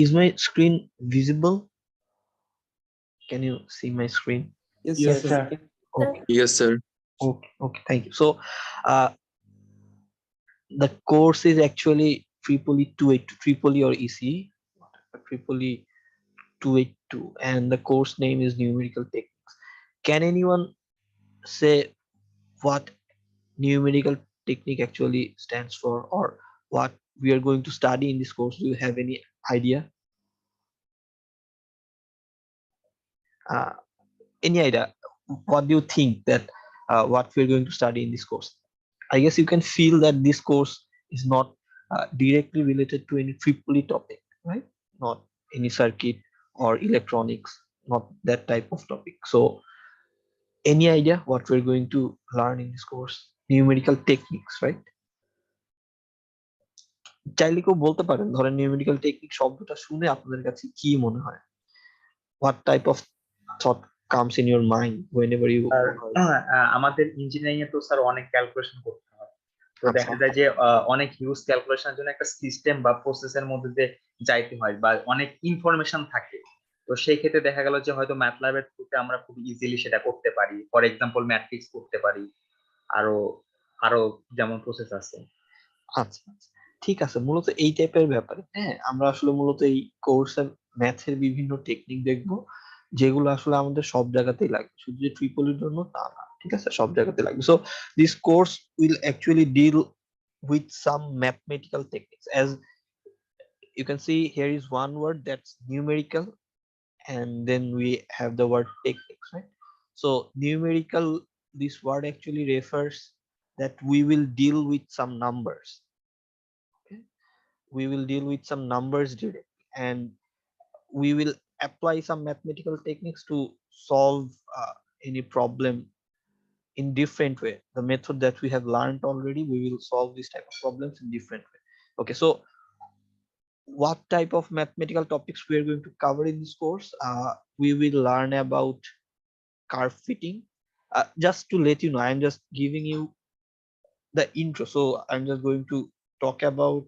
Is my screen visible? Can you see my screen? Yes, Yes, sir. sir. Okay. Yes, sir. Okay. Okay. Thank you. So, the course is actually EEE 282, EEE or EC, EEE 282, and the course name is numerical techniques. Can anyone say what numerical technique actually stands for, or what we are going to study in this course? Do you have any idea? Uh, any idea? What do you think that what we're going to study in this course? I guess you can feel that this course is not directly related to any EEE topic, right? Not any circuit or electronics, not that type of topic. So, any idea what we're going to learn in this course? Numerical techniques, right? চাইলে কেউ বলতে পারেন, ধরেন numerical technique শব্দটা শুনে আপনাদের কাছে কি মনে হয়? What type of thought comes in your mind whenever you are heard? আমাদের ইঞ্জিনিয়ারিং এ তো স্যার অনেক ক্যালকুলেশন করতে হয়, তো আচ্ছা, দেখা যায় যে অনেক হিউজ ক্যালকুলেশনের জন্য একটা সিস্টেম বা প্রসেসের মধ্যে দিয়ে যাইতে হয় বা অনেক ইনফরমেশন থাকে। তো সেই ক্ষেত্রে দেখা গেল যে হয়তো ম্যাটল্যাব এর থ্রুতে আমরা খুব ইজিলি সেটা করতে পারি। ফর এক্সাম্পল ম্যাট্রিক্স করতে পারি, আরো আরো যেমন প্রসেস আছে। আচ্ছা, আচ্ছা। ঠিক আছে, মূলত এই টাইপের ব্যাপারে হ্যাঁ, আমরা আসলে মূলত এই কোর্সের ম্যাথের বিভিন্ন টেকনিক দেখবো, যেগুলো আসলে আমাদের সব জায়গাতেই লাগবে, শুধু যে ট্রিপলির জন্য তা না, ঠিক আছে, সব জায়গাতে লাগবে। So this course will actually deal with some mathematical techniques. As you can see, here is one word, that's numerical, and then we have the word techniques, right? So numerical, this word actually refers that we will deal with some numbers. Okay, we will deal with some numbers directly, and we will apply some mathematical techniques to solve any problem in different way. The method that we have learned already, we will solve this type of problems in different way. Okay, so what type of mathematical topics we are going to cover in this course? We will learn about curve fitting. Just to let you know, I'm just giving you the intro, so I'm just going to talk about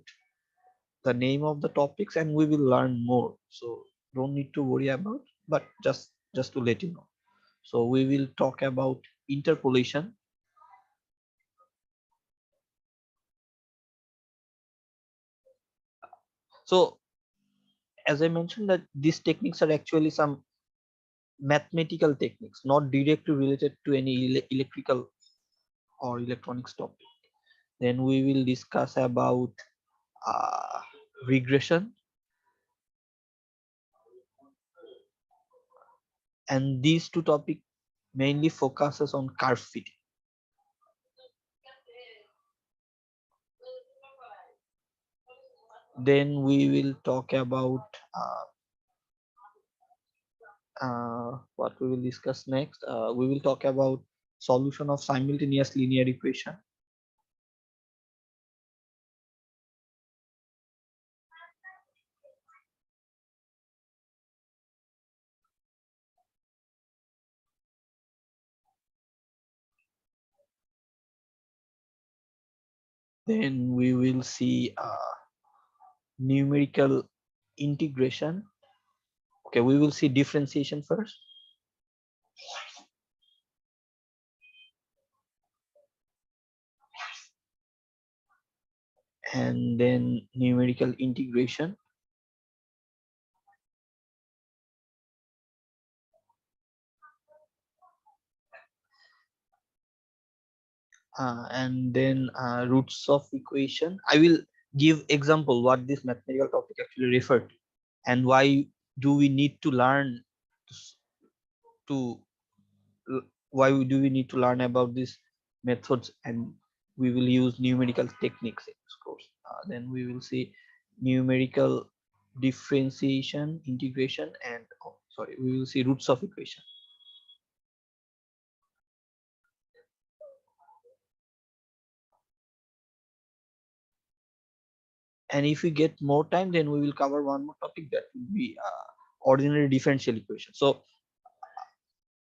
the name of the topics and we will learn more, so don't need to worry about, but just to let you know. So we will talk about interpolation. So as I mentioned, that these techniques are actually some mathematical techniques, not directly related to any electrical or electronics topic. Then we will discuss about uh, regression, and these two topics mainly focuses on curve fitting. Then we will talk about what we will discuss next. We will talk about solution of simultaneous linear equation. Then we will see numerical integration. Okay, we will see differentiation first. And then numerical integration. And then roots of equation. I will give example what this mathematical topic actually refer to, and why do we need to learn to why do we need to learn about these methods, and we will use numerical techniques in this course. Then we will see numerical differentiation, integration, and we will see roots of equation. And if we get more time, then we will cover one more topic, that will be ordinary differential equation. So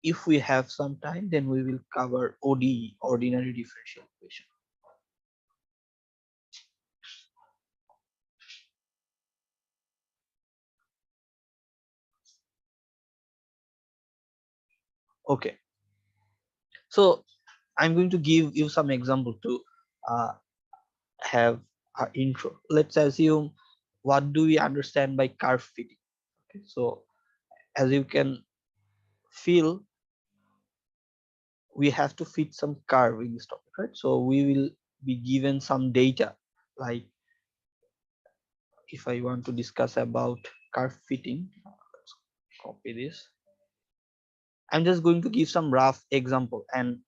if we have some time, then we will cover ODE, ordinary differential equation. Okay, so I'm going to give you some example to have our intro. Let's assume, what do we understand by curve fitting? Okay, so as you can feel, we have to fit some curve in this topic, right? So we will be given some data, like if I want to discuss about curve fitting, let's copy this. I'm just going to give some rough example and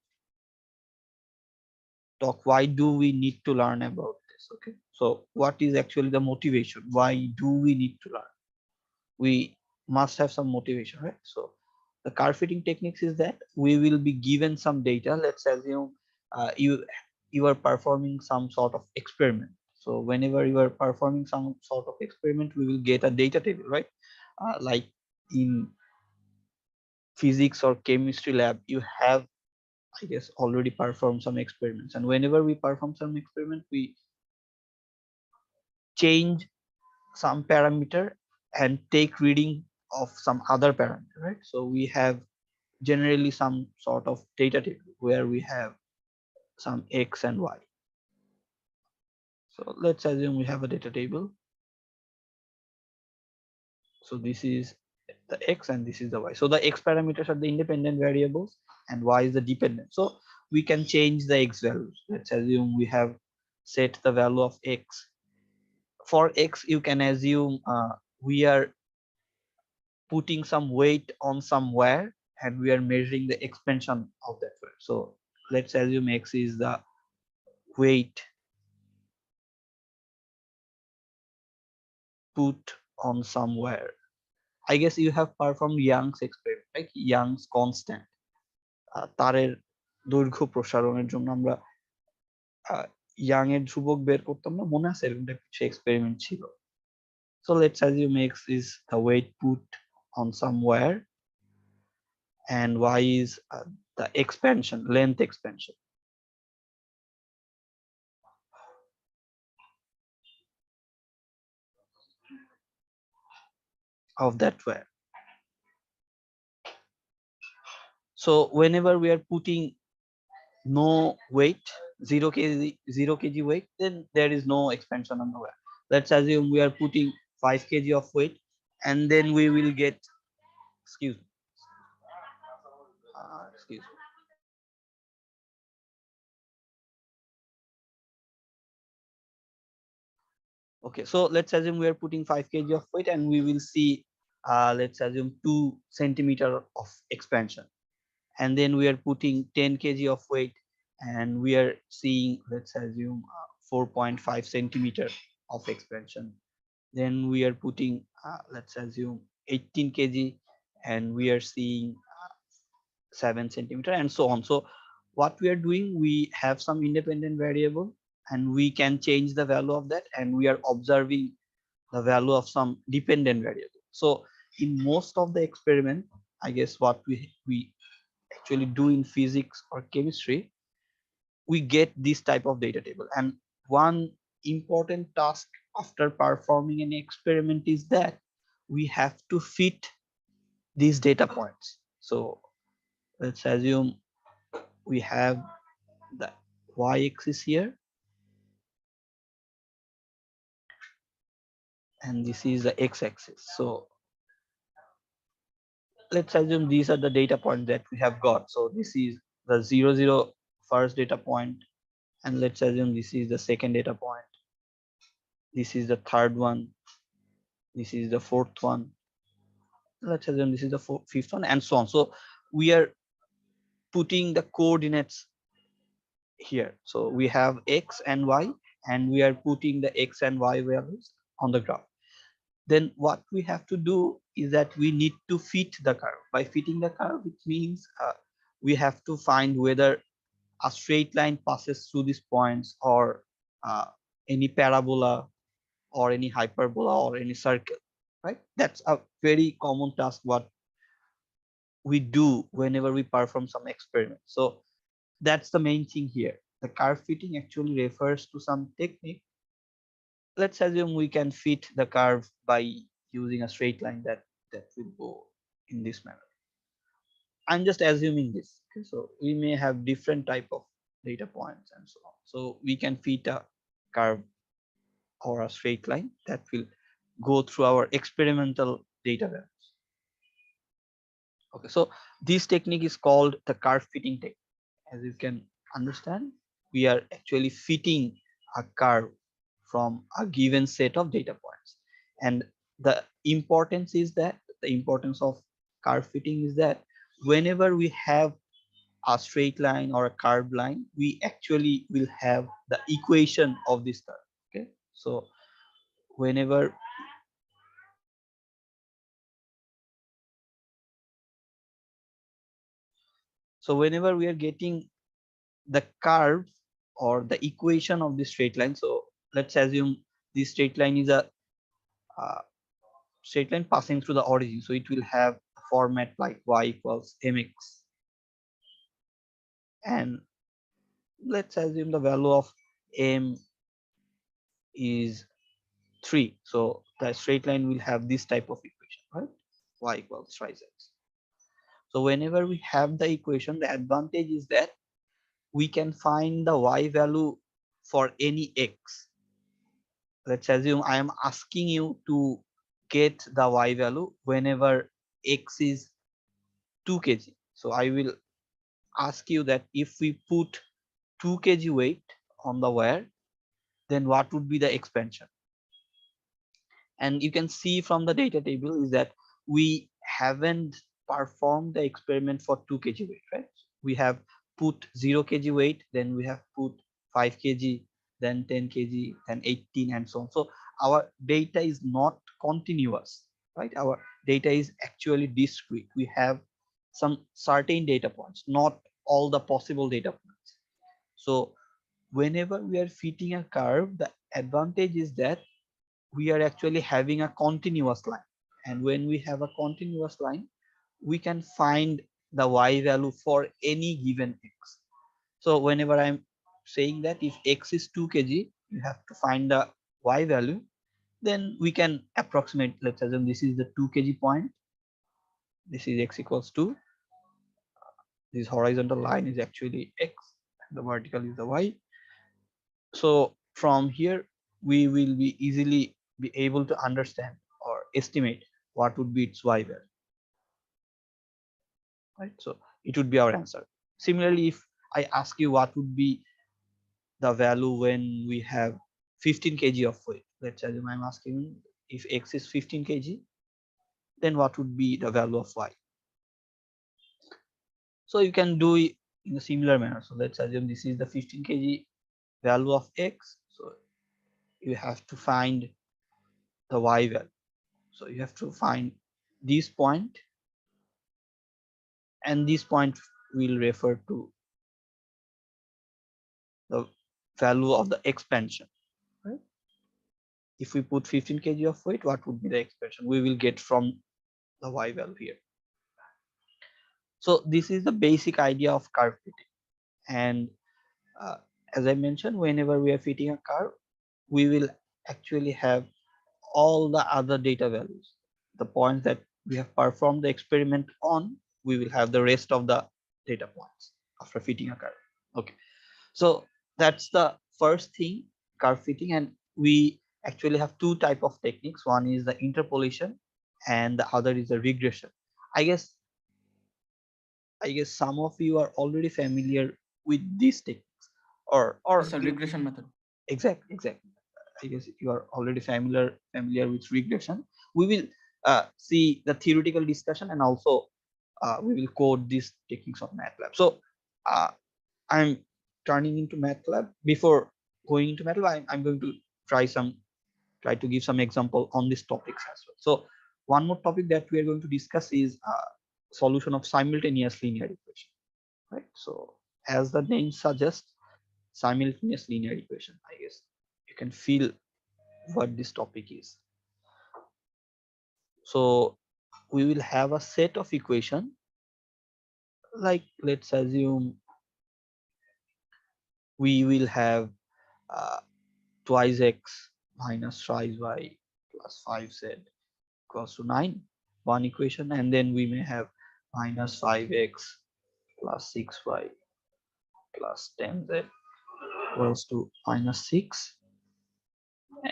talk why do we need to learn about this. Okay, so what is actually the motivation? Why do we need to learn? We must have some motivation, right? So the curve fitting techniques is that we will be given some data. Let's assume you are performing some sort of experiment. So whenever you are performing some sort of experiment, we will get a data table, right? Like in physics or chemistry lab, you have, I guess, already performed some experiments, and whenever we perform some experiment, we change some parameter and take reading of some other parameter, right? So we have generally some sort of data table where we have some x and y. So let's assume we have a data table. So this is the x and this is the y. So the x parameters are the independent variables and y is the dependent. So we can change the x values. Let's assume we have set the value of x. For x, you can assume we are putting some weight on somewhere and we are measuring the expansion of that weight. So let's assume x is the weight put on somewhere. I guess you have performed Young's experiment, right? Young's constant. তারের দৈর্ঘ্য প্রসারণের জন্য আমরা young এর ধ্রুবক বের করতাম না, মনে আছে এরকম একটা এক্সপেরিমেন্ট ছিল? So let's assume x is the weight put on somewhere and y is the expansion, length expansion of that weight. So whenever we are putting no weight, 0 kg weight, then there is no expansion on the weight. Let's assume we are putting 5 kg of weight and then we will get, excuse me, excuse me. Okay, so let's assume we are putting 5 kg of weight and we will see, let's assume 2 centimeter of expansion. And then we are putting 10 kg of weight and we are seeing, let's assume 4.5 centimeter of expansion. Then we are putting, let's assume 18 kg and we are seeing 7 centimeter and so on. So what we are doing, we have some independent variable and we can change the value of that, and we are observing the value of some dependent variable. So in most of the experiment, I guess what we actually do in physics or chemistry, we get this type of data table. And one important task after performing an experiment is that we have to fit these data points. So let's assume we have the y-axis here and this is the x-axis. So let's assume these are the data points that we have got. So this is the 0 first data point, and let's assume this is the second data point, this is the third one, this is the fourth one, let's assume this is the fifth one, and so on. So we are putting the coordinates here. So we have x and y and we are putting the x and y values on the graph. Then what we have to do is that we need to fit the curve. By fitting the curve, it means we have to find whether a straight line passes through these points or any parabola or any hyperbola or any circle, right? That's a very common task what we do whenever we perform some experiment. So that's the main thing here. The curve fitting actually refers to some technique. Let's assume we can fit the curve by using a straight line that will go in this manner. I'm just assuming this. Okay, so we may have different type of data points and so on. So we can fit a curve or a straight line that will go through our experimental data values. Okay, so this technique is called the curve fitting technique. As you can understand, we are actually fitting a curve from a given set of data points. And the importance is that the importance of curve fitting is that whenever we have a straight line or a curved line, we actually will have the equation of this curve. Okay, so whenever we are getting the curve or the equation of the straight line, so let's assume this straight line is a straight line passing through the origin, so it will have a format like y equals mx, and let's assume the value of m is 3, so the straight line will have this type of equation, right? Y equals thrice x. So whenever we have the equation, the advantage is that we can find the y value for any x. Let's assume I am asking you to get the y value whenever x is 2 kg. So I will ask you that if we put 2 kg weight on the wire, then what would be the expansion? And you can see from the data table is that we haven't performed the experiment for 2 kg weight, right? We have put 0 kg weight, then we have put 5 kg, then 10 kg, then 18, and so on. So our data is not continuous, right? Our data is actually discrete. We have some certain data points, not all the possible data points. So whenever we are fitting a curve, the advantage is that we are actually having a continuous line, and when we have a continuous line, we can find the y value for any given x. So whenever I'm saying that if x is 2 kg, you have to find the y value, then we can approximate. Let's assume this is the 2 kg point, this is x equals 2, this horizontal line is actually x, the vertical is the y. So from here we will be easily be able to understand or estimate what would be its y value, right? So it would be our answer. Similarly, if I ask you what would be the value when we have 15 kg of weight, let's assume I'm asking if x is 15 kg, then what would be the value of y? So you can do it in a similar manner. So let's assume this is the 15 kg value of x, so you have to find the y value. So you have to find this point, and this point will refer to the value of the expansion, right? If we put 15 kg of weight, what would be the expansion we will get from the y value here? So this is the basic idea of curve fitting. And uh, as I mentioned, whenever we are fitting a curve, we will actually have all the other data values, the points that we have performed the experiment on, we will have the rest of the data points after fitting a curve. Okay, so that's the first thing, curve fitting. And we actually have two type of techniques. One is the interpolation and the other is the regression. i guess I guess some of you are already familiar with these techniques, or Yes, sir, regression method. exactly. I guess you are already familiar with regression. We will see the theoretical discussion, and also we will code these techniques on MATLAB. So uh, I'm turning into MATLAB. Before going into MATLAB, I'm going to try to give some example on these topics as well. So one more topic that we are going to discuss is solution of simultaneous linear equation, right? So as the name suggests, simultaneous linear equation, I guess you can feel what this topic is. So we will have a set of equation, like let's assume we will have uh, twice x minus thrice y plus 5z equals to 9, one equation, and then we may have minus 5x plus 6y plus 10z equals to minus 6.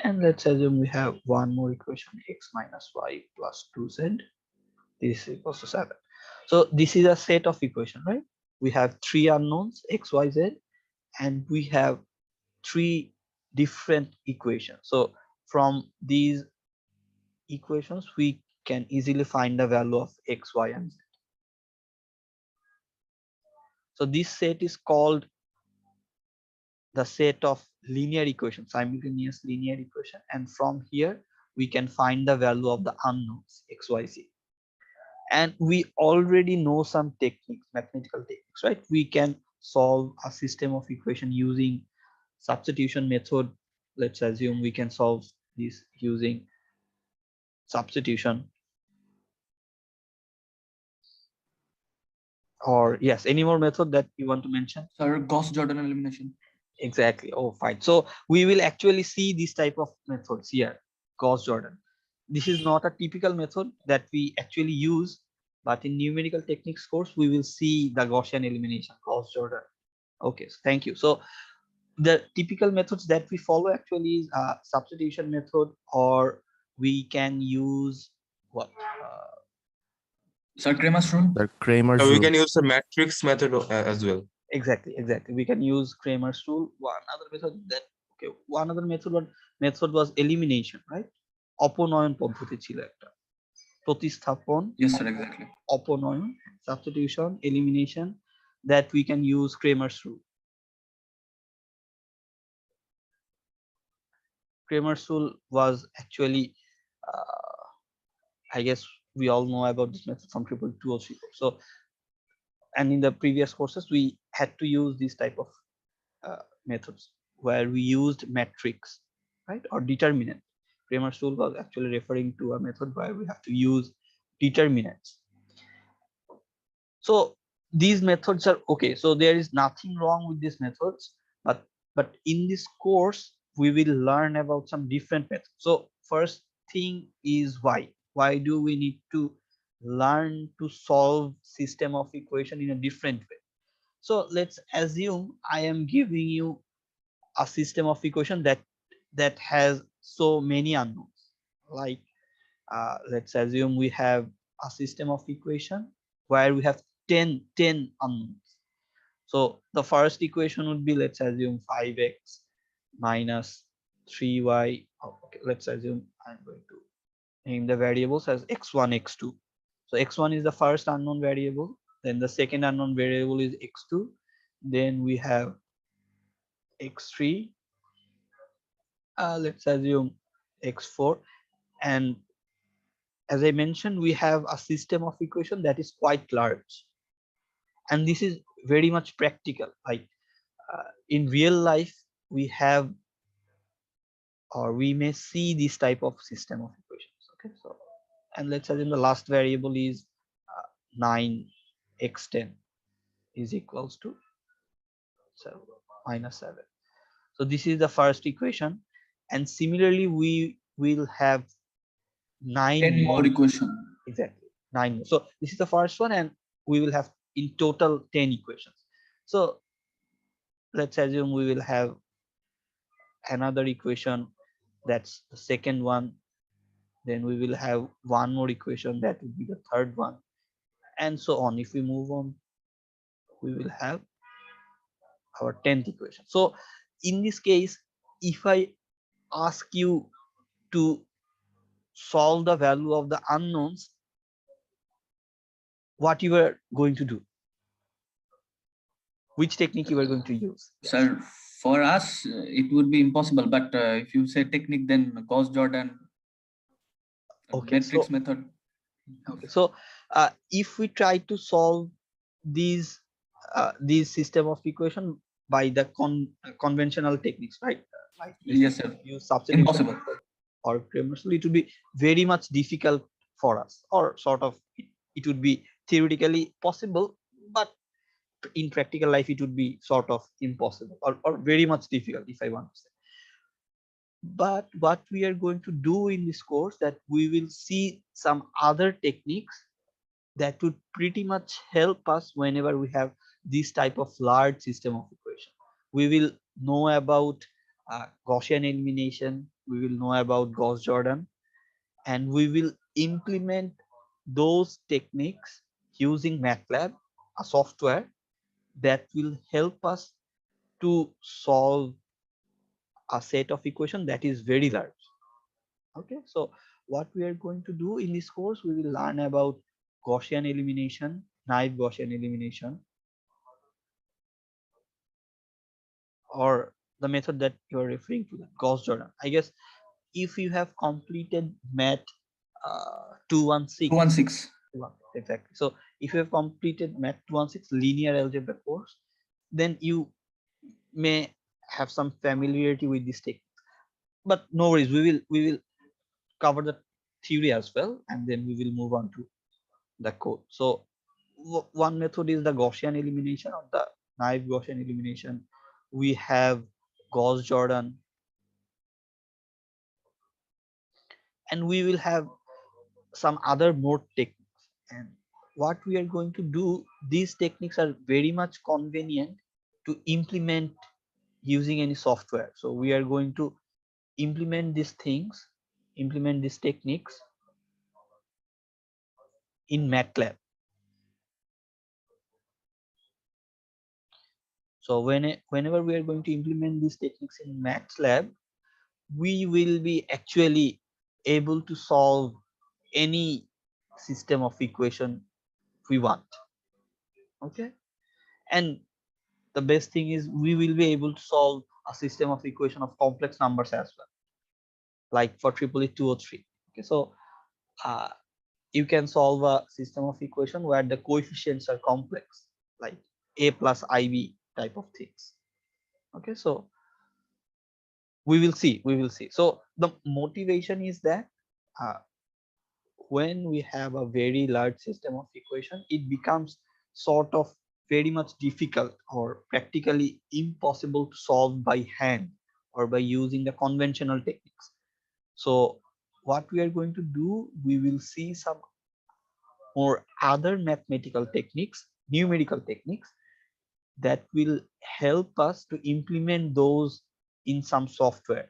And let's assume we have one more equation, x minus y plus 2z. This equals to 7. So this is a set of equation, right? We have three unknowns, x, y, z, and we have three different equations. So from these equations, we can easily find the value of x, y, and z. So this set is called the set of linear equations, simultaneous linear equation, and from here we can find the value of the unknowns x, y, z. And we already know some techniques, mathematical techniques, right? We can solve a system of equation using substitution method. Let's assume we can solve this using substitution, or yes, any more method that you want to mention? Sir, Gauss-Jordan elimination. Exactly. Oh, fine. So we will actually see this type of methods here, Gauss-Jordan. This is not a typical method that we actually use, but in numerical techniques course, we will see the Gaussian elimination, Gauss-Jordan. Okay, so thank you. So the typical methods that we follow actually is a substitution method, or we can use what? Sir, Kramer's rule. The Kramer's So we rule. can use the matrix method as well. Exactly. We can use Kramer's rule. One other method that one other method was elimination, right? অপনয়ন পদ্ধতি ছিল একটা, প্রতিস্থাপন, Yes, sir, exactly. অপনয়ন, substitution, elimination, that we can use Kramer's rule. Kramer's rule was actually, I guess we all know about this method from 222 or 3. So, and in the previous courses we had to use this type of methods where we used matrix, right, or determinant. Kramer's rule was actually referring to a method where we have to use determinants. So these methods are okay. So there is nothing wrong with these methods, but in this course we will learn about some different methods. So first thing is why do we need to learn to solve system of equation in a different way? So let's assume I am giving you a system of equation that has so many unknowns. Like let's assume we have a system of equation where we have 10 unknowns. So the first equation would be, let's assume 5x minus 3y. Okay, let's assume I'm going to name the variables as x1, x2. So x1 is the first unknown variable, then the second unknown variable is x2, then we have x3, let's assume x4, and as I mentioned, we have a system of equation that is quite large, and this is very much practical. Like in real life we have, or we may see this type of system of equations. Okay, so and let's assume the last variable is 9x10 is equals to minus 7. So this is the first equation, and similarly we will have 10 more equation. Exactly, 9 more. So this is the first one, and we will have in total 10 equations. So let's assume we will have another equation, that's the second one, then we will have one more equation, that will be the third one, and so on. If we move on, we will have our 10th equation. So in this case, if I ask you to solve the value of the unknowns, what you are going to do, which technique you are going to use? Sir, for us it would be impossible, but if you say technique, then Gauss-Jordan Okay, matrix so method. okay, so if we try to solve these system of equation by the conventional techniques, right, like Yes, sir. use substitution Impossible. method or Kramer's rule, it would be very much difficult for us, or sort of it would be theoretically possible, but in practical life it would be sort of impossible, or very much difficult, if I want to say. But what we are going to do in this course, that we will see some other techniques that would pretty much help us whenever we have this type of large system of equation. We will know about Gaussian elimination, we will know about Gauss-Jordan, and we will implement those techniques using MATLAB, a software that will help us to solve a set of equation that is very large. Okay, so what we are going to do in this course, we will learn about Gaussian elimination, naive Gaussian elimination, or the method that you are referring to, Gauss-Jordan. I guess if you have completed Math 216, 216. exactly. So if you have completed Math 216 linear algebra course, then you may have some familiarity with this technique. But no worries, we will cover the theory as well, and then we will move on to the code. So one method is the Gaussian elimination or the naive Gaussian elimination. We have Gauss-Jordan, and we will have some other more techniques. And what we are going to do, these techniques are very much convenient to implement using any software. So we are going to implement these things, implement these techniques in MATLAB. So whenever we are going to implement these techniques in MATLAB, we will be actually able to solve any system of equation we want. Okay, and the best thing is we will be able to solve a system of equation of complex numbers as well, like for EEE282. Okay, so you can solve a system of equation where the coefficients are complex, like a plus ib type of things. Okay, so we will see. So the motivation is that when we have a very large system of equation, it becomes sort of very much difficult or practically impossible to solve by hand or by using the conventional techniques. So what we are going to do, we will see some more other mathematical techniques, numerical techniques, that will help us to implement those in some software.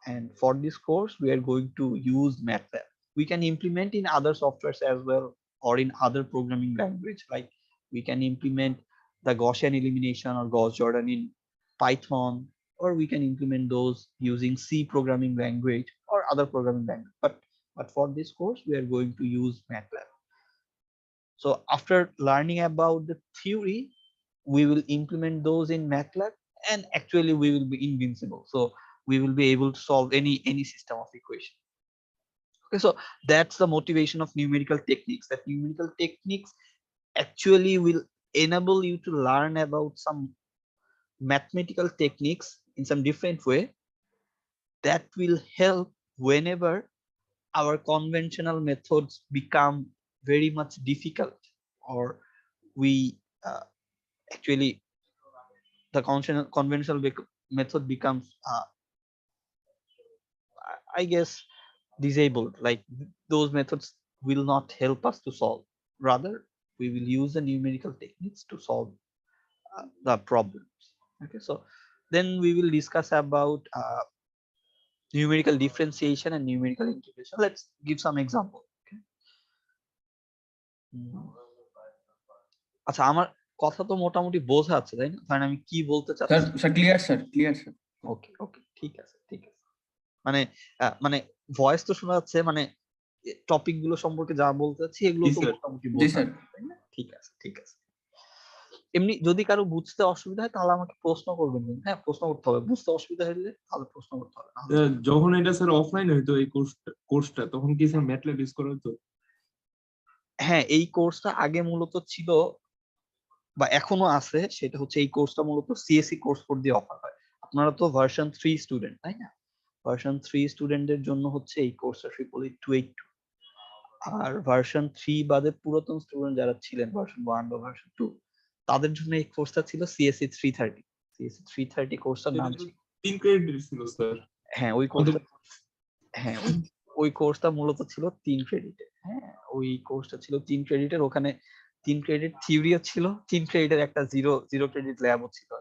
And for this course, we are going to use MATLAB. We can implement in other softwares as well, or in other programming language, like we can implement the Gaussian elimination or Gauss-Jordan in Python, or we can implement those using C programming language or other programming language. But for this course, we are going to use MATLAB. So after learning about the theory, we will implement those in MATLAB, and actually we will be invincible. So we will be able to solve any system of equation. Okay, so that's the motivation of numerical techniques. That numerical techniques actually will enable you to learn about some mathematical techniques in some different way that will help whenever our conventional methods become very much difficult, or we actually the conventional method becomes I guess disabled, like those methods will not help us to solve. Rather, we will use the numerical techniques to solve the problems. Okay, so then we will discuss about numerical differentiation and numerical integration. Let's give some example. Okay. আচ্ছা, আমার কথা তো মোটামুটি বোঝা যাচ্ছে, তাই না? কারণ আমি কি বলতে চাচ্ছি। Sir clear sir, clear sir. Okay okay, ঠিক আছে ঠিক আছে। মানে মানে ভয়েস তো শোনা যাচ্ছে, মানে টপিক গুলো সম্পর্কে যা বলতে চাচ্ছি এগুলো তো মোটামুটি বোঝা যাচ্ছে, তাই না? ঠিক আছে ঠিক আছে। এমনি যদি কারো বুঝতে অসুবিধা হয় তাহলে আমাকে প্রশ্ন করবেন। হ্যাঁ, প্রশ্ন করতে হবে। বুঝতে অসুবিধা হলে তাহলে প্রশ্ন করতে হবে। যখন এটা স্যার অফলাইন হইতো এই কোর্সটা, তখন কি স্যার ম্যাটল্যাব ইউজ করা হতো? হ্যাঁ, এই কোর্সটা আগে মূলত ছিল বা এখনো আছে, সেটা হচ্ছে এই কোর্সটা মূলত সিএসসি কোর্স কোড দিয়ে অফার হয়। আপনারা তো ভার্সন 3 স্টুডেন্ট, তাই না? ভার্সন 3 স্টুডেন্টদের জন্য হচ্ছে এই কোর্সটা EEE282। আর ভার্সন 3 বাদে পুরাতন স্টুডেন্ট যারা ছিলেন ভার্সন 1 বা ভার্সন 2, তাদের জন্য এই কোর্সটা ছিল সিএসসি 330। সিএসসি 330 কোর্সটার নাম ছিল 3 ক্রেডিট ছিল স্যার। হ্যাঁ, ওই কোর্সটা, হ্যাঁ ওই কোর্সটা মূলত ছিল 3 ক্রেডিটের। হ্যাঁ, ওই কোর্সটা ছিল 3 ক্রেডিটের, ওখানে 3 ক্রেডিট থিওরিও ছিল, 3 ক্রেডিটের একটা জিরো ক্রেডিট ল্যাবও ছিল।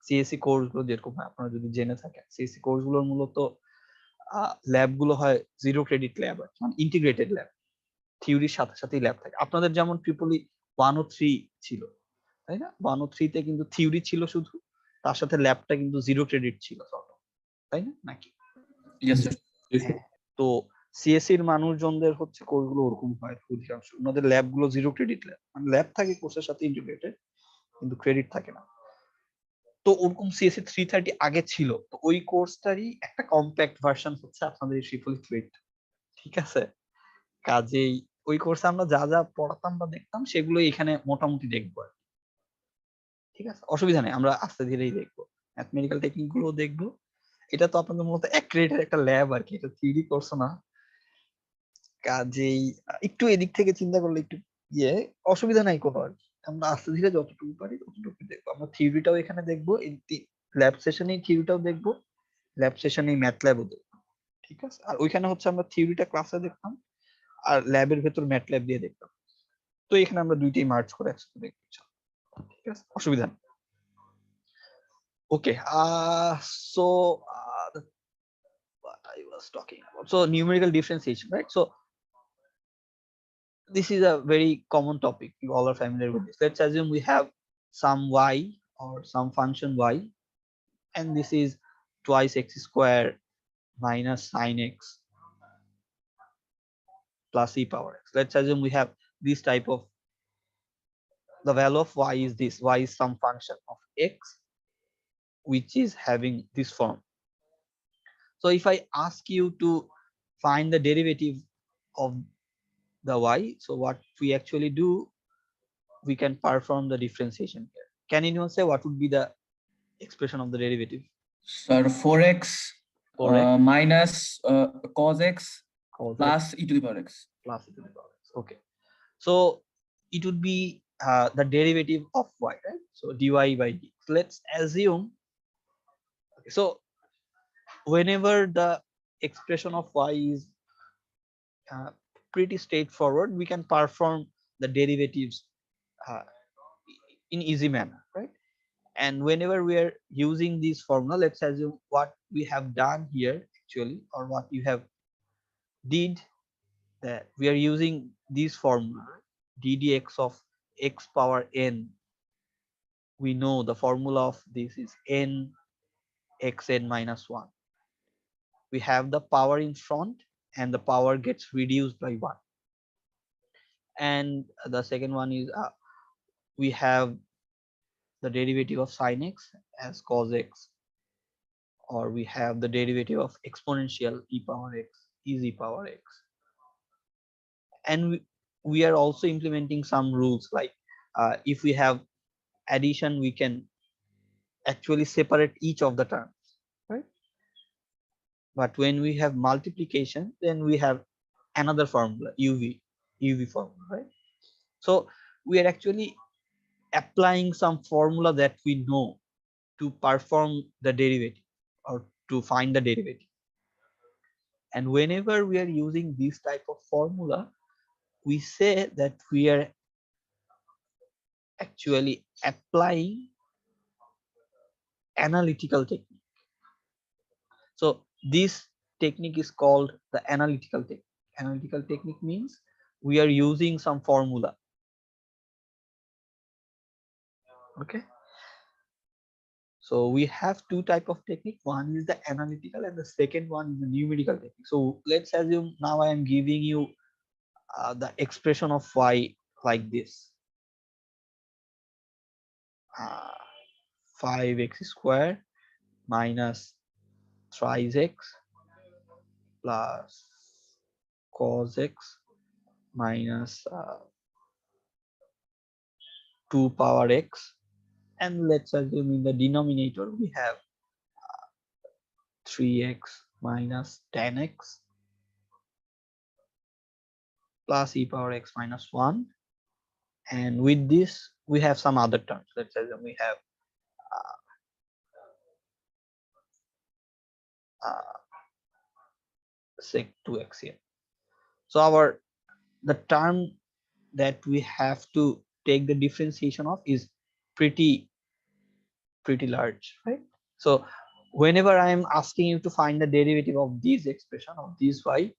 সিএসসি কোর্স গুলো যেরকম আপনারা যদি জেনে থাকেন, সিএসসি কোর্স গুলোর মূলত ল্যাব গুলো হয় 0 ক্রেডিট ল্যাব, মানে ইন্টিগ্রেটেড ল্যাব, থিওরির সাথে সাথেই ল্যাব থাকে। আপনাদের যেমন ট্রিপলি 1 ও 3 ছিল, তাই না? 1 ও 3 তে কিন্তু থিওরি ছিল শুধু, তার সাথে ল্যাবটা কিন্তু 0 ক্রেডিট ছিল, তাই না নাকি? Yes, sir. হ্যাঁ, তো সিএসসি এর মানুষজনদের হচ্ছে কোর্সগুলো ওরকম হয় অধিকাংশ, ওনাদের ল্যাব গুলো 0 ক্রেডিট ল্যাব, মানে ল্যাব থাকে কোর্সের সাথে ইন্টিগ্রেটেড কিন্তু ক্রেডিট থাকে না। তো ওরকম সিএসসি 330 আগে ছিল, তো ওই কোর্সটারই একটা কম্প্যাক্ট ভার্সন হচ্ছে আপনাদের এই ট্রিপল ক্রেডিট, ঠিক আছে? কাজেই ওই কোর্সে আমরা যা যা পড়াতাম বা দেখতাম সেগুলো এখানে মোটামুটি দেখবো আর কি। ঠিক আছে, অসুবিধা নেই, আমরা আস্তে ধীরেই দেখবো, ম্যাথমেটিক্যাল টেকনিক গুলো দেখবো। এটা তো আপনাদের মূলত এক ক্রেডিটের একটা ল্যাব আর কি, এটা থিওরি কোর্স না। কাজেই একটু এদিক থেকে চিন্তা করলে একটু ইয়ে অসুবিধা নাই কোনো আর কি। আমরা আস্তে ধীরে যতটুকু পারি ততটুকু দেখবো। আমরা থিওরিটাও এখানে দেখবো, ল্যাব সেশনেই থিওরিটাও দেখবো, ল্যাব সেশনেই ম্যাথল্যাবও দেখবো, ঠিক আছে? আর ওইখানে হচ্ছে আমরা থিওরিটা ক্লাসে দেখতাম আর ল্যাবের ভেতর ম্যাথল্যাব দিয়ে দেখতাম। তো এখানে আমরা দুইটাই মার্জ করে একসাথে দেখতে চাই, ঠিক আছে, অসুবিধা নেই। ওকে, so what I was talking about, so numerical differentiation, right? So this is a very common topic, you all are familiar with this. Let's assume we have some y or some function y, and this is twice x square minus sin x plus e power x. Let's assume we have this type of, the value of y is this, y is some function of x which is having this form. So if I ask you to find the derivative of the y, so what we actually do, we can perform the differentiation here. Can anyone say what would be the expression of the derivative? Sir, 4x 4x minus cos x cos plus x e to the power x. plus e to the power x. Okay, so it would be the derivative of y, right? So dy by dx. Let's assume, okay, so whenever the expression of y is pretty straightforward, we can perform the derivatives uh, in easy manner, right? And whenever we are using this formula, let's assume what we have done here actually, or what you have did, that we are using this formula ddx of x power n. We know the formula of this is n xn minus 1. We have the power in front and the power gets reduced by 1. And the second one is we have the derivative of sin x as cos x, or we have the derivative of exponential e power x is e power x. And we are also implementing some rules, like if we have addition, we can actually separate each of the terms, right? But when we have multiplication, then we have another formula, uv formula, right? So we are actually applying some formula that we know to perform the derivative or to find the derivative. And whenever we are using this type of formula, we say that we are actually applying analytical technique. So this technique is called the analytical technique. Analytical technique means we are using some formula. Okay, so we have two type of technique. One is the analytical and the second one is the numerical technique. So let's assume now I am giving you the expression of y like this, 5x square minus thrice x plus cos x minus 2 power x, and let's assume in the denominator we have 3x minus 10x plus e power x minus 1, and with this we have some other terms. Let's assume we have sec2x here. So the term that we have to take the differentiation of is pretty large, right? So whenever I am asking you to find the derivative of this expression of this y,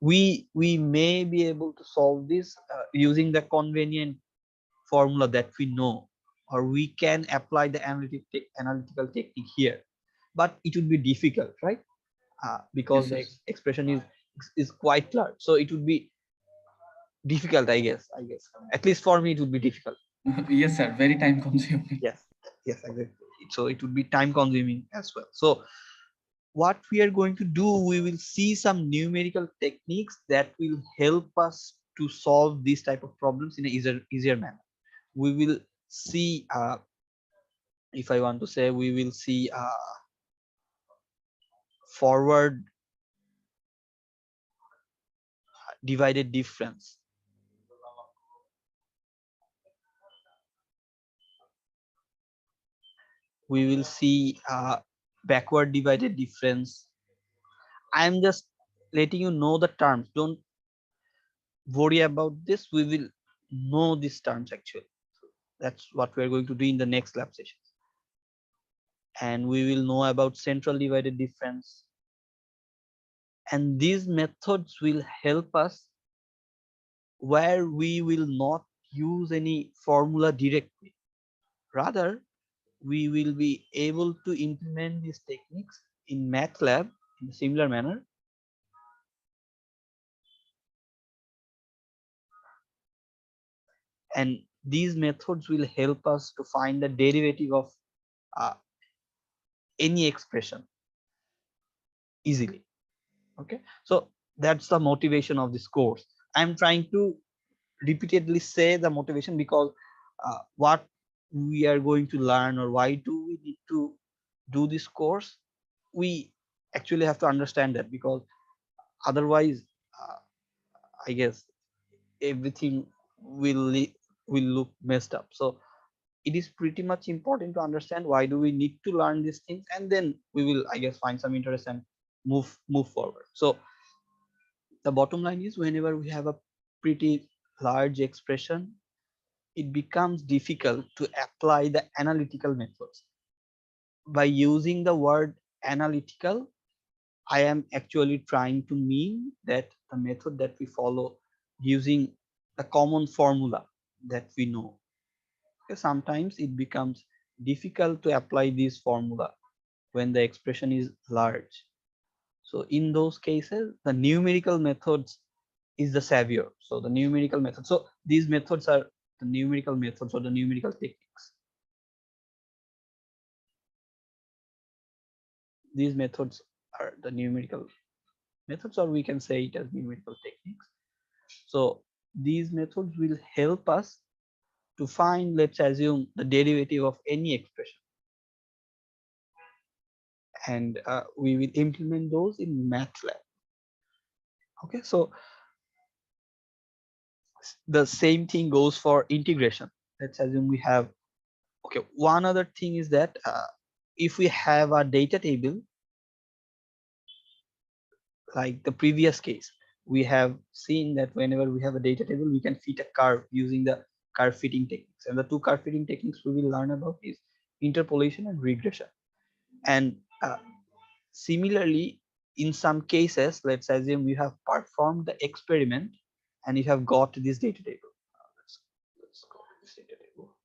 we may be able to solve this using the convenient formula that we know, or we can apply the analytical technique here, but it would be difficult, right? Because Yes, the yes. expression is quite large, so it would be difficult, I guess. At least for me, it would be difficult. Yes, sir. Very time consuming. Yes, exactly. So it would be time consuming as well. So what we are going to do, we will see some numerical techniques that will help us to solve these type of problems in an easier manner. We will see, if I want to say, we will see forward divided difference. We will see backward divided difference. I'm just letting you know the terms. Don't worry about this. We will know these terms actually. That's what we're going to do in the next lab sessions. And we will know about central divided difference. And these methods will help us where we will not use any formula directly. Rather, we will be able to implement these techniques in MATLAB in a similar manner. And these methods will help us to find the derivative of any expression easily. Okay, so that's the motivation of this course. I'm trying to repeatedly say the motivation because what we are going to learn, or why do we need to do this course, we actually have to understand that, because otherwise I guess everything will look messed up. So it is pretty much important to understand why do we need to learn these things, and then we will, I guess, find some interest and move forward. So the bottom line is, whenever we have a pretty large expression, it becomes difficult to apply the analytical methods. By using the word analytical, I am actually trying to mean that the method that we follow using the common formula that we know. Sometimes it becomes difficult to apply this formula when the expression is large. So in those cases, the numerical methods is the savior. So the numerical method. So these methods are the numerical methods or the numerical techniques. These methods are the numerical methods, or we can say it as numerical techniques. So these methods will help us to find, let's assume, the derivative of any expression. And we will implement those in MATLAB. Okay, so the same thing goes for integration. Let's assume we have, okay, one other thing is that if we have a data table, like the previous case, we have seen that whenever we have a data table, we can fit a curve using the curve fitting techniques. And the two curve fitting techniques we will learn about is interpolation and regression. And similarly, in some cases, let's assume we have performed the experiment and you have got this data table. Let's go to this data table.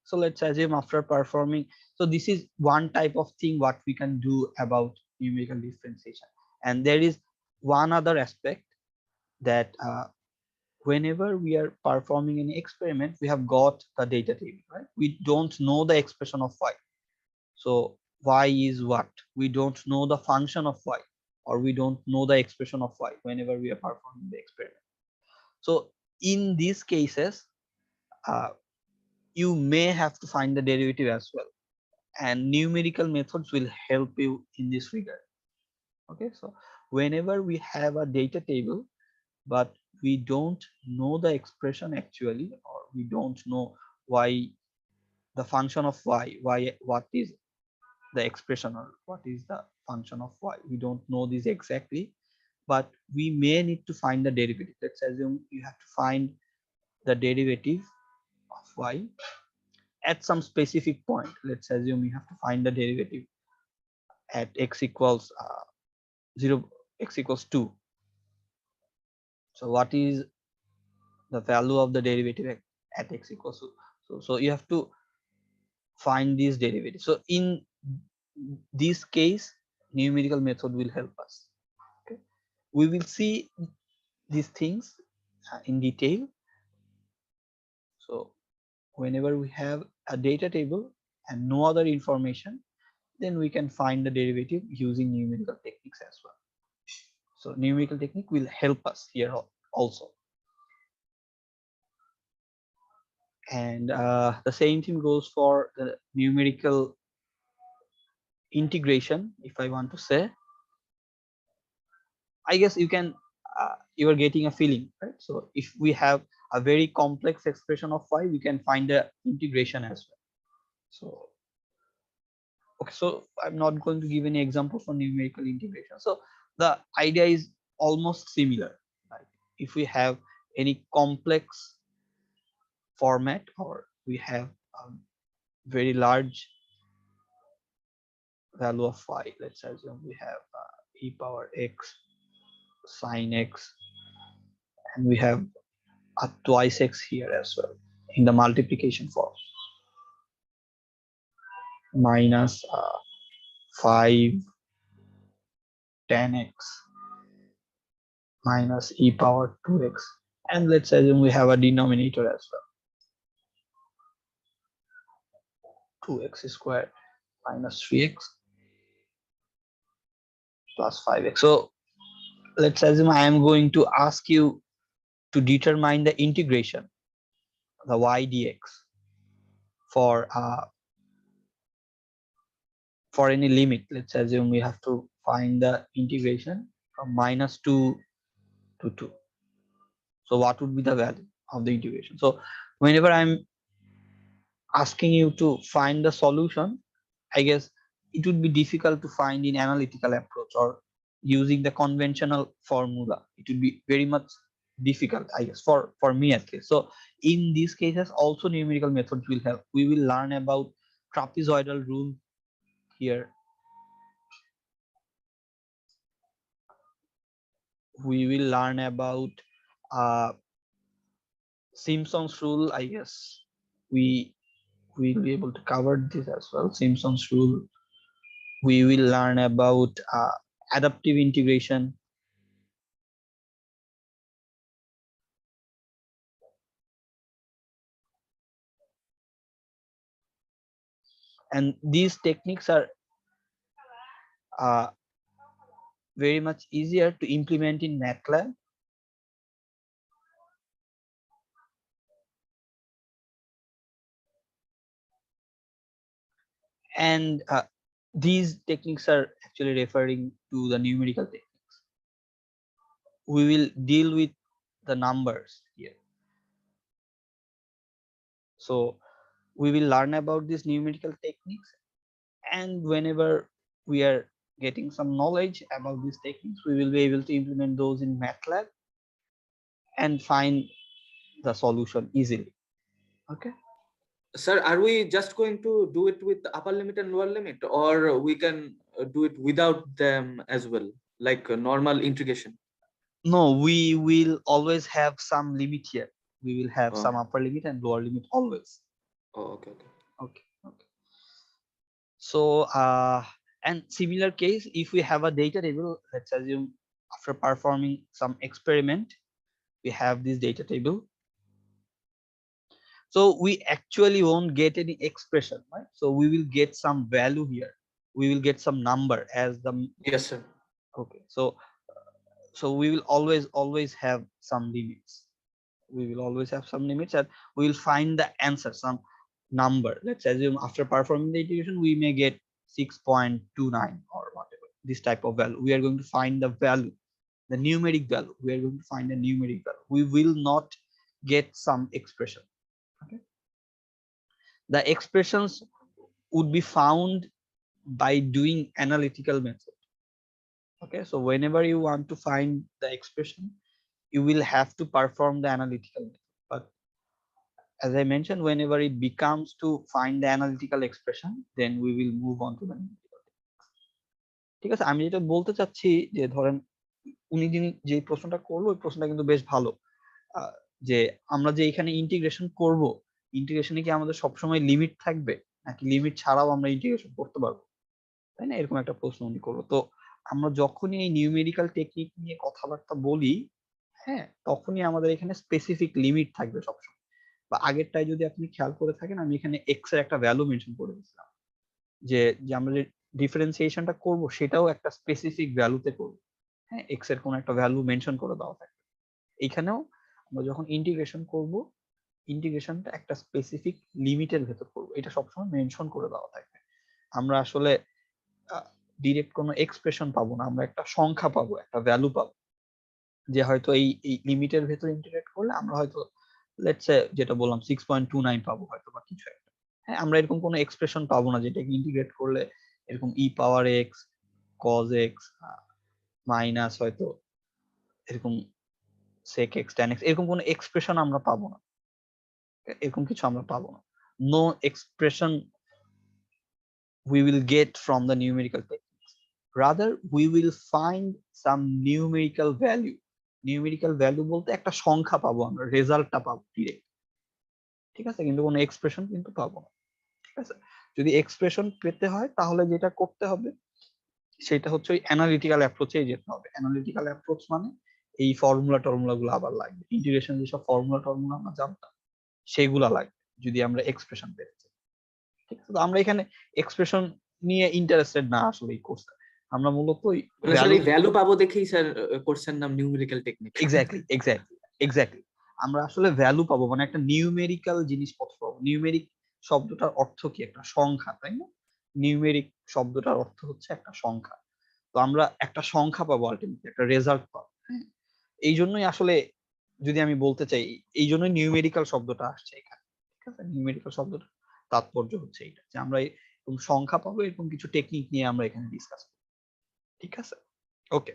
So let's assume after performing, so this is one type of thing what we can do about numerical differentiation. And there is one other aspect that whenever we are performing any experiment, we have got the data table, right? We don't know the expression of y. So y is what? We don't know the function of y, or we don't know the expression of y whenever we are performing the experiment. So in these cases, you may have to find the derivative as well, and numerical methods will help you in this regard. Okay, so whenever we have a data table but we don't know the expression actually, or we don't know y, the function of y, what is the expression or what is the function of y. We don't know this exactly, but we may need to find the derivative. Let's assume you have to find the derivative of y at some specific point. Let's assume you have to find the derivative at x equals 0, x equals 2. So what is the value of the derivative at x equals 2? So you have to find this derivative. So in this case, numerical method will help us. Okay, we will see these things in detail. So whenever we have a data table and no other information, then we can find the derivative using numerical techniques as well. So numerical technique will help us here also. And the same thing goes for the numerical integration. If I want to say, I guess you can you are getting a feeling, right? So if we have a very complex expression of y, we can find the integration as well. So okay, so I'm not going to give any example for numerical integration. So the idea is almost similar. Like if we have any complex format, or we have a very large value of y, let's assume we have e power x sine x, and we have a twice x here as well in the multiplication form, minus 5 10x minus e power 2x, and let's assume we have a denominator as well, 2x squared minus 3x plus 5x. So let's assume I am going to ask you to determine the integration, the y dx, for any limit. Let's assume we have to find the integration from -2 to 2. So what would be the value of the integration? So whenever I'm asking you to find the solution, I guess it would be difficult to find in analytical approach or using the conventional formula. It would be very much difficult, I guess, for me at least. So in these cases, also numerical methods will help. We will learn about trapezoidal rule here. We will learn about Simpson's rule. I guess we will be able to cover this as well. Simpson's rule. We will learn about adaptive integration. And these techniques are very much easier to implement in MATLAB. And these techniques are actually referring to the numerical techniques. We will deal with the numbers here. So we will learn about these numerical techniques, and whenever we are getting some knowledge about these techniques, we will be able to implement those in MATLAB and find the solution easily. Okay. Sir, are we just going to do it with the upper limit and lower limit, or we can do it without them as well, like a normal integration? No, we will always have some limit here. We will have Oh. some upper limit and lower limit always. Oh, okay, okay. Okay, okay. So and similar case, if we have a data table, let's assume after performing some experiment, we have this data table. So we actually won't get any expression, right? So we will get some value here. We will get some number as the. Yes, sir. Okay, so we will always have some limits. We will always have some limits, and we will find the answer, some number. Let's assume after performing the integration, we may get 6.29 or whatever, this type of value. We are going to find the value, the numeric value. We are going to find the numeric value. We will not get some expression. Okay. The expressions would be found by doing analytical method. Okay, so whenever you want to find the expression, you will have to perform the analytical method. But as I mentioned, whenever it becomes to find the analytical expression, then we will move on to the numerical. ঠিক আছে, আমি যেটা বলতে চাচ্ছি যে ধরেন উনি যিনি যে প্রশ্নটা করলো ওই প্রশ্নটা কিন্তু বেশ ভালো, যে আমরা যে এখানে ইন্টিগ্রেশন করব, ইন্টিগ্রেশনে কি আমাদের সবসময় লিমিট থাকবে নাকি লিমিট ছাড়াও আমরা ইন্টিগ্রেশন করতে পারবো, তাই না? এরকম একটা প্রশ্ন উনি করলো। তো আমরা যখনই এই নিউমেরিক্যাল টেকনিক নিয়ে কথাবার্তা বলি, হ্যাঁ, তখনই আমাদের এখানে স্পেসিফিক লিমিট থাকবে সবসময়। বা আগেরটাই যদি আপনি খেয়াল করে থাকেন, আমি এখানে এক্স এর একটা ভ্যালু মেনশন করে দিয়েছিলাম, যে আমরা যে ডিফারেন্সিয়েশনটা করব সেটাও একটা স্পেসিফিক ভ্যালুতে করব। হ্যাঁ, এক্স এর কোনো একটা ভ্যালু মেনশন করে দেওয়া থাকবে। এইখানেও আমরা যখন ইন্টিগ্রেশন করব, ইন্টিগ্রেশনটা একটা স্পেসিফিক লিমিটের ভেতর করব, এটা সবসময় মেনশন করে দেওয়া থাকবে। আমরা আসলে ডিরেক্ট কোনো এক্সপ্রেশন পাবো না, আমরা একটা সংখ্যা পাবো, একটা ভ্যালু পাবো, যে হয়তো এই লিমিটের ভেতর ইন্টিগ্রেট করলে আমরা হয়তো লেটস সে যেটা বললাম 6.29 পাবো হয়তো, বা কিছু একটা। হ্যাঁ, আমরা এরকম কোনো এক্সপ্রেশন পাবো না যেটাকে ইন্টিগ্রেট করলে এরকম ই power x cos x minus হয়তো এরকম sec x tan x, এরকম কোনো এক্সপ্রেশন আমরা পাবো না, এরকম কিছু আমরা পাবো না। No expression we will get from the numerical techniques, rather we will find some numerical value. numerical value বলতে একটা সংখ্যা পাবো, আমরা রেজাল্টটা পাবো ডিরেক্ট, ঠিক আছে, কিন্তু কোনো এক্সপ্রেশন কিন্তু পাবো না। ঠিক আছে, যদি এক্সপ্রেশন পেতে হয় তাহলে যেটা করতে হবে সেটা হচ্ছে ওই অ্যানালিটিক্যাল অ্যাপ্রোচেই যেতে হবে। অ্যানালিটিক্যাল অ্যাপ্রোচ মানে এই ফর্মুলা টর্মুলা গুলো আবার লাগবে, ইন্টিগ্রেশন যেসব ফর্মুলা টর্মুলা আমরা জানতাম সেগুলা লাগবে যদি আমরা এক্সপ্রেশন পেতে চাই। ঠিক আছে, তো আমরা এখানে এক্সপ্রেশন নিয়ে ইন্টারেস্টেড না আসলে এই কোর্সটা, আমরা মূলত স্যার এই ভ্যালু পাবো দেখেই স্যার কোর্সের নাম নিউমেরিক্যাল টেকনিক। এক্স্যাক্টলি আমরা আসলে ভ্যালু পাবো, মানে একটা নিউমেরিক্যাল জিনিসপত্র পাবো। নিউমেরিক শব্দটার অর্থ কি? একটা সংখ্যা, তাই না? নিউমেরিক শব্দটার অর্থ হচ্ছে একটা সংখ্যা। তো আমরা একটা সংখ্যা পাবো, আলটিমেটলি একটা রেজাল্ট পাবো। হ্যাঁ, এই জন্যই আসলে যদি আমি বলতে চাই, এই জন্যই নিউমেরিক্যাল শব্দটা আসছে এখানে। ঠিক আছে, নিউমেরিক্যাল শব্দটা তাৎপর্য হচ্ছে এটা, যে আমরা এরকম সংখ্যা পাবো, এরকম কিছু টেকনিক নিয়ে আমরা এখানে ডিসকাস করব। ঠিক আছে, ওকে,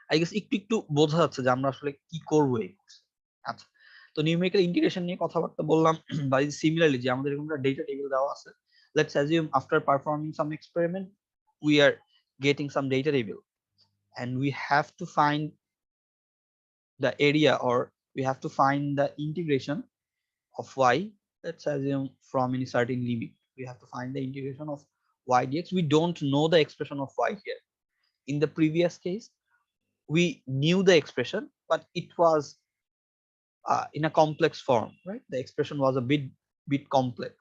আই গেস একটু একটু বোঝা যাচ্ছে যে আমরা আসলে কি করবো এই কোর্সে। আচ্ছা, তো নিউমেরিক্যাল ইন্টিগ্রেশন নিয়ে কথাবার্তা বললাম, বা সিমিলারলি যে আমাদের এরকম একটা ডেটা টেবিল দেওয়া আছে, let's assume after performing some experiment we are getting some data table and we have to find the area, or we have to find the integration of y. Let's assume from any certain limit we have to find the integration of y dx. We don't know the expression of y here. In the previous case we knew the expression, but it was in a complex form, right? The expression was a bit complex,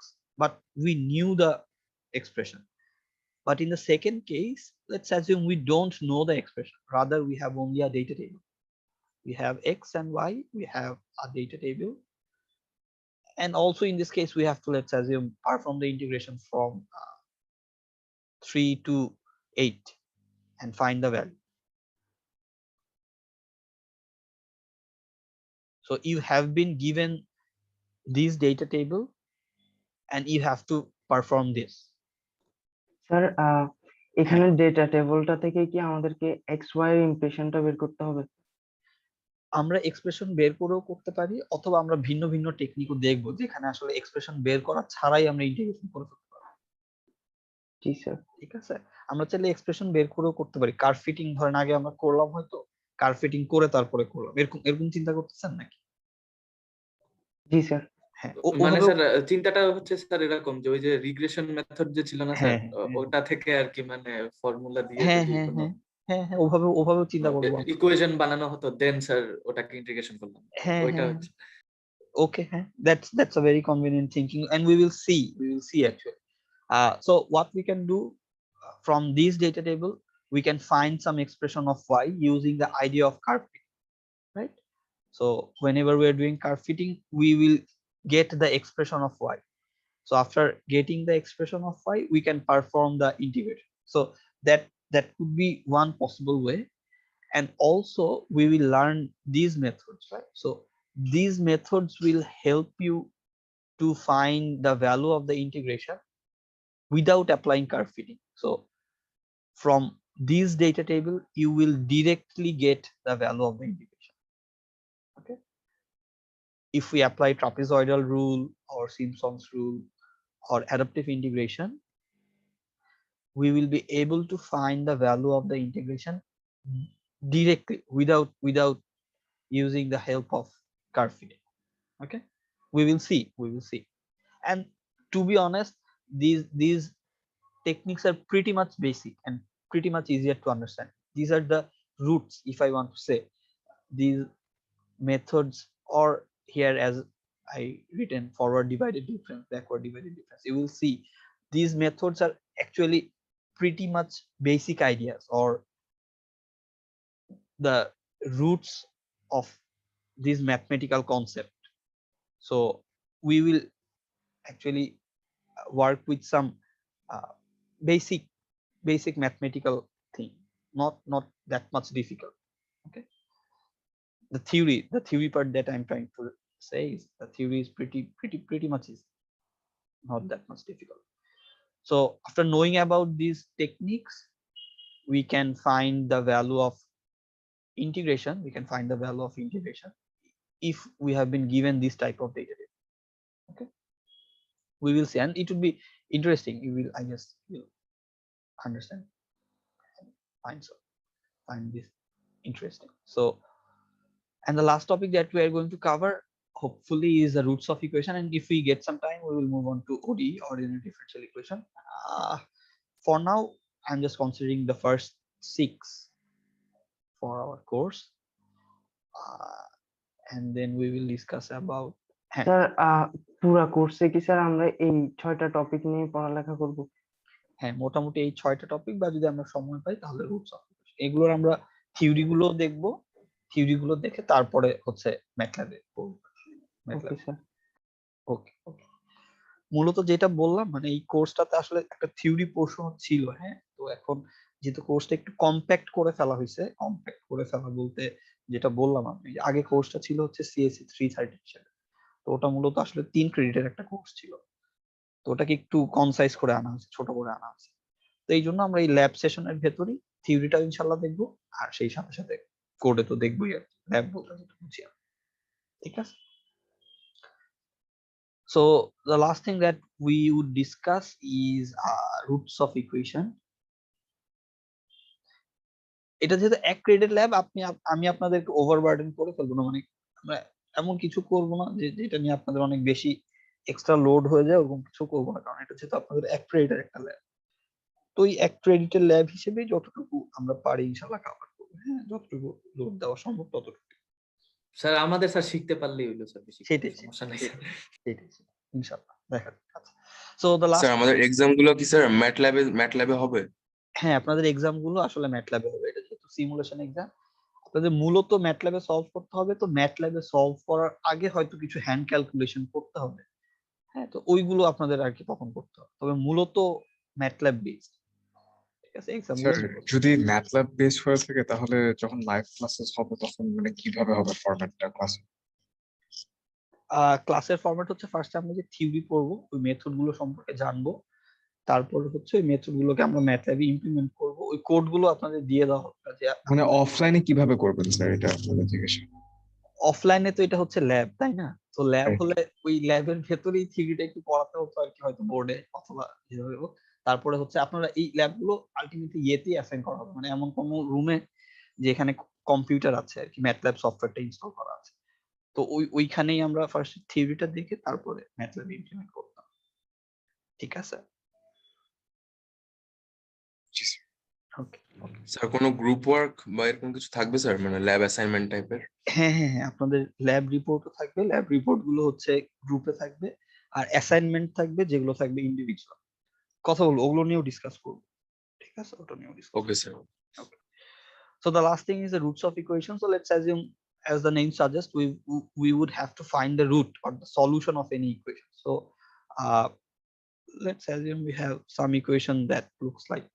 but we knew the expression. But in the second case, let's assume we don't know the expression, rather we have only a data table. We have x and y, we have a data table, and also in this case we have to, let's assume, perform the integration from 3 to 8 and find the value. So you have been given this data table and you have to perform this. Sir এখানে data টেবিলটা থেকে কি আমাদেরকে x Y এর ইমপ্রেশনটা বের করতে হবে? আমরা এক্সপ্রেশন বের করেও করতে পারি, অথবা আমরা ভিন্ন ভিন্ন টেকনিকও দেখবো যেখানে আসলে এক্সপ্রেশন বের করা ছাড়াই আমরা ইন্টিগ্রেশন করে ফেলতে পারি। জি স্যার। ঠিক আছে, আমরা চাইলে এক্সপ্রেশন বের করেও করতে পারি। কার্ভ ফিটিং ধরেন আগে আমরা করলাম, হয়তো কার্ভ ফিটিং করে তারপরে করলাম, এরকম এরকম চিন্তা করতেছেন নাকি? জি স্যার। হ্যাঁ, মানে স্যার চিন্তাটা হচ্ছে স্যার এরকম যে ওই যে রিগ্রেশন মেথড যে ছিল না স্যার, ওটা থেকে আর কি, মানে ফর্মুলা দিয়ে ওভাবে চিন্তা করবো, ইকুয়েশন বানানো হতো, দেন স্যার ওটাকে ইন্টিগ্রেশন করলাম, ওইটা হচ্ছে। Okay, that's a very convenient thinking, and we will see actually. So what we can do from this data table, we can find some expression of y using the idea of curve fitting, right? So whenever we are doing curve fitting, we will get the expression of y. So after getting the expression of y, we can perform the integration. So that could be one possible way. And also we will learn these methods, right? So these methods will help you to find the value of the integration without applying curve fitting. So from this data table, you will directly get the value of the integration. Okay. If we apply trapezoidal rule or Simpson's rule or adaptive integration, we will be able to find the value of the integration directly without using the help of curve fitting. Okay, we will see. And to be honest, these techniques are pretty much basic and pretty much easier to understand. These are the roots, if I want to say. These methods, or here as I written, forward divided difference, backward divided difference, you will see these methods are actually pretty much basic ideas or the roots of this mathematical concept. So we will actually work with some basic mathematical thing, not that much difficult. Okay, the theory part that I'm trying to say is the theory is pretty much easy, not that much difficult. So after knowing about these techniques, we can find the value of integration. If we have been given this type of data. Okay, we will see, and it would be interesting. You will, I guess, will understand and find this interesting. So, and the last topic that we are going to cover, hopefully, is the roots of equation. And if we get some time, we will move on to ODE, ordinary differential equation. For now, I'm just considering the first 6 for our course, and then we will discuss about. Sir পুরা কোর্সে কি sir আমরা এই 6টা topic নিয়ে পড়ালেখা করব? হ্যাঁ, মোটামুটি এই 6টা টপিক, বা যদি আমরা সময় পাই তাহলে রুটস অফ ইকুয়েশন, এগুলোর আমরা থিওরি গুলো দেখবো। থিওরি গুলো দেখে তারপরে হচ্ছে ম্যাটল্যাবে করব। Okay sir. ওকে, মূলত যেটা বললাম, মানে এই কোর্সটাতে আসলে একটা থিওরি পোর্শন ছিল। হ্যাঁ, তো এখন যেহেতু কোর্সটা একটু কম্প্যাক্ট করে ফেলা হয়েছে, কম্প্যাক্ট করে ফেলা বলতে যেটা বললাম আমি, আগে কোর্সটা ছিল হচ্ছে সিএসসি 330 হিসেবে। তো ওটা মূলত আসলে 3 ক্রেডিটের একটা কোর্স ছিল। তো ওটাকে একটু কনসাইজ করে আনা হয়েছে, ছোট করে আনা হয়েছে। তো এই জন্য আমরা এই ল্যাব সেশনের ভেতরেই থিওরিটাও ইনশাল্লাহ দেখবো, আর সেই সাথে সাথে কোডে তো দেখবোই আর ল্যাব বলতে যেটা বুঝি। ঠিক আছে, so the last thing that we would discuss is roots of equation. এটা যেহেতু এক ক্রেডিট ল্যাব, আমি আপনাদেরকে ওভারবার্ডেন করে ফেলবো না, মানে আমরা এমন কিছু করবো না যেটা নিয়ে আপনাদের অনেক বেশি এক্সট্রা লোড হয়ে যায়, ওরকম কিছু করবো না, কারণ এটা যেহেতু আপনাদের এক ক্রেডিটের একটা ল্যাব। তো এই এক ক্রেডিটের ল্যাব হিসেবে যতটুকু আমরা পারি ইনশাআল্লাহ কভার করব। হ্যাঁ, যতটুকু লোড দেওয়া সম্ভব ততটুকু। স্যার আমাদের স্যার শিখতে পারলেই হলো স্যার, বেশি সেটাই, সমস্যা নাই স্যার। ইনশাআল্লাহ দেখা যাচ্ছে। সো দ্য লাস্ট, স্যার আমাদের এক্সাম গুলো কি স্যার ম্যাটল্যাবে হবে? হ্যাঁ, আপনাদের এক্সাম গুলো আসলে ম্যাটল্যাবে হবে। এটা যেহেতু সিমুলেশন এক্সাম, আপনাদের মূলত ম্যাটল্যাবে সলভ করতে হবে। তো ম্যাটল্যাবে সলভ করার আগে হয়তো কিছু হ্যান্ড ক্যালকুলেশন করতে হবে। হ্যাঁ, তো ওইগুলো আপনাদের আর কি তখন করতে হবে, তবে মূলত ম্যাটল্যাব বেসড। ঠিক আছে, এক্সাম স্যার যদি ম্যাটল্যাব বেস হয়ে থাকে তাহলে যখন লাইভ ক্লাসেস হবে তখন মানে কিভাবে হবে ফরম্যাটটা ক্লাসে? ক্লাসের ফরম্যাট হচ্ছে ফার্স্টে আমরা যে থিওরি পড়বো, ওই মেথড গুলো সম্পর্কে জানবো, তারপর হচ্ছে ওই মেথড গুলোকে আমরা ম্যাটল্যাবে ইমপ্লিমেন্ট করব। ওই কোড গুলো আপনাদের দিয়ে দেওয়া হবে, যে মানে অফলাইনে কিভাবে করবেন স্যার, এটা আপনাদের জিজ্ঞাসা। অফলাইনে তো এটা হচ্ছে ল্যাব, তাই না? তো ল্যাব Right. হলে ওই ল্যাবের ভেতরেই থিওরিটা একটু পড়াতে হতো আর কি, হয়তো বোর্ডে অথবা যেভাবে হোক। তারপরে হচ্ছে আপনারা এই ল্যাব গুলো আলটিমেটলি ইয়েতেই অ্যাসাইন করা হবে, মানে এমন কোনো রুমে যেখানে কম্পিউটার আছে আর কি, ম্যাটল্যাব সফটওয়্যারটা ইনস্টল করা আছে। তো ওইখানেই আমরা ফার্স্ট থিওরিটা দেখে তারপরে ম্যাটল্যাব ইমপ্লিমেন্ট করতাম। ঠিক আছে, জি স্যার। ওকে। স্যার কোনো গ্রুপ ওয়ার্ক বা এরকম কিছু থাকবে স্যার, মানে ল্যাব অ্যাসাইনমেন্ট টাইপের? হ্যাঁ, আপনাদের ল্যাব রিপোর্টও থাকবে। ল্যাব রিপোর্ট গুলো হচ্ছে গ্রুপে থাকবে, আর অ্যাসাইনমেন্ট থাকবে যেগুলো থাকবে ইন্ডিভিজুয়াল। কথা বলবো, ওগুলো নিয়েও ডিসকাস করবো। ঠিক আছে, ওটা নিয়েও discuss. Okay sir. Okay. So the last thing is the roots of equation. So let's assume, as the name suggests, we would have to find the root or the solution of any equation. So let's assume we have some equation that looks like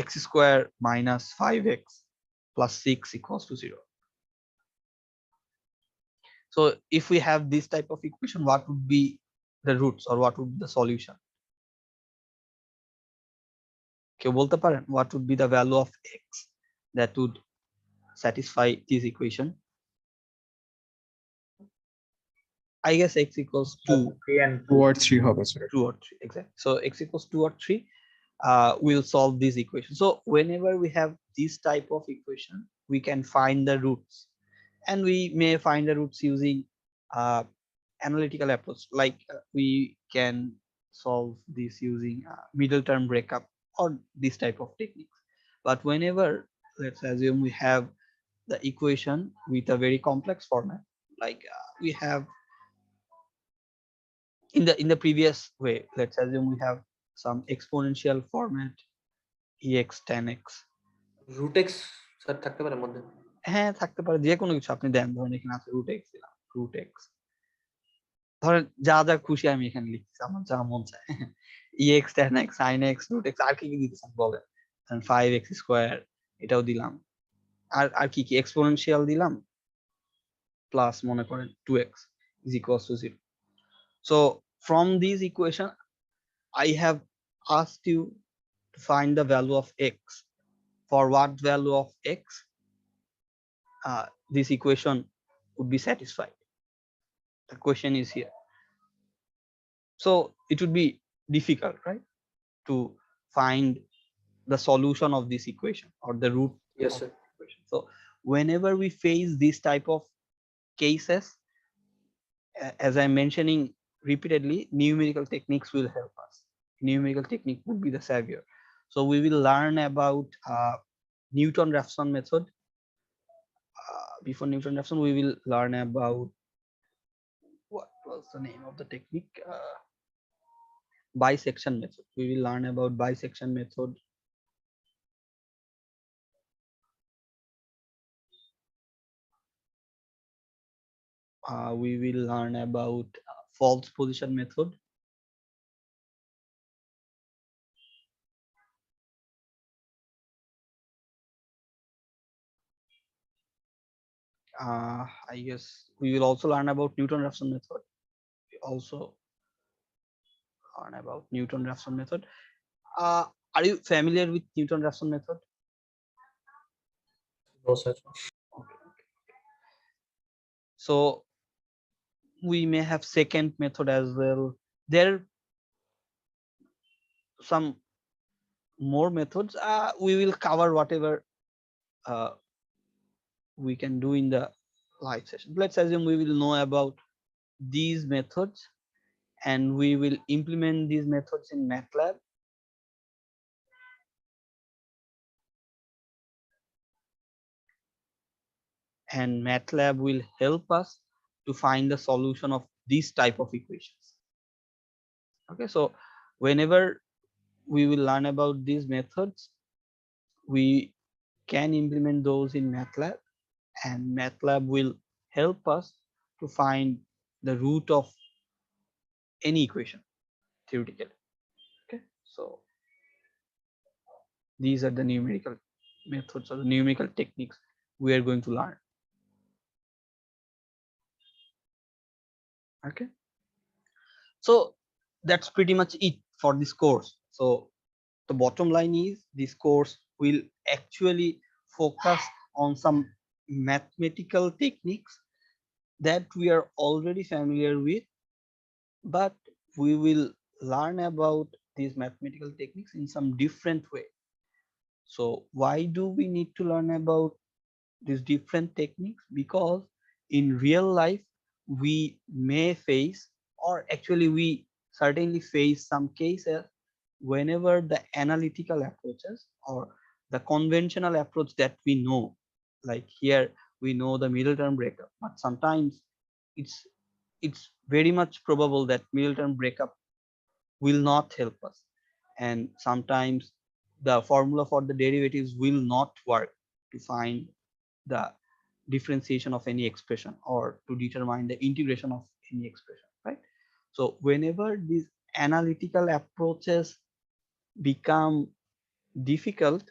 x square minus 5x plus 6 equals to 0. So if we have this type of equation, what would be the roots, or what would be the solution? কেউ বলতে পারেন what would be the value of x that would satisfy this equation? I guess x equals 2, 3 and 2 or 3 হবে sir 2 or 3, exactly. So x equals 2 or 3, we'll solve this equation. So whenever we have this type of equation, we can find the roots, and we may find the roots using analytical approach, like we can solve this using middle term breakup or this type of techniques. But whenever, let's assume we have the equation with a very complex format, like we have in the previous way, let's assume we have some exponential format, ex tan x. root x sir থাকতে পারে মধ্যে? হ্যাঁ, থাকতে পারে, যে কোনো কিছু আপনি দেন, ধরেন এখানে আছে root x দিলাম, root x, ধরেন যা যা খুশি আমি এখানে লিখছি, আমার যা মন চায়, ex tan x sin x root x, আর কি কি দিতেছেন বলেন, 5x স্কয়ার এটাও দিলাম, আর কি কি এক্সপোনেনশিয়াল দিলাম, প্লাস মনে করেন 2x is equals to 0. So from this equation I have asked you to find the value of x. For what value of x this equation would be satisfied? The question is here. So it would be difficult, right, to find the solution of this equation or the root Yes, of sir. the equation. So whenever we face this type of cases, as I'm mentioning repeatedly, numerical techniques will help us. Numerical technique would be the savior. So we will learn about Newton-Raphson method. Before Newton-Raphson, we will learn about, what was the name of the technique? Bisection method. We will learn about bisection method. We will learn about false position method. I guess we will also learn about Newton-Raphson method. We also learn about Newton-Raphson method. Are you familiar with Newton-Raphson method? No, sir. Okay. So we may have second method as well. There are some more methods. We will cover whatever we can do in the live session. Let's assume we will know about these methods and we will implement these methods in MATLAB. And MATLAB will help us to find the solution of this type of equations. Okay, so whenever we will learn about these methods, we can implement those in MATLAB, and MATLAB will help us to find the root of any equation theoretically. Okay, so these are the numerical methods or the numerical techniques we are going to learn. Okay, so that's pretty much it for this course. So the bottom line is this course will actually focus on some mathematical techniques that we are already familiar with, but we will learn about these mathematical techniques in some different way. So why do we need to learn about these different techniques? Because in real life we may face, or actually we certainly face some cases whenever the analytical approaches or the conventional approach that we know, like here we know the middle term breakup, but sometimes it's very much probable that middle term breakup will not help us, and sometimes the formula for the derivatives will not work to find the differentiation of any expression or to determine the integration of any expression, right? So whenever these analytical approaches become difficult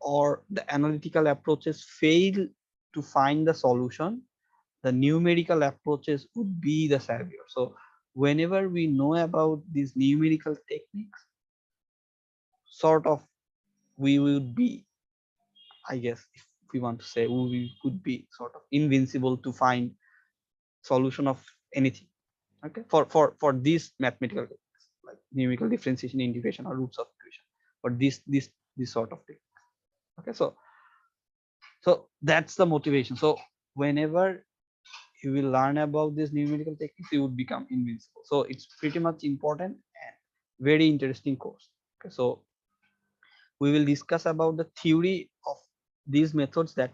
or the analytical approaches fail to find the solution, the numerical approaches would be the savior. So whenever we know about these numerical techniques, sort of we would be, I guess, if we want to say, we could be sort of invincible to find solution of anything. Okay, for these mathematical techniques like numerical differentiation, integration, or roots of equation, for this sort of thing. Okay, so that's the motivation. So whenever you will learn about these numerical techniques, you would become invincible. So it's pretty much important and very interesting course. Okay, so we will discuss about the theory of these methods that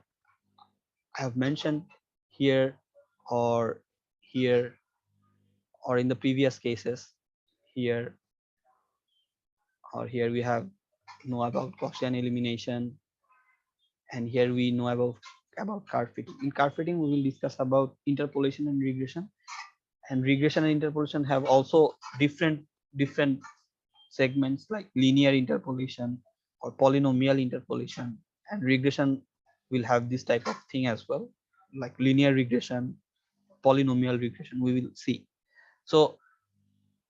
I have mentioned here, or here, or in the previous cases here, or here we have know about Gaussian elimination, and here we know about curve fitting. In curve fitting, we will discuss about interpolation and regression. And regression and interpolation have also different segments like linear interpolation or polynomial interpolation. And regression will have this type of thing as well, like linear regression, polynomial regression. We will see. So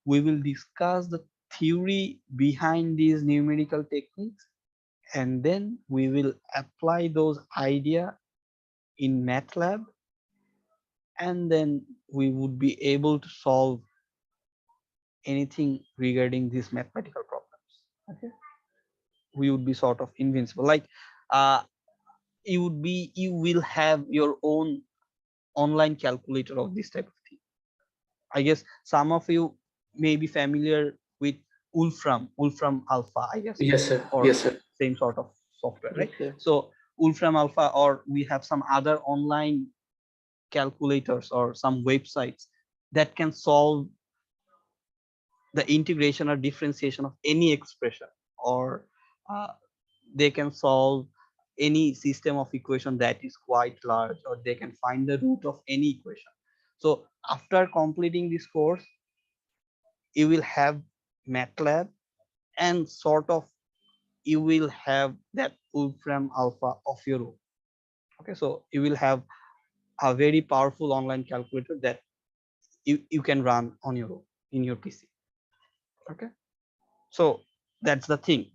we will discuss the theory behind these numerical techniques, and then we will apply those idea in MATLAB, and then we would be able to solve anything regarding these mathematical problems. Okay, we would be sort of invincible. Like you will have your own online calculator of this type of thing. I guess some of you may be familiar with Wolfram Alpha, I guess. Yes, sir. Or Yes, sir. same sort of software, right? Yes, sir. So Wolfram Alpha, or we have some other online calculators or some websites that can solve the integration or differentiation of any expression, or uh, they can solve any system of equation that is quite large, or they can find the root of any equation. So after completing this course, you will have MATLAB, and sort of you will have that Wolfram Alpha of your own. Okay, so you will have a very powerful online calculator that you can run on your own in your PC. Okay, so that's the thing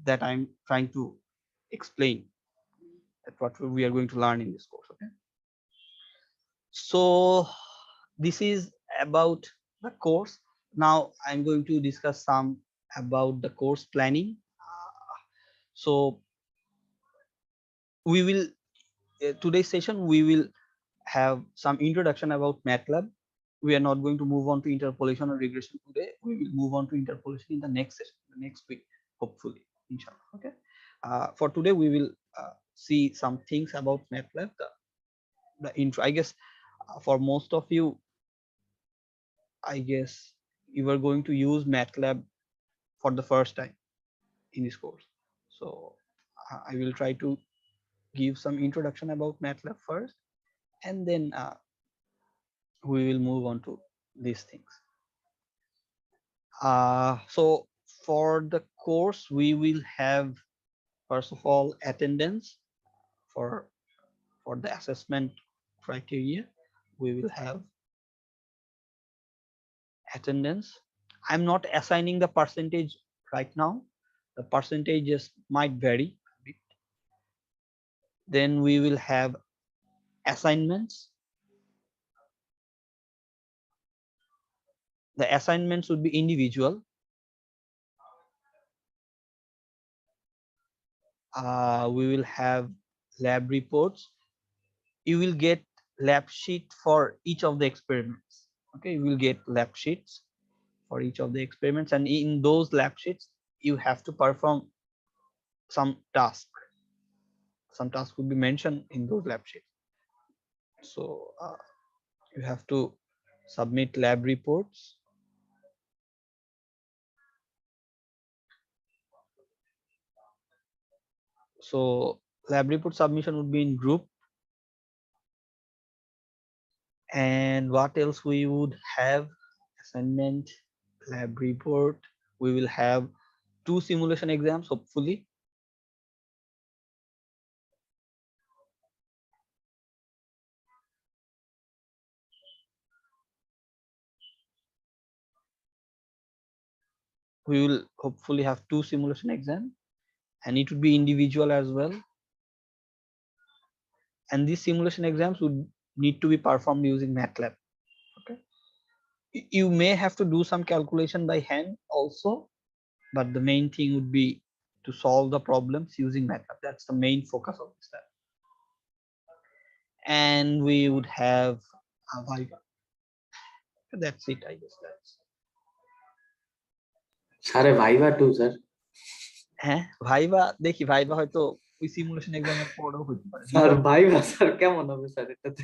that I'm trying to explain, that what we are going to learn in this course. Okay, so this is about the course. Now I'm going to discuss some about the course planning. So we will today's session we will have some introduction about MATLAB. We are not going to move on to interpolation or regression today. We will move on to interpolation in the next session, the next week, hopefully, inshallah. Okay. For today, we will see some things about MATLAB. The intro, I guess, for most of you, I guess you are going to use MATLAB for the first time in this course. So I will try to give some introduction about MATLAB first, and then we will move on to these things. So for the course, we will have, first of all, attendance for the assessment criteria. We will have attendance. I'm not assigning the percentage right now. The percentages might vary a bit. Then we will have assignments. The assignments would be individual. We will have lab reports. You will get lab sheet for each of the experiments. Okay, you will get lab sheets for each of the experiments, and in those lab sheets you have to perform some task. Some task will be mentioned in those lab sheets. So you have to submit lab reports. So lab report submission would be in group. And what else we would have? Assignment, lab report. We will have 2 simulation exams, hopefully. we will hopefully have 2 simulation exams, and it would be individual as well. And these simulation exams would need to be performed using MATLAB. Okay, you may have to do some calculation by hand also, but the main thing would be to solve the problems using MATLAB. That's the main focus of this lab. And we would have a Viva. That's it, I guess. That's Sir, Viva too, sir. হ্যাঁ viva দেখি viva হয়তো ওই simulation এক্সামের পরেও হতে পারে। Sir viva sir কেমন হবে স্যার এটাতে?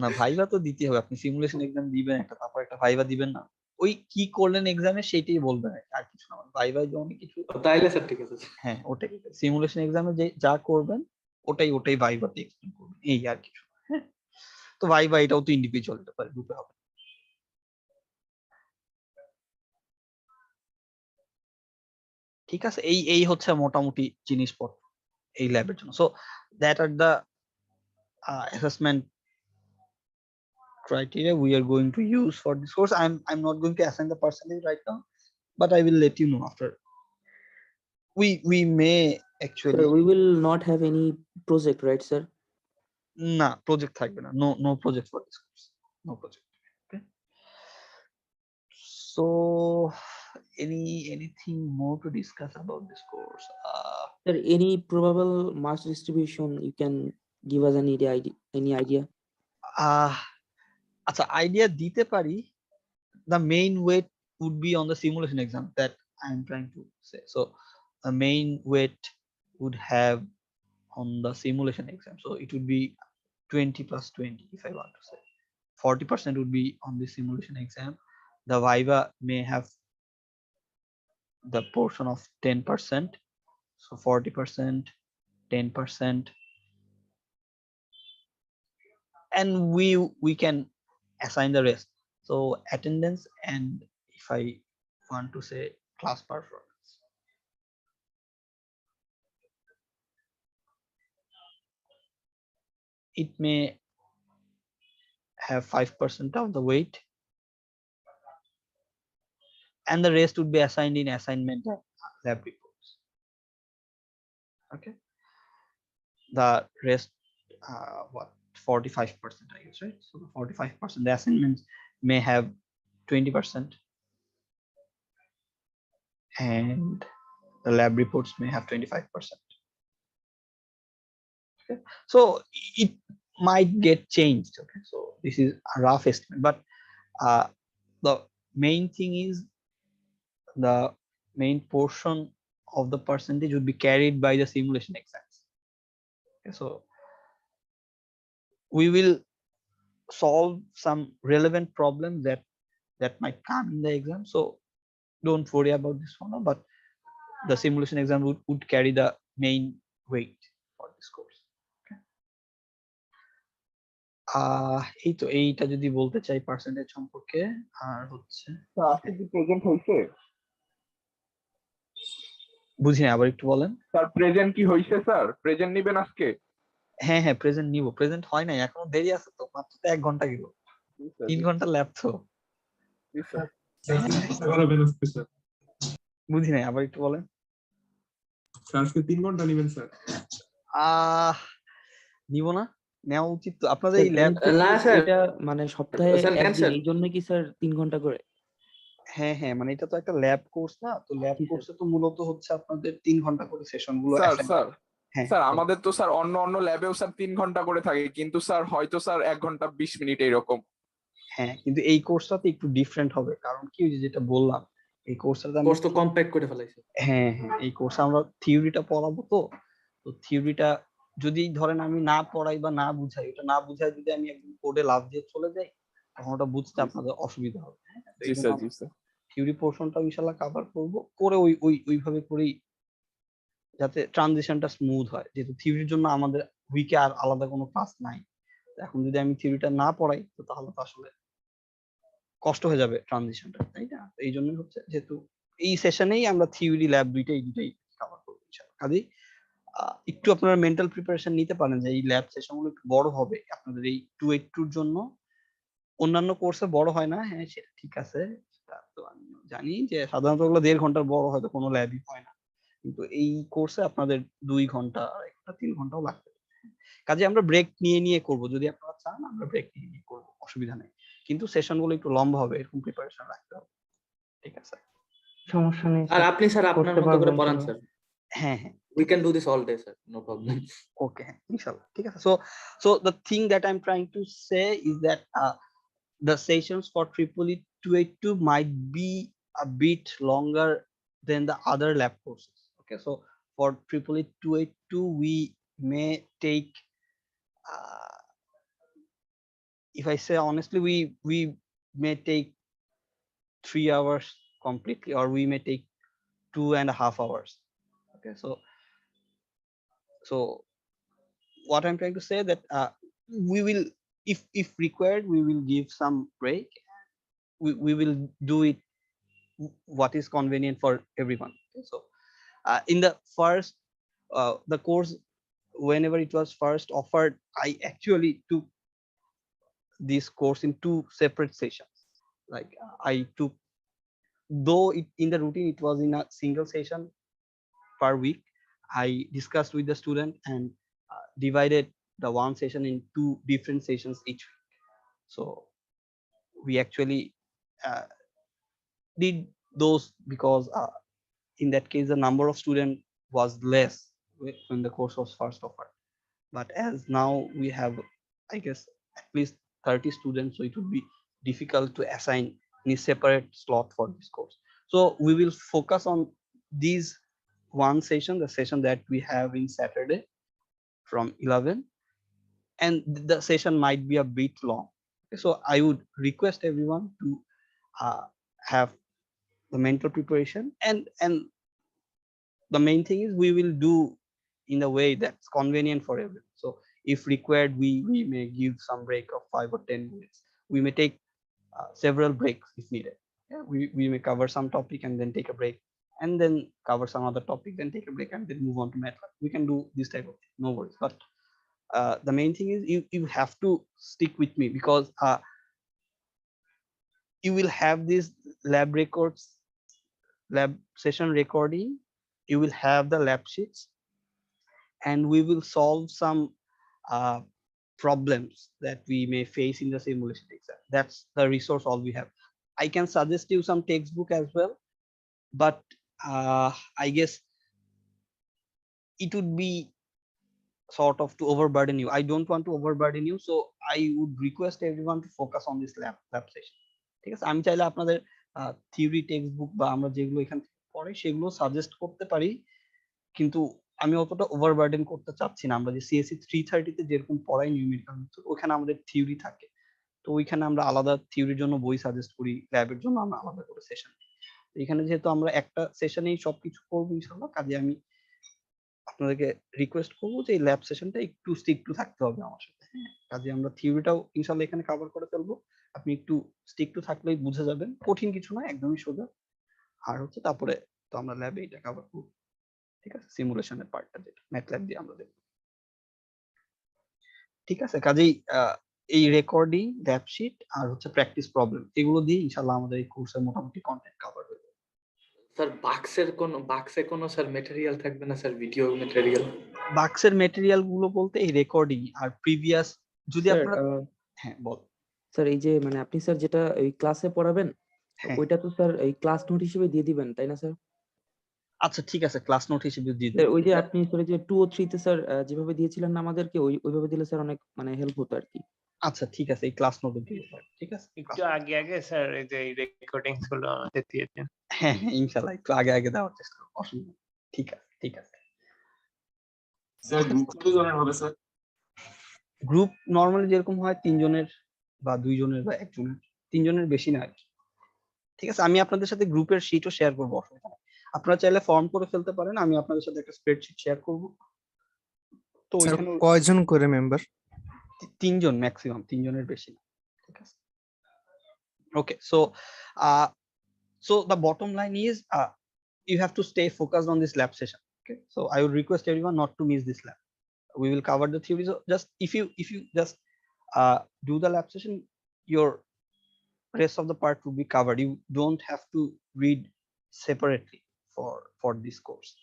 না ভাইবা তো দিতে হবে, আপনি সিমুলেশন এক্সাম দিবেন একটা, তারপর একটা ভাইবা দিবেন না, ওই কি করলেন এক্সামে সেটাই বলবেন আর কিছু না। ভাইবা যে অনেক কিছু, তাইলে স্যার ঠিক আছে। হ্যাঁ ওটাই সিমুলেশন এক্সামে যে যা করবেন ওটাই ভাইবাতে এক্সপ্লেন করবেন, এই আর কিছু। হ্যাঁ, তো ভাইবা এটাও তো ইন্ডিভিজুয়াল হতে পারে, গ্রুপে হবে। ঠিক আছে, এই হচ্ছে মোটামুটি জিনিসপত্র এই ল্যাবের জন্য। So that are the assessment criteria we are going to use for this course. I'm not going to assign the percentage right now, but I will let you know after. We may actually, Sir, we will not have any project, right, sir? na project থাকবে না, no project for this course, no project. Okay, so anything more to discuss about this course? Sir, any probable mass distribution you can give us any idea? আচ্ছা, idea দিতে পারি। The main weight would be on the simulation exam, that I'm trying to say. So the main weight would have on the simulation exam, so it would be 20 plus 20 if I want to say. 40% would be on the simulation exam. The Viva may have the portion of 10%, so 40%, 10%, and we can assign the rest. So attendance, and if I want to say class performance. It may have 5% of the weight, and the rest would be assigned in assignment lab reports. Okay, the rest, what, 45%, I guess, right? So the 45%, the assignments may have 20%, and the lab reports may have 25%. Okay, so it might get changed. Okay, so this is a rough estimate, but the main thing is the main portion of the percentage would be carried by the simulation exams. Okay, so we will solve some relevant problems that might come in the exam, so don't worry about this one, but the simulation exam would carry the main weight for this course. Okay, এই তো এইটা যদি বলতে চাই percentage সম্পর্কে। আর হচ্ছে আজকে কি প্রেজেন্ট হইছে? বুঝিনি, আবার একটু বলেন। স্যার প্রেজেন্ট কি হইছে স্যার? প্রেজেন্ট নিবেন আজকে? হ্যাঁ প্রেজেন্ট নিব। প্রেজেন্ট হয় নাই, এখনো দেরি আছে তো, মাত্র তো 1 ঘন্টা গেল, 3 ঘন্টা ল্যাব তো। বুঝি নাই, আবার একটু বলেন। স্যার আজকে 3 ঘন্টা নেবেন স্যার? নিব না, নেওয়া উচিত তো। আপনাদের এই ল্যাব, না স্যার, এটা মানে সপ্তাহে একদিন, এই জন্য কি স্যার 3 ঘন্টা করে? হ্যাঁ মানে এটা তো একটা ল্যাব কোর্স না, তো ল্যাব কোর্সে তো মূলত হচ্ছে আপনাদের 3 ঘন্টা করে সেশন গুলো। স্যার আমাদের তো স্যার অন্য ল্যাবেও স্যার 3 ঘন্টা করে থাকে, কিন্তু স্যার হয়তো স্যার 1 ঘন্টা 20 মিনিট এরকম। হ্যাঁ, কিন্তু এই কোর্সটাতে একটু ডিফারেন্ট হবে, কারণ কি ওই যেটা বললাম, এই কোর্সটাতে আমরা কোর্স তো কম্প্যাক্ট করে ফেলাইছে। হ্যাঁ এই কোর্সে আমরা থিওরিটা পড়াবো, তো থিওরিটা যদি ধরেন আমি না পড়াই বা না বুঝাই, ওটা না বুঝাই যদি আমি একদম কোডে লাভ দিয়ে চলে যাই, তখন ওটা বুঝতে আপনাদের অসুবিধা হবে। জি স্যার, জি স্যার। থিওরি পোরশনটা ইনশাআল্লাহ কভার করব, করে ওইভাবে করেই যাতে ট্রানজিশনটা স্মুথ হয়, যেহেতু থিওরির জন্য আমাদের উইকে আর আলাদা কোনো ক্লাস নাই। এখন যদি আমি থিওরিটা না পড়াই, তো তাহলে তো আসলে কষ্ট হয়ে যাবে ট্রানজিশনটা, তাই না? এই জন্যই হচ্ছে, যেহেতু এই সেশনেই আমরা থিওরি ল্যাব দুইটাই কভার করবো ইনশাআল্লাহ। কাজেই একটু আপনারা মেন্টাল প্রিপারেশন নিতে পারেন যে এই ল্যাব সেশনগুলো একটু বড় হবে আপনাদের এই 282 এর জন্য। অন্যান্য কোর্সে বড় হয় না, হ্যাঁ সেটা ঠিক আছে, সেটা তো আমি জানি যে সাধারণত ওগুলো 1.5 ঘন্টার বড় হয়তো কোনো ল্যাবই হয় না, কিন্তু এই কোর্সে আপনাদের 2 ঘন্টা 3 ঘন্টাও লাগবে। কাজে আমরা ব্রেক নিয়ে নিয়ে করব, যদি আপনারা চান আমরা ব্রেক নিয়ে নিয়ে করব, অসুবিধা নেই, কিন্তু সেশনগুলো একটু লম্বা হবে, এরকম প্রিপারেশন রাখতে হবে। ঠিক আছে সমস্যা নেই আর স্যার, আপনি স্যার আপনার করতে মতো পারবো করে পড়ান ইনশাল্লাহ। স্যার, হ্যাঁ হ্যাঁ we can do this all day sir, no problem. ওকে হ্যাঁ ইনশাআল্লাহ ঠিক আছে। So the thing that I'm trying to say is that the sessions for EEE 282 might be a bit longer than the other lab courses. Okay, so for EEE 282 we may take if I say honestly, we may take 3 hours completely, or we may take 2.5 hours. Okay, so what I'm trying to say that we will, if required, we will give some break. We will do it what is convenient for everyone. Okay, so in the first the course, whenever it was first offered, I actually took this course in 2 separate sessions. Like I took, though in the routine it was in a single session per week, I discussed with the student and divided the one session in 2 different sessions each week. So we actually did those because in that case the number of students was less when the course was first offered, but as now we have, I guess, at least 30 students, so it would be difficult to assign any separate slot for this course. So we will focus on these one session, the session that we have in Saturday from 11, and the session might be a bit long. So I would request everyone to have the mental preparation, and the main thing is we will do in a way that's convenient for everyone. So if required, we may give some break of 5 or 10 minutes. We may take several breaks if needed. Yeah, we may cover some topic and then take a break, and then cover some other topic, then take a break, and then move on to MATLAB. We can do this type of thing, no worries. But the main thing is you have to stick with me, because you will have these lab records, lab session recording, you will have the lab sheets, and we will solve some problems that we may face in the simulation exam. That's the resource all we have. I can suggest you some textbook as well, but I guess it would be sort of to overburden you. I don't want to overburden you, so I would request everyone to focus on this lab session. ঠিক আছে, আমি চাইলে আপনাদের theory textbook বা আমরা যেগুলো এখান থেকে পড়াই সেগুলো সাজেস্ট করতে পারি, কিন্তু আমি অতটা ওভারবার্ডেন করতে চাচ্ছি না। আমরা যে সিএসসি 330 তে যেরকম পড়াই নিউমেরিক্যাল মেথড, ওখানে আমাদের থিওরি থাকে, তো ওইখানে আমরা আলাদা থিওরির জন্য বই সাজেস্ট করি, ল্যাবের জন্য আমরা আলাদা করে সেশন। এখানে যেহেতু আমরা একটা সেশনেই সবকিছু করবো ইনশাআল্লাহ, কাজে আমি আপনাদেরকে রিকোয়েস্ট করবো যে এই ল্যাব সেশনটা একটু স্টিক টু থাকতে হবে আমার সাথে। কাজে আমরা থিওরিটাও ইনশাআল্লাহ এখানে কভার করে ফেলবো, আপনি একটু স্টিক টু থাকলেই বুঝে যাবেন, কঠিন কিছু না, একদমই সোজা। আর হচ্ছে তারপরে তো আমরা ল্যাবে এটা কভার করব, ঠিক আছে, সিমুলেশনের পার্টটা যেটা ম্যাটল্যাব দিয়ে আমরা দেখব। ঠিক আছে, কাজেই এই রেকর্ডিং, ল্যাব শিট আর হচ্ছে প্র্যাকটিস প্রবলেম, এগুলো দিয়ে ইনশাআল্লাহ আমাদের এই কোর্সের মোটামুটি কন্টেন্ট কভার হয়ে যাবে। স্যার বাক্সে কোনো স্যার ম্যাটেরিয়াল থাকবে না স্যার, ভিডিও ম্যাটেরিয়াল? বাক্সের ম্যাটেরিয়াল গুলো বলতে এই রেকর্ডিং আর প্রিভিয়াস, যদি স্যার আপনারা হ্যাঁ বল। স্যার এই যে মানে আপনি স্যার যেটা ওই ক্লাসে পড়াবেন হ্যাঁ ওইটা তো স্যার এই ক্লাস নোট হিসেবে দিয়ে দিবেন তাই না স্যার? আচ্ছা ঠিক আছে, ক্লাস নোট হিসেবে দিয়ে স্যার দেব। ওই যে আপনি স্যার যে 2 ও 3 তে স্যার যেভাবে দিয়েছিলেন না আমাদেরকে ওইভাবে দিলে স্যার অনেক মানে হেল্প হতো আর কি। আচ্ছা ঠিক আছে, এই ক্লাস নোটে দিয়ে দেব, ঠিক আছে। একটু আগে আগে স্যার এই যে রেকর্ডিংস গুলো আমাদের দিয়ে দিন। হ্যাঁ হ্যাঁ ইনশাআল্লাহ একটু আগে আগে দেওয়ার চেষ্টা করব, অসুবিধা নেই। ঠিক আছে ঠিক আছে। স্যার গ্রুপ কতজনের হবে স্যার? গ্রুপ নরমালি যেরকম হয় 3 জনের বা 2 জনের বা 1 জনের, 3 জনের বেশি না আর কি। ঠিক আছে, আমি আপনাদের সাথে গ্রুপের শীটও শেয়ার করব, অসুবিধা নেই। আপনারা চাইলে ফর্ম করে ফেলতে পারেন, আমি আপনাদের সাথে একটা স্প্রেডশিট শেয়ার করব। তো স্যার ওইখানে কয়জন করে মেম্বার? 3 জন ম্যাক্সিমাম, 3 জনের বেশি না। ঠিক আছে, ওকে। So the bottom line is you have to stay focused on this lab session. Okay, so I would request everyone not to miss this lab. We will cover the theory. So just if you just do the lab session, your rest of the part will be covered. You don't have to read separately for this course.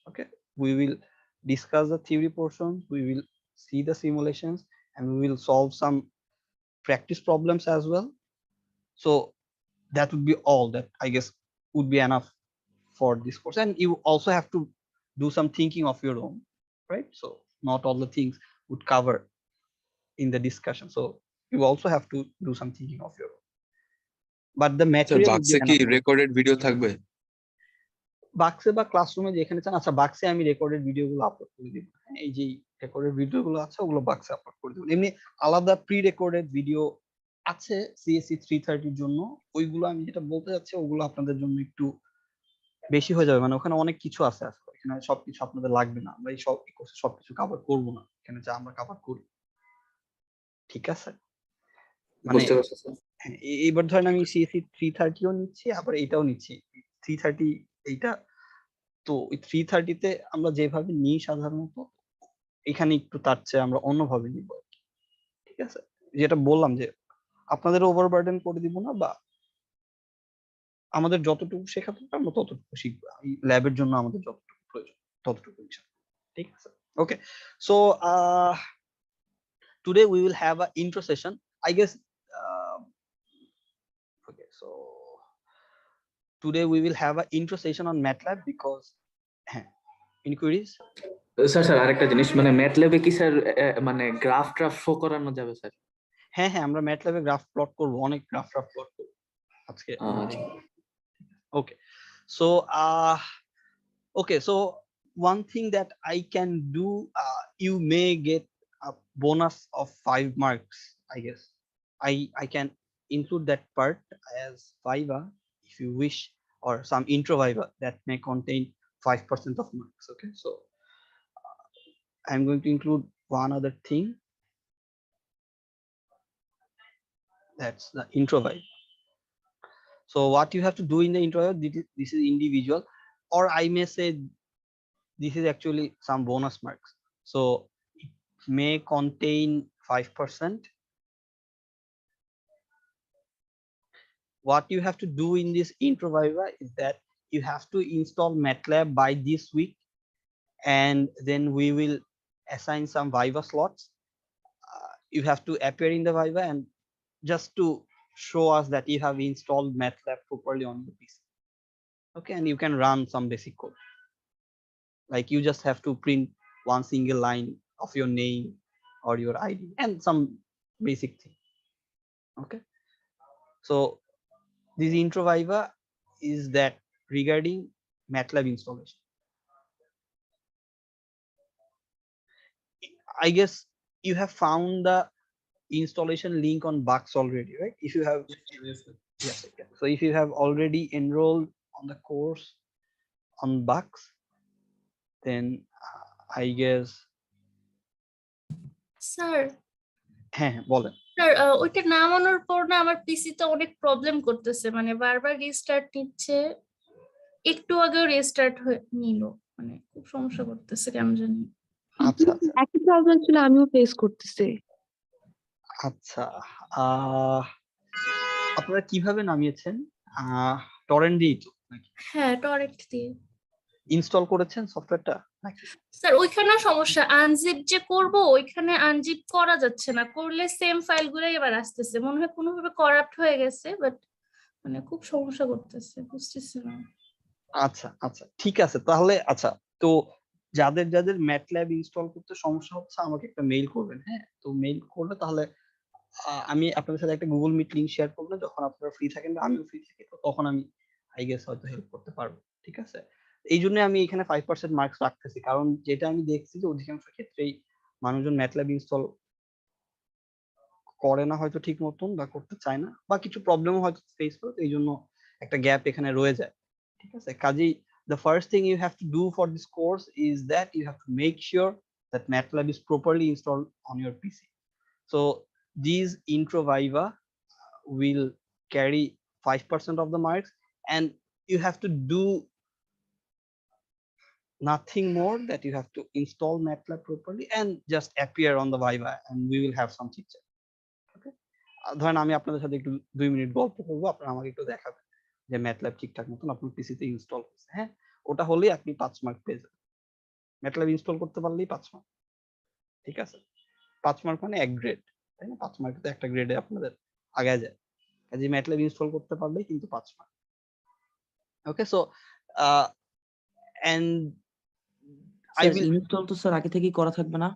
Okay, we will discuss the theory portions, we will see the simulations, and we will solve some practice problems as well. So that would be all that I guess would be enough for this course. And you also have to do some thinking of your own, right? So not all the things would cover in the discussion, so you also have to do some thinking of your own, but the sir material would বাক্সে be কি enough. Recorded video থাকবে? বাক্সে বা ক্লাসরুমে যেখানে চান। আচ্ছা, বাক্সে আমি রেকর্ডেড ভিডিও গুলো আপলোড করে দিব। এই যে রেকর্ডেড ভিডিও গুলো আছে ওগুলো বাক্সে আপলোড করে দিব। এমনি আলাদা প্রি রেকর্ডেড ভিডিও আছে সিএসসি 330 এর জন্য, ওইগুলো আমি যেটা বলতে যাচ্ছি ওগুলো আপনাদের জন্য একটু বেশি হয়ে যাবে, মানে ওখানে অনেক কিছু আছে আসলে, এখানে সবকিছু আপনাদের লাগবে না, আমরা এই সব কোর্সে সবকিছু কভার করব না, এখানে যা আমরা কভার করি, ঠিক আছে? মানে বুঝতে পারছি স্যার। হ্যাঁ, এইবার ধরেন আমি সিএসসি 330ও নিচ্ছি, আবার এটাও নিচ্ছি 330 এইটা। তো ওই 330 তে আমরা যেভাবে নিই সাধারণত, এখানে একটু তার চেয়ে আমরা অন্যভাবে নিব, ঠিক আছে? যেটা বললাম যে আপনাদের ওভারবার্ডেন করে দিব না, বা আমাদের যতটুকু শেখাতে হবে আমরা ততটুকু শিখবো, এই ল্যাবের জন্য আমাদের যতটুকু প্রয়োজন ততটুকু ইনশাআল্লাহ, ঠিক আছে? ওকে, so today we will have a intro session, I guess. Okay, so today we will have an intro session on MATLAB because inquiries. Sir আরেকটা জিনিস, মানে ম্যাটল্যাবে কি স্যার মানে গ্রাফ শো করানো যাবে স্যার? হ্যাঁ, আমরা MATLAB-এ গ্রাফ প্লট করব, অনেক গ্রাফ প্লট করব আজকে। ওকে, so one thing that I can do, you may get a bonus of 5 marks, I guess. I can include that part as viva if you wish, or some intro viva that may contain 5% of marks. Okay, so I'm going to include one other thing, that's the intro viva. So what you have to do in the intro viva, this is individual, or I may say this is actually some bonus marks, so it may contain 5%. What you have to do in this intro viva is that you have to install MATLAB by this week, and then we will assign some viva slots. You have to appear in the viva and just to show us that you have installed MATLAB properly on the PC. Okay, and you can run some basic code, like you just have to print one single line of your name or your ID and some basic thing. Okay, so this intro viva is that regarding MATLAB installation. I guess you have found the installation link on Bux already, right? If you have, yes. So if you have already enrolled on the course on Bux, then I guess. Sir হ্যাঁ, বলেন। Sir ওইটা নামানোর পর না আমার পিসিতে অনেক problem করতেছে, মানে বারবার রিস্টার্ট নিচ্ছে, একটু আগেও রিস্টার্ট নিল, মানে খুব সমস্যা করতেছে কেন জানি। আচ্ছা, একই প্রবলেম ছিল, আমিও ফেস করতেছি। আচ্ছা, আপনারা কিভাবে নামিয়েছেন? টরেন্ট দিয়ে তো নাকি? হ্যাঁ, টরেন্ট দিয়ে ইনস্টল করেছেন সফটওয়্যারটা নাকি? স্যার ওইখানে সমস্যা, আনজিপ যে করব ওইখানে আনজিপ করা যাচ্ছে না, করলে সেম ফাইলগুলোই এবার আসতেছে, মনে হয় কোনোভাবে করাপ্ট হয়ে গেছে, বাট মানে খুব সমস্যা করতেছে, বুঝতেছি না। আচ্ছা, ঠিক আছে তাহলে। আচ্ছা, তো যাদের MATLAB ইনস্টল করতে সমস্যা হচ্ছে আমাকে একটা মেইল করবেন। হ্যাঁ, তো মেইল করলে তাহলে আমি আপনাদের সাথে একটা গুগল মিট লিংক শেয়ার করলে, যখন আপনারা ফ্রি থাকেন বা আমিও ফ্রি থাকি, তো তখন আমি আই গেস হয়তো হেল্প করতে পারবো, ঠিক আছে? এই জন্য আমি এখানে 5% মার্কস রাখতেছি, কারণ যেটা আমি দেখছি যে অধিকাংশ ক্ষেত্রেই মানুষজন MATLAB ইনস্টল করে না হয়তো ঠিক মতন, বা করতে চায় না, বা কিছু প্রবলেমও হয়তো ফেস করে, এই জন্য একটা গ্যাপ এখানে রয়ে যায়, ঠিক আছে? কাজেই the first thing you have to do for this course is that you have to make sure that MATLAB is properly installed on your PC. So these intro viva will carry 5% of the marks, and you have to do nothing more, that you have to install MATLAB properly and just appear on the viva, and we will have some chit chat. Okay, ধরেন আমি আপনাদের সাথে একটু 2 minute গল্প করবো, আপনারা আমাকে একটু দেখাবেন যে ম্যাটল্যাব ঠিকঠাক মতন আপনার পিসিতে ইনস্টল হয়েছে। হ্যাঁ, ওটা হলেই আপনি 5 মার্ক পেয়ে যাবেন। ম্যাটল্যাব ইনস্টল করতে পারলেই 5 মার্ক। ঠিক আছে, 5 মার্ক মানে 1 গ্রেড, তাই না? 5 মার্কে তো একটা গ্রেডে আপনাদের আগায় যায়। কাজে ম্যাটল্যাব ইনস্টল করতে পারলেই কিন্তু 5 mark. Okay, so and I sir will, install তো স্যার আগে থেকেই করা থাকবে না?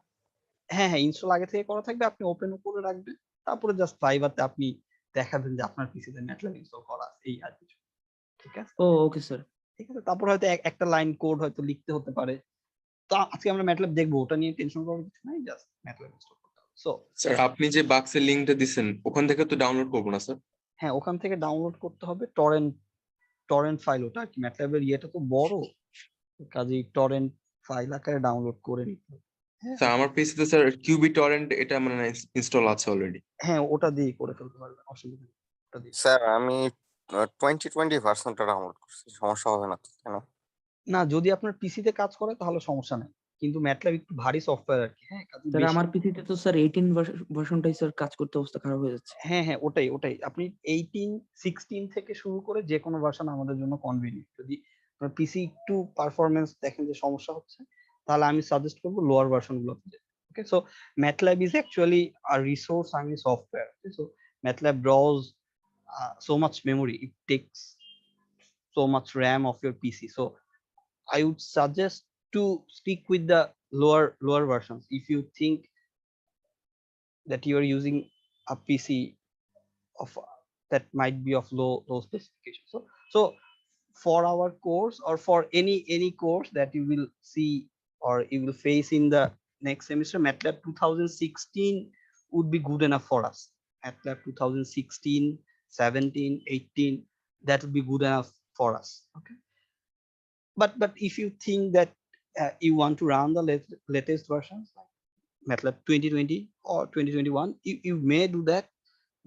হ্যাঁ, ইনস্টল আগে থেকে করা থাকবে, আপনি ওপেন করে রাখবেন। তারপরে জাস্ট ভাইভাতে আপনি দেখাবেন যে আপনার পিসিতে ম্যাটল্যাব ইনস্টল করা আছে, এই আর কিছু। ঠিক আছে? ও ওকে স্যার। ঠিক আছে, তারপর হয়তো একটা লাইন কোড হয়তো লিখতে হতে পারে। তো আজকে আমরা ম্যাটল্যাব দেখবো, ওটা নিয়ে টেনশন করার কিছু নাই, জাস্ট ম্যাটল্যাব ইনস্টল করতে হবে। সো স্যার আপনি যে বাক্সের লিঙ্কটা দিছেন ওখান থেকে তো ডাউনলোড করবো না স্যার? হ্যাঁ, ওখান থেকে ডাউনলোড করতে হবে টরেন্ট ফাইল, ওটা কি ম্যাটল্যাবের ইয়েটা তো বড়, কাজেই টরেন্ট ফাইল আকারে ডাউনলোড করে নিতে হবে। হ্যাঁ, স্যার আমার পিসিতে স্যার কিউবি টরেন্ট এটা মানে ইনস্টল আছে অলরেডি। হ্যাঁ, ওটা দিয়ে করে ফেলতে পারবেন, অসুবিধা নেই, ওটা দিয়ে। স্যার আমি 2020 ভার্সনটা ডাউনলোড করছি, সমস্যা হবে না তো কেন? না, যদি আপনার পিসিতে কাজ করে তাহলে সমস্যা নাই, কিন্তু ম্যাটল্যাব একটু ভারী সফটওয়্যার আর কি। হ্যাঁ, কাজে স্যার বেশি। আমার পিসিতে তো স্যার 18 ভার্সনটাই স্যার কাজ করতে অবস্থা খারাপ হয়ে যাচ্ছে। হ্যাঁ, হ্যাঁ, ওটাই আপনি 18 16 থেকে শুরু করে যে কোনো ভার্সন আমাদের জন্য কনভিনিয়েন্ট। যদি আপনার পিসি একটু পারফরম্যান্স দেখেন যে সমস্যা হচ্ছে, তাহলে আমি সাজেস্ট করব লোয়ার ভার্সন গুলোতে যেতে। ওকে, so MATLAB is actually a resource hungry software. Okay, so MATLAB draws so much memory, it takes so much RAM of your PC. So I would suggest to stick with the lower versions if you think that you are using a PC of that might be of low specification. So for our course, or for any course that you will see or you will face in the next semester, MATLAB 2016 would be good enough for us. MATLAB 2016, 17, 18, that would be good enough for us. Okay, but if you think that you want to run the latest versions like MATLAB 2020 or 2021, you may do that,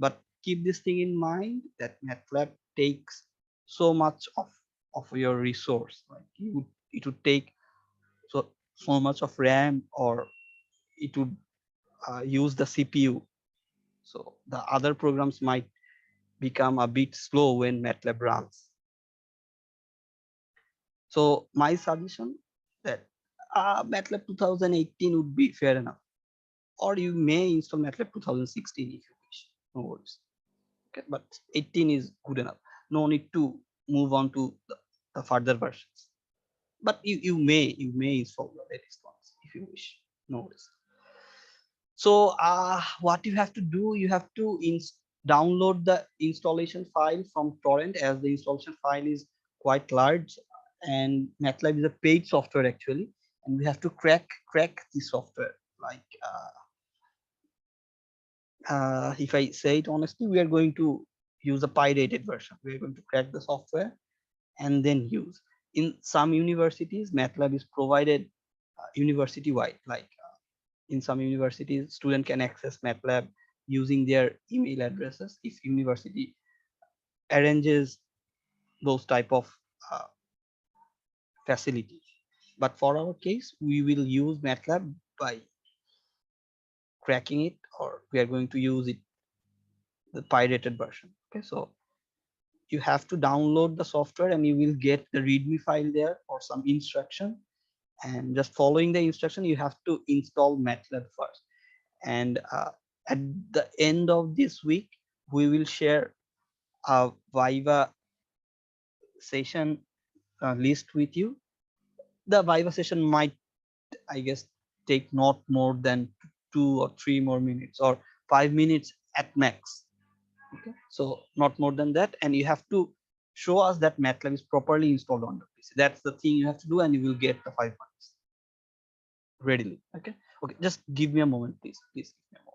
but keep this thing in mind that MATLAB takes so much of your resource. Like it would take so much of RAM, or it would use the CPU. So the other programs might become a bit slow when MATLAB runs. So my suggestion that MATLAB 2018 would be fair enough, or you may install MATLAB 2016 if you wish. No worries. Okay, but 18 is good enough. No need to move on to the further versions. But you may install the latest ones if you wish. No worries. So what you have to do, you have to download the installation file from torrent, as the installation file is quite large, and MATLAB is a paid software actually, and we have to crack the software. Like if I say it honestly, we are going to use a pirated version. We are going to crack the software and then use. In some universities, MATLAB is provided university-wide. Like in some universities, student can access MATLAB using their email addresses if university arranges those type of facilities. But for our case, we will use MATLAB by cracking it, or we are going to use it the pirated version. Okay, so you have to download the software and you will get the readme file there or some instruction, and just following the instruction you have to install MATLAB first. And at the end of this week we will share a Viva session list with you. The Viva session might, I guess, take not more than 2 or 3 more minutes, or 5 minutes at max. Okay, so not more than that, and you have to show us that MATLAB is properly installed on the PC. That's the thing you have to do, and you will get the 5 marks readily. Okay, just give me a moment, please give me a moment.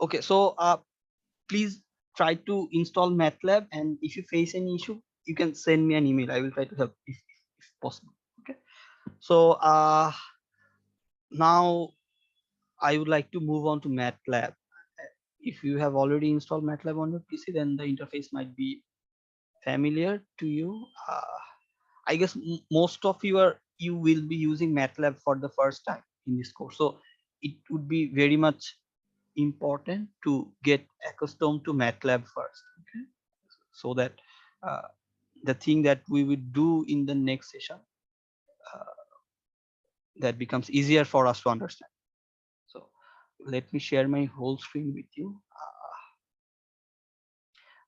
Okay, so please try to install MATLAB, and if you face any issue, you can send me an email. I will try to help if possible. Okay, so now I would like to move on to MATLAB. If you have already installed MATLAB on your PC, then the interface might be familiar to you. I guess most of you will be using MATLAB for the first time in this course, so it would be very much important to get accustomed to MATLAB first, okay? So that the thing that we would do in the next session that becomes easier for us to understand. So let me share my whole screen with you.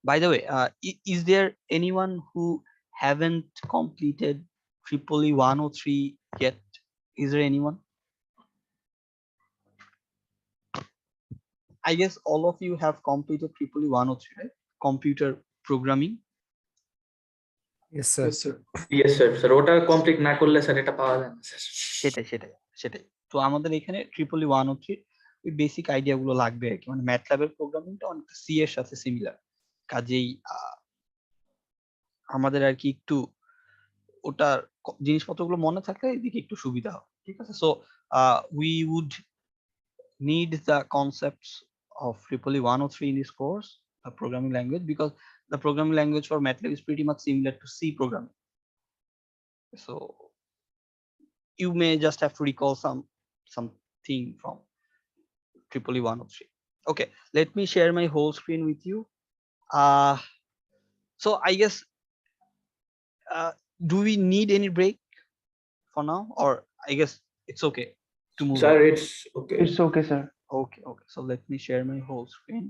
By the way, is there anyone who haven't completed EEE 103 yet? Is there anyone? I guess all of you have completed EEE 103, right? Computer programming. Yes, sir. Yes, sir. Yes, sir. Sir, ওটা complete না করলে sir এটা পাওয়া যায় না sir. সেটাই তো আমাদের এখানে EEE 103 ওই বেসিক আইডিয়া গুলো লাগবে আর কি, মানে MATLAB এর প্রোগ্রামিংটা অনেক সি এর সাথে সিমিলার, কাজেই আমাদের আর কি একটু ওটার জিনিসপত্রগুলো মনে থাকলে এদিকে একটু সুবিধা হবে, ঠিক আছে? So we would need the concepts of EEE 103 in this course, the programming language, because the programming language for MATLAB is pretty much similar to C programming. So you may just have to recall something from EEE 103. Okay, let me share my whole screen with you. So I guess do we need any break for now, or I guess it's okay to move Sir, on? it's okay. It's okay, sir. Okay, so let me share my whole screen.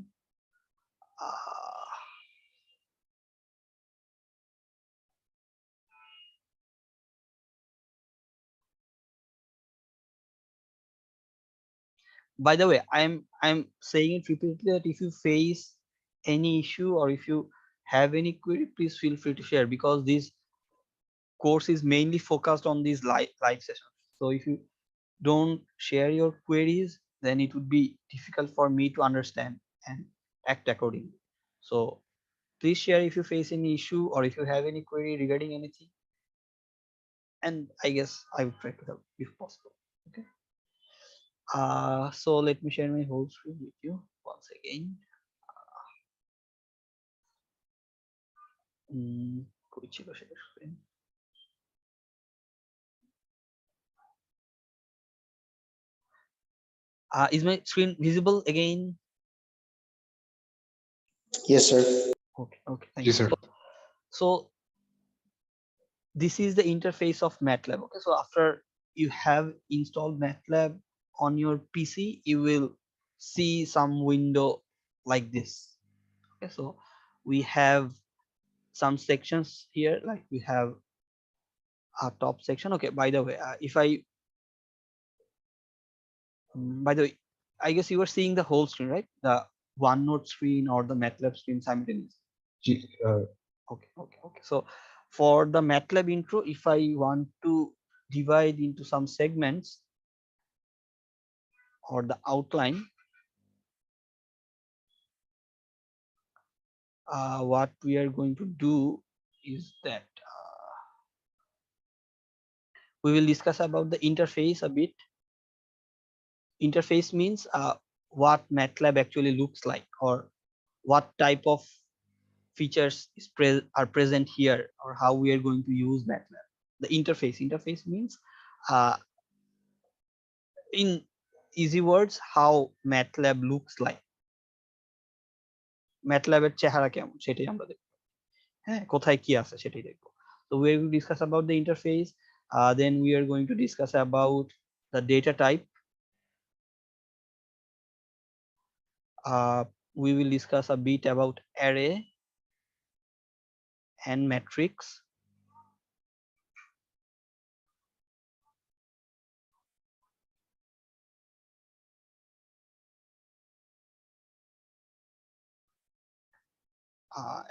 By the way, I'm saying it repeatedly that if you face any issue or if you have any query, please feel free to share, because this course is mainly focused on these live sessions. So if you don't share your queries, then it would be difficult for me to understand and act accordingly. So please share if you face any issue or if you have any query regarding anything, and I guess I would try to help if possible. Okay, so let me share my whole screen with you once again. কই ছিল সেটা screen? Is my screen visible again? Yes, sir. Okay, thank Yes, you. sir. So this is the interface of MATLAB. Okay, so after you have installed MATLAB on your PC, you will see some window like this. Okay, so we have some sections here, like we have a top section. Okay, by the way, by the way, I guess you are seeing the whole screen, right? The OneNote screen or the MATLAB screen simultaneously. Okay. So for the MATLAB intro, if I want to divide into some segments or the outline, what we are going to do is that we will discuss about the interface a bit. Interface means what MATLAB actually looks like, or what type of features are present here, or how we are going to use MATLAB. The interface means in easy words how MATLAB looks like. MATLAB এর চেহারা কেমন সেটাই আমরা দেখব, হ্যাঁ, কোথায় কি আছে সেটাই দেখব। So we will discuss about the interface, then we are going to discuss about the data type. We will discuss a bit about array and matrix.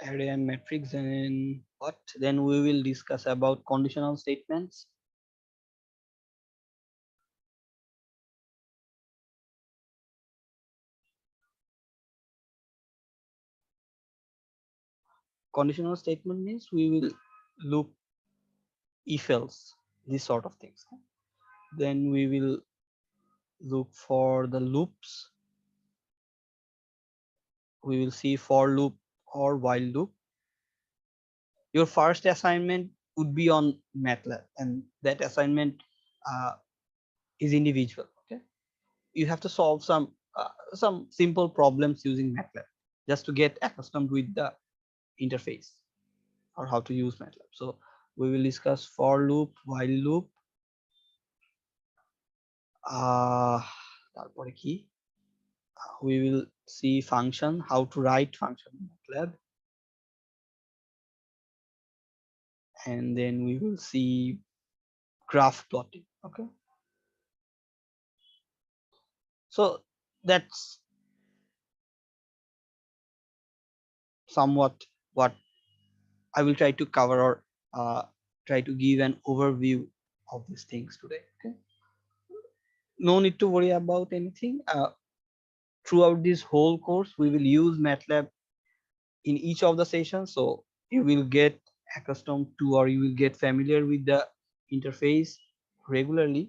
Array and matrix, and what? Then we will discuss about conditional statements. conditional statement means we will look if else, this sort of things. Then we will look for the loops. We will see for loop or while loop. Your first assignment would be on MATLAB, and that assignment is individual. Okay, you have to solve some simple problems using MATLAB just to get accustomed with the interface or how to use MATLAB. So we will discuss for loop, while loop, তারপরে কি, we will see function, how to write function in MATLAB, and then we will see graph plotting. Okay, so that's somewhat what I will try to cover, or try to give an overview of these things today. Okay, no need to worry about anything. Throughout this whole course we will use MATLAB in each of the sessions, so you will get accustomed to, or you will get familiar with the interface regularly,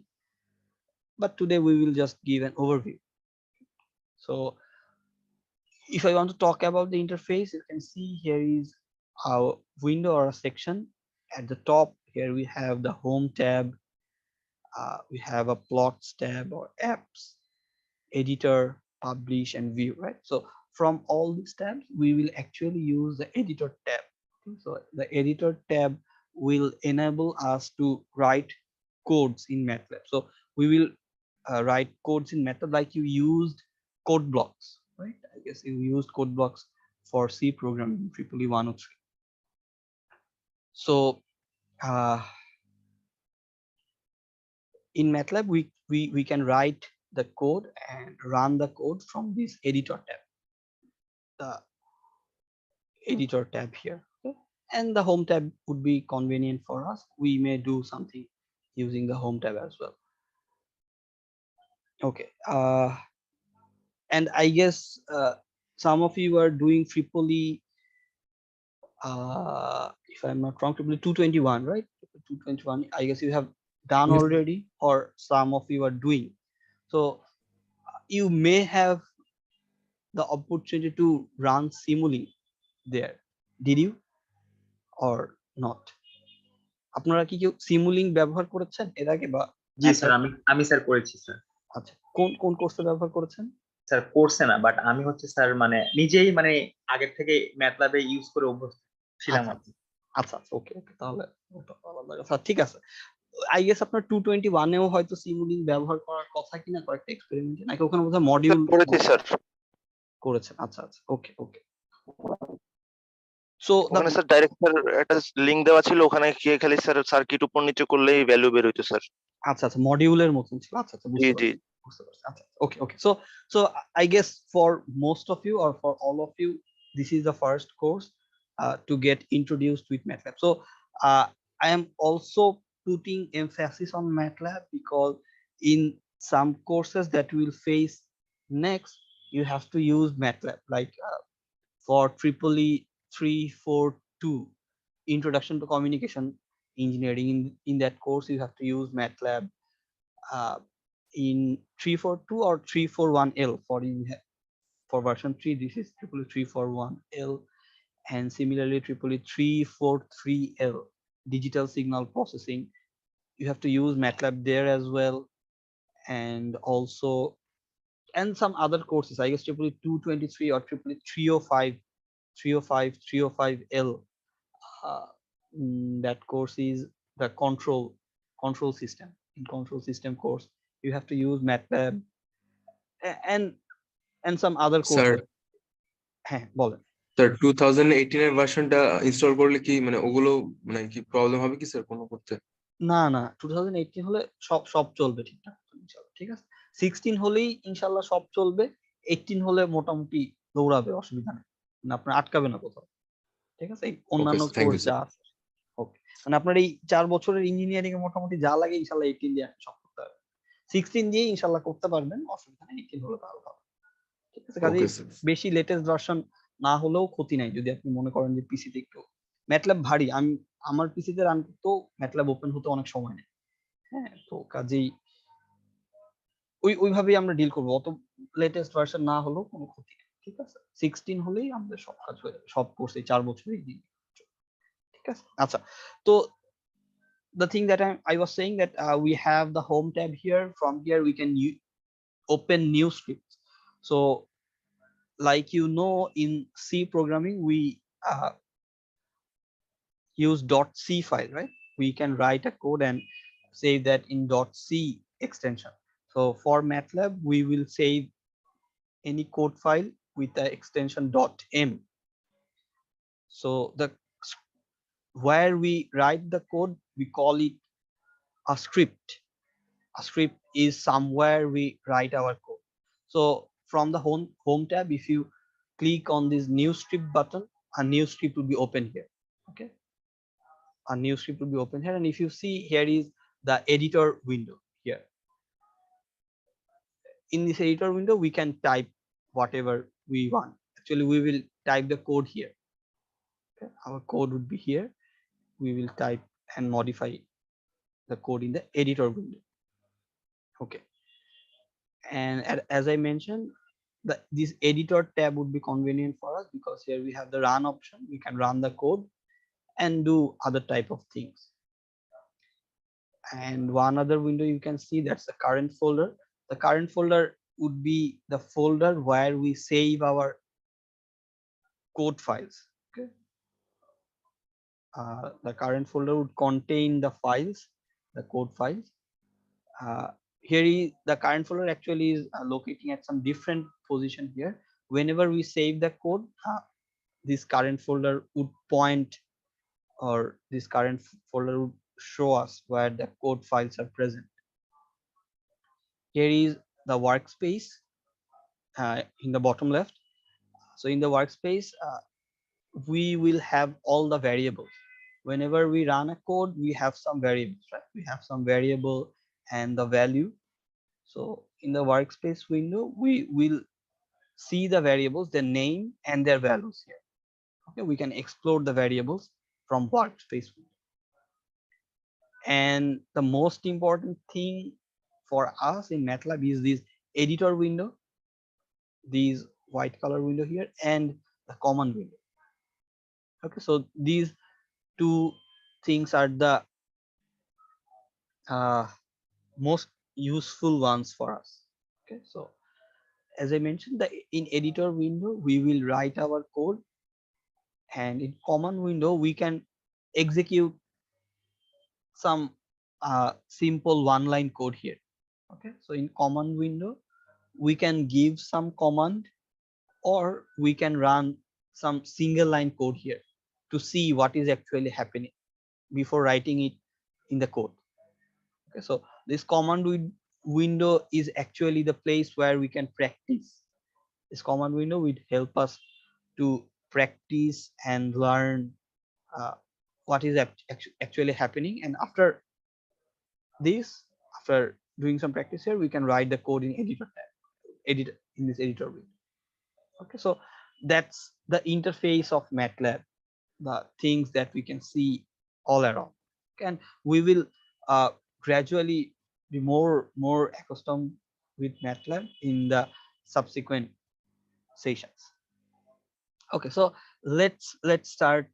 but today we will just give an overview. So if I want to talk about the interface, you can see here is our window or a section. At the top here we have the home tab, we have a plots tab or apps, editor, publish, and view, right? So from all these tabs we will actually use the editor tab. So the editor tab will enable us to write codes in MATLAB. So we will write codes in MATLAB like you used code blocks, right? I guess you used code blocks for C programming in EEE282. So in MATLAB we can write the code and run the code from this editor tab, the editor tab here. Okay? And the home tab would be convenient for us. We may do something using the home tab as well. Okay, and I guess some of you are doing EEE, if I'm not wrong, EEE 221, right? 221, I guess you have done Yes. already, or some of you are doing. So you may have the opportunity to run Simulink there. Did you or not? আপনারা কি কেউ Simulink ব্যবহার করেছেন এর আগে, বা জি sir, আমি sir করেছি স্যার। আচ্ছা, কোন কোর্সে ব্যবহার করেছেন? স্যার কোর্সে না, বাট আমি হচ্ছে স্যার মানে নিজেই মানে আগে থেকে ম্যাটল্যাবে ইউজ করে অভ্যস্ত ছিলাম। আচ্ছা, ওকে, তাহলে ওটা আলাদা কথা। ঠিক আছে, আই গেস আপনার 221 এও হয়তো Simulink ব্যবহার করার কথা কিনা কয়েকটা এক্সপেরিমেন্টে, নাকি ওখানে বোধহয় মডিউল করেছেন? আচ্ছা, ওকে। সো ওখানে স্যার ডাইরেক্ট স্যার একটা লিংক দেওয়া ছিল, ওখানে গিয়ে খালি স্যার সার্কিট উপর নিচে করলেই ভ্যালু বের হইতো স্যার। আচ্ছা, মডিউলের মতন ছিল। আচ্ছা, বুঝতে পারছি। আচ্ছা, ওকে। So I guess for most of you, or for all of you, this is the first course to get introduced with MATLAB. So I am also putting emphasis on MATLAB because in some courses that we will face next, you have to use MATLAB, like for EEE 382 Introduction to Communication Engineering. In that course you have to use MATLAB. In 342 or 341L for version 3, this is EEE 341L, and similarly EEE 343L, digital signal processing. You have to use MATLAB there as well, and also some other courses. I guess EEE 223 or EEE 305L. That course is the control system. In control system course, you have to use MATLAB and some other courses. হ্যাঁ, বলেন sir. 2018 এর ভার্সনটা install করলে কি মানে ওগুলো মানে কি প্রবলেম হবে কি স্যার কোনো করতে? না, 2018 হলে সব চলবে ঠিকঠাক ইনশাআল্লাহ। ঠিক আছে, 16 হলেই ইনশাআল্লাহ সব চলবে, 18 হলে মোটামুটি দৌড়াবে, অসুবিধা নেই, মানে আপনার আটকাবে না কোথাও। ঠিক আছে, অন্যান্য কোর্স যা আছে। ওকে, মানে আপনার এই 4 বছরের ইঞ্জিনিয়ারিং এ মোটামুটি যা লাগে ইনশাআল্লাহ 18 দিয়ে সব করতে পারবেন। 16 দিয়ে ইনশাআল্লাহ করতে পারবেন, অসুবিধা নেই, 18 হলে ভালো হবে। ঠিক আছে, কাজে বেশি লেটেস্ট ভার্সন না হলেও ক্ষতি নাই যদি আপনি মনে করেন যে পিসিতে একটু ম্যাটল্যাব ভারী। আমার পিসিতে রান করতেও ম্যাটল্যাব ওপেন হতে অনেক সময় নেয়। হ্যাঁ, তো কাজেই ওইভাবেই আমরা ডিল করবো। অত লেটেস্ট ভার্সন না হলেও কোনো ক্ষতি নেই, ঠিক আছে? 16 হলেই আমাদের সব কাজ হয়ে যাবে, সব কোর্স এই 4 বছরেই দিন, ঠিক আছে? আচ্ছা, তো the thing that I was saying that we have the home tab here. From here we can open new scripts. So like in C programming we use .c file, right? We can write a code and save that in .c extension. So for MATLAB we will save any code file with the extension .m. So where we write the code, we call it a script. A script is somewhere we write our code. So from the home tab, if you click on this new script button, a new script will be open here. Okay, a new script will be open here, and if you see, here is the editor window here. In this editor window we can type whatever we want. Actually we will type the code here. Okay, our code would be here. We will type and modify the code in the editor window. Okay, and as I mentioned, this editor tab would be convenient for us because here we have the run option. We can run the code and do other type of things. And one other window you can see, that's the current folder. The current folder would be the folder where we save our code files. Okay, the current folder would contain the files, the code files. Here is the current folder actually is locating at some different position here. Whenever we save the code, this current folder would point, or this current folder would show us where the code files are present. Here is the workspace in the bottom left. So in the workspace, we will have all the variables. Whenever we run a code, we have some variables, right? We have some variable and the value. So in the workspace window, we will see the variables, their name and their values here. Okay, we can explore the variables from workspace window. And the most important thing for us in MATLAB is this editor window, these white color window here, and the command window. Okay, so these two things are the most useful ones for us. Okay, so as I mentioned, in editor window we will write our code, and in command window we can execute some simple one-line code here. Okay, so in command window we can give some command, or we can run some single line code here to see what is actually happening before writing it in the code. Okay, so this command window is actually the place where we can practice. This command window would help us to practice and learn what is actually happening, and after doing some practice here, we can write the code in editor tab, in this editor window. Okay, so that's the interface of MATLAB, the things that we can see all around. Okay, and we will gradually be more accustomed with MATLAB in the subsequent sessions. Okay, so let's start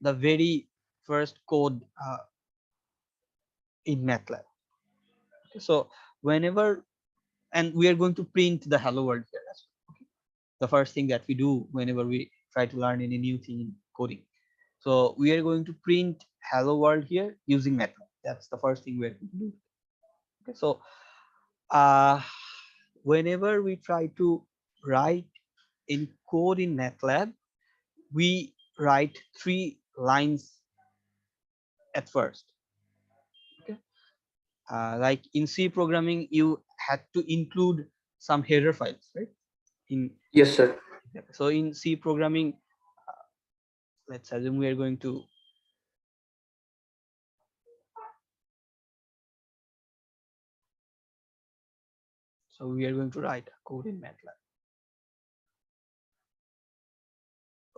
the very first code in MATLAB. Okay, so whenever, and we are going to print the hello world here as well. Okay, the first thing that we do whenever we try to learn any new thing in coding. So we are going to print hello world here using MATLAB. That's the first thing we are going to do. Okay, so whenever we try to write in code in MATLAB, we write 3 lines at first. Okay, like in C programming, you had to include some header files, right? Yes, sir. So in C programming, let's assume we are going to write a code in MATLAB.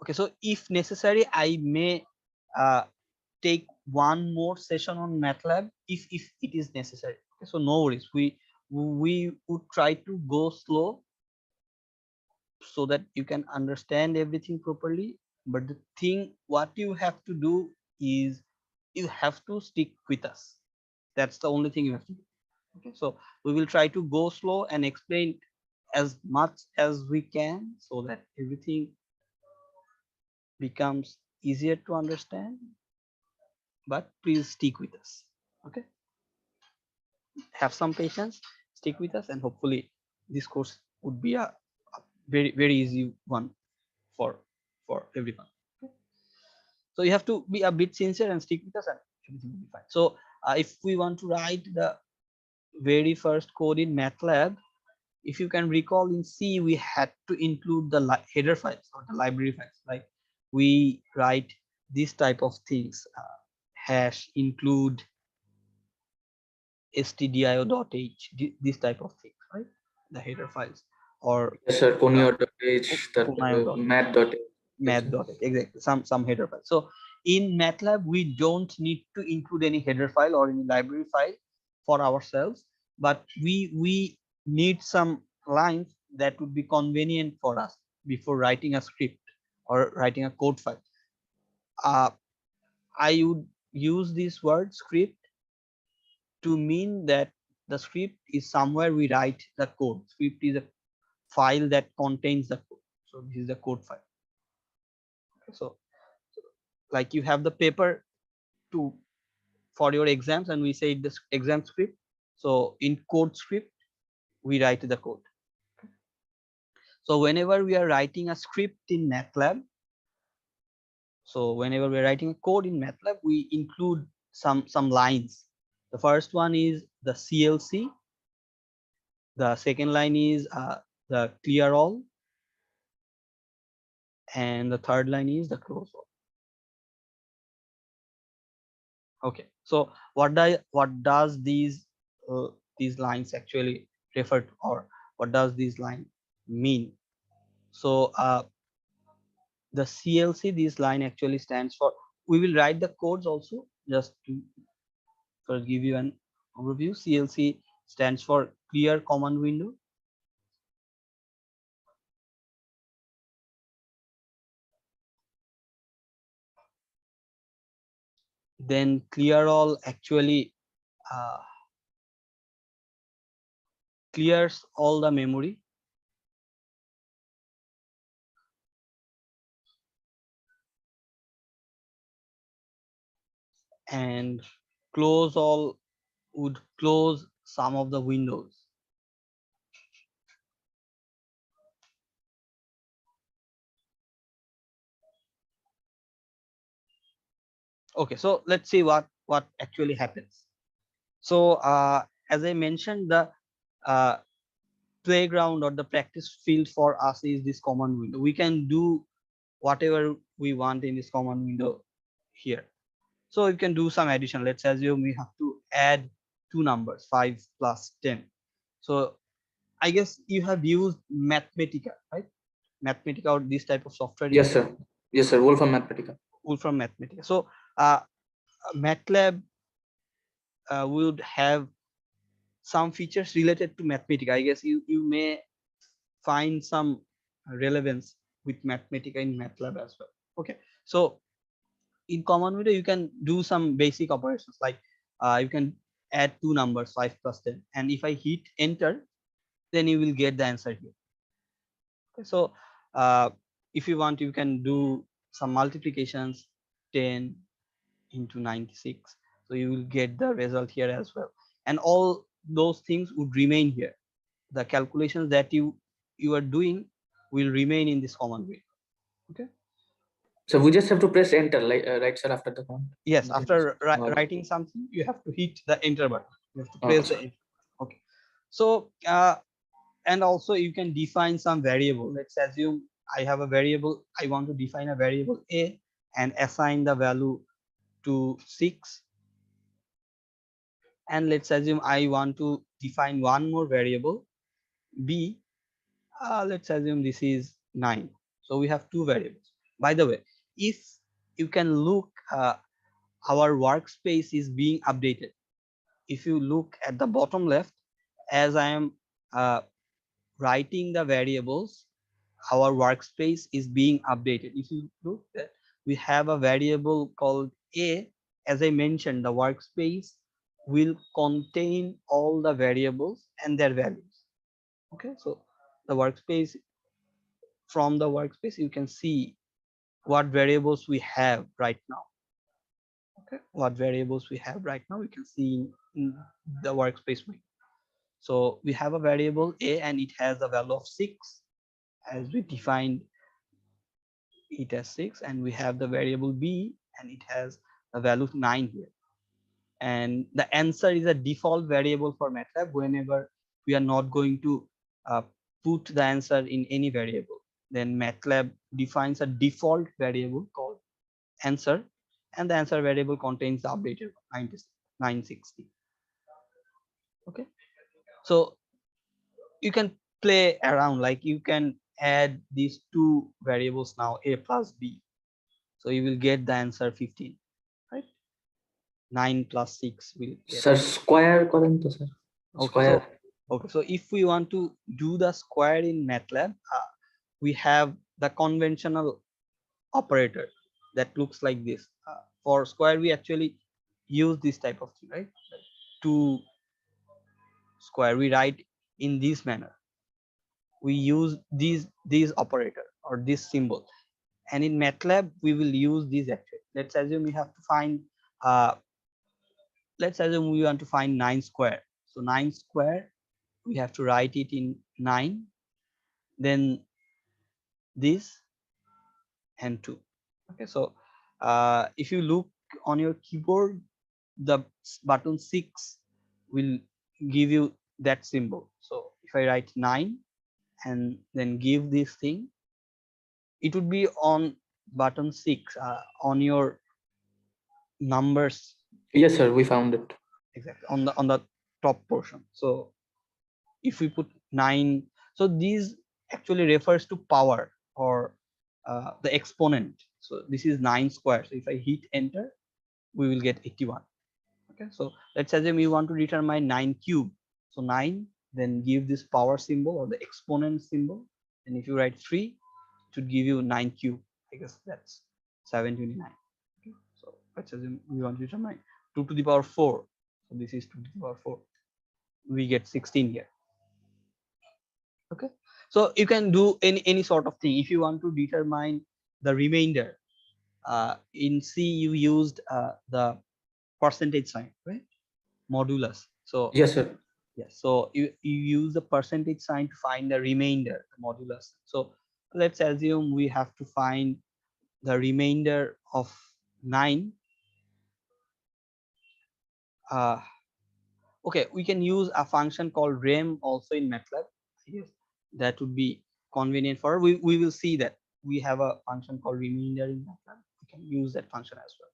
Okay, so if necessary, I may take one more session on MATLAB if it is necessary. Okay, so no worries. We would try to go slow so that you can understand everything properly. But the thing what you have to do is you have to stick with us. That's the only thing you have to do. Okay, so we will try to go slow and explain as much as we can so that everything becomes easier to understand, but please stick with us. Okay, have some patience, stick with us, and hopefully this course would be a very easy one for everyone. Okay? So you have to be a bit sincere and stick with us, and everything will be fine. So if we want to write the very first code in MATLAB, if you can recall, in C we had to include the header files or the library files. Like we write this type of things, hash include stdio.h, this type of things, right? The header files, or Yes, sir. Ponyo.h, that math.h. math.h, exactly, some header file. So in MATLAB we don't need to include any header file or any library file for ourselves, but we need some lines that would be convenient for us before writing a script or writing a code file. I would use this word script to mean that the script is somewhere we write the code. Script is a file that contains the code. So this is the code file. So like you have the paper to for your exams, and we say this exam script. So in code script we write the code. So whenever we are writing a script in MATLAB, so whenever we're writing a code in MATLAB, we include some lines. The first one is the CLC. The second line is the clear all, and the third line is the close all. Okay, so what does these lines actually refer to, or what does these line mean? So the CLC, this line actually stands for, we will write the codes also just to give you an overview. CLC stands for clear command window. Then clear all actually clears all the memory. And close all would close some of the windows. Okay, so let's see what actually happens. So as I mentioned, the playground or the practice field for us is this command window. We can do whatever we want in this command window here. So you can do some addition. Let's assume we have to add two numbers, 5 plus 10. So I guess you have used Mathematica, right? Mathematica or this type of software. Yes, sir. Yes, sir. Wolfram Mathematica. Wolfram Mathematica. So MATLAB would have some features related to Mathematica. I guess you may find some relevance with Mathematica in MATLAB as well. Okay, so in command window you can do some basic operations, like you can add two numbers, 5 plus 10, and if I hit enter, then you will get the answer here. Okay, so if you want, you can do some multiplications, 10 into 96, so you will get the result here as well, and all those things would remain here. The calculations that you are doing will remain in this command window. Okay, so we just have to press enter, like right, sir, after the command. yes, after writing something you have to hit the enter button. You have to press the enter. Okay, so and also you can define some variable. Let's assume I have a variable, I want to define a variable a and assign the value to 6, and let's assume I want to define one more variable b. Let's assume this is 9. So we have two variables. By the way, if you can look, our workspace is being updated. If you look at the bottom left, as I am writing the variables, our workspace is being updated. If you look at, we have a variable called a. As I mentioned, the workspace will contain all the variables and their values. Okay, so the workspace, from the workspace you can see what variables we have right now. Okay, what variables we have right now, we can see in the workspace window. So we have a variable a and it has a value of 6, as we defined it as 6, and we have the variable b and it has a value of 9 here. And the answer is a default variable for MATLAB. Whenever we are not going to put the answer in any variable, then MATLAB defines a default variable called answer, and the answer variable contains the updated 960. Okay, so you can play around, like you can add these two variables now, a plus b, so you will get the answer 15, right? 9 plus 6 will get Sir, square করেন তো sir okay. So if we want to do the square in MATLAB, we have the conventional operator that looks like this. For square we actually use this type of thing, right? To square we write in this manner. We use these operator or this symbol, and in MATLAB we will use these actually. Let's assume we have to find let's assume we want to find 9 square. So 9 square, we have to write it in 9, then this and 2. Okay, so if you look on your keyboard, the button 6 will give you that symbol. So if I write 9 and then give this thing, it would be on button 6 on your numbers. Yes sir, we found it. Exactly, on the top portion. So if we put 9, so these actually refers to power or the exponent. So this is 9 square. So if I hit enter, we will get 81. Okay, so let's assume we want to determine 9 cube. So 9, then give this power symbol or the exponent symbol, and if you write 3, it would give you 9 cube. I guess that's 729. Okay, so let's assume we want to determine 2 to the power 4. So this is 2 to the power 4. We get 16 here. Okay, so you can do any sort of thing. If you want to determine the remainder, in C you used the percentage sign, right? Modulus. So Yes sir. yes, so you use the percentage sign to find the remainder, the modulus. So let's assume we have to find the remainder of 9. Okay, we can use a function called rem also in MATLAB. Yes, that would be convenient for. We will see that we have a function called remainder in MATLAB. We can use that function as well.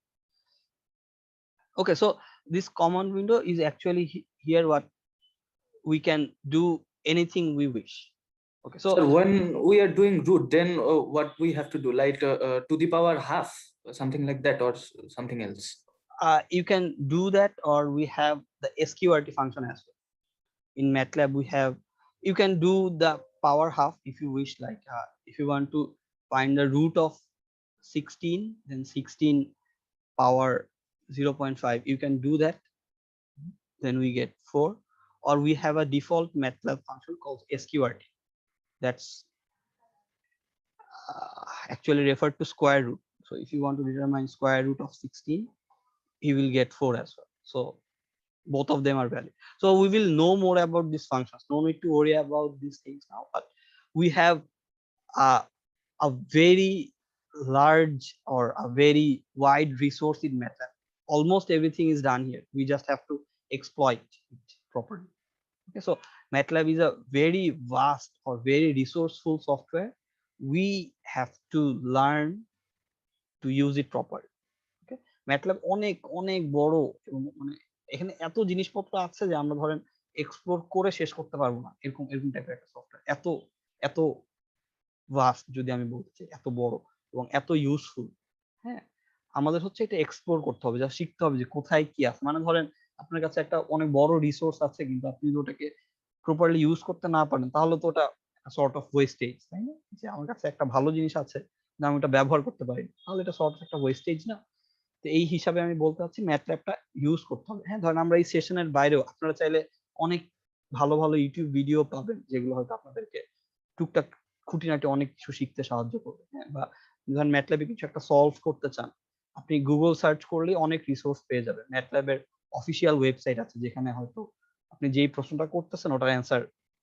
Okay, so this command window is actually here what we can do anything we wish. Okay, so sir, when we are doing root, then what we have to do, like to the power half, something like that, or something else? You can do that, or we have the sqrt function as well. In MATLAB we have, you can do the power half if you wish, like if you want to find the root of 16, then 16 power 0.5, you can do that, then we get 4. Or we have a default MATLAB function called sqrt that's actually referred to square root. So if you want to determine square root of 16, you will get 4 as well. So both of them are valid. So we will know more about these functions. No need to worry about these things now, but we have a very large or a very wide resource in MATLAB. Almost everything is done here. We just have to exploit it properly. Okay, so MATLAB is a very vast or very resourceful software. We have to learn to use it properly. Okay, MATLAB অনেক অনেক বড়, মানে এখানে এত জিনিসপত্র আছে যে আমরা ধরেন এক্সপ্লোর করে শেষ করতে পারবো না, এরকম টাইপের একটা সফটওয়্যার, এত ভাস্ট যদি আমি বলতে চাই, এত বড়। এবং এত ইউজফুল, হ্যাঁ, আমাদের হচ্ছে এটা এক্সপ্লোর করতে হবে, যা শিখতে হবে যে কোথায় কি আছে। মানে ধরেন আপনার কাছে একটা অনেক বড় রিসোর্স আছে, কিন্তু আপনি যদি ওটাকে প্রপারলি ইউজ করতে না পারেন, তাহলে তো ওটা সর্ট অফ ওয়েস্টেজ, তাই না? যে আমার কাছে একটা ভালো জিনিস আছে, কিন্তু আমি ওটা ব্যবহার করতে পারি না, তাহলে এটা সর্ট অফ একটা ওয়েস্টেজ না? তো এই হিসাবে আমি বলতে চাচ্ছি ম্যাটল্যাবটা ইউজ করতে হবে। হ্যাঁ, ধরেন আমরা এই সেশনের বাইরেও আপনারা চাইলে অনেক ভালো ভালো ইউটিউব ভিডিও পাবেন, যেগুলো হয়তো আপনাদেরকে টুকটাক খুঁটিনাটি অনেক কিছু শিখতে সাহায্য করবে। হ্যাঁ, বা ধরেন ম্যাটল্যাবে কিছু একটা সলভ করতে চান, আপনি গুগল সার্চ করলেই অনেক রিসোর্স পেয়ে যাবেন। ম্যাটল্যাবের অফিসিয়াল ওয়েবসাইট আছে, যেখানে হয়তো আপনি যেই প্রশ্নটা করতেছেন ওটার অ্যান্সার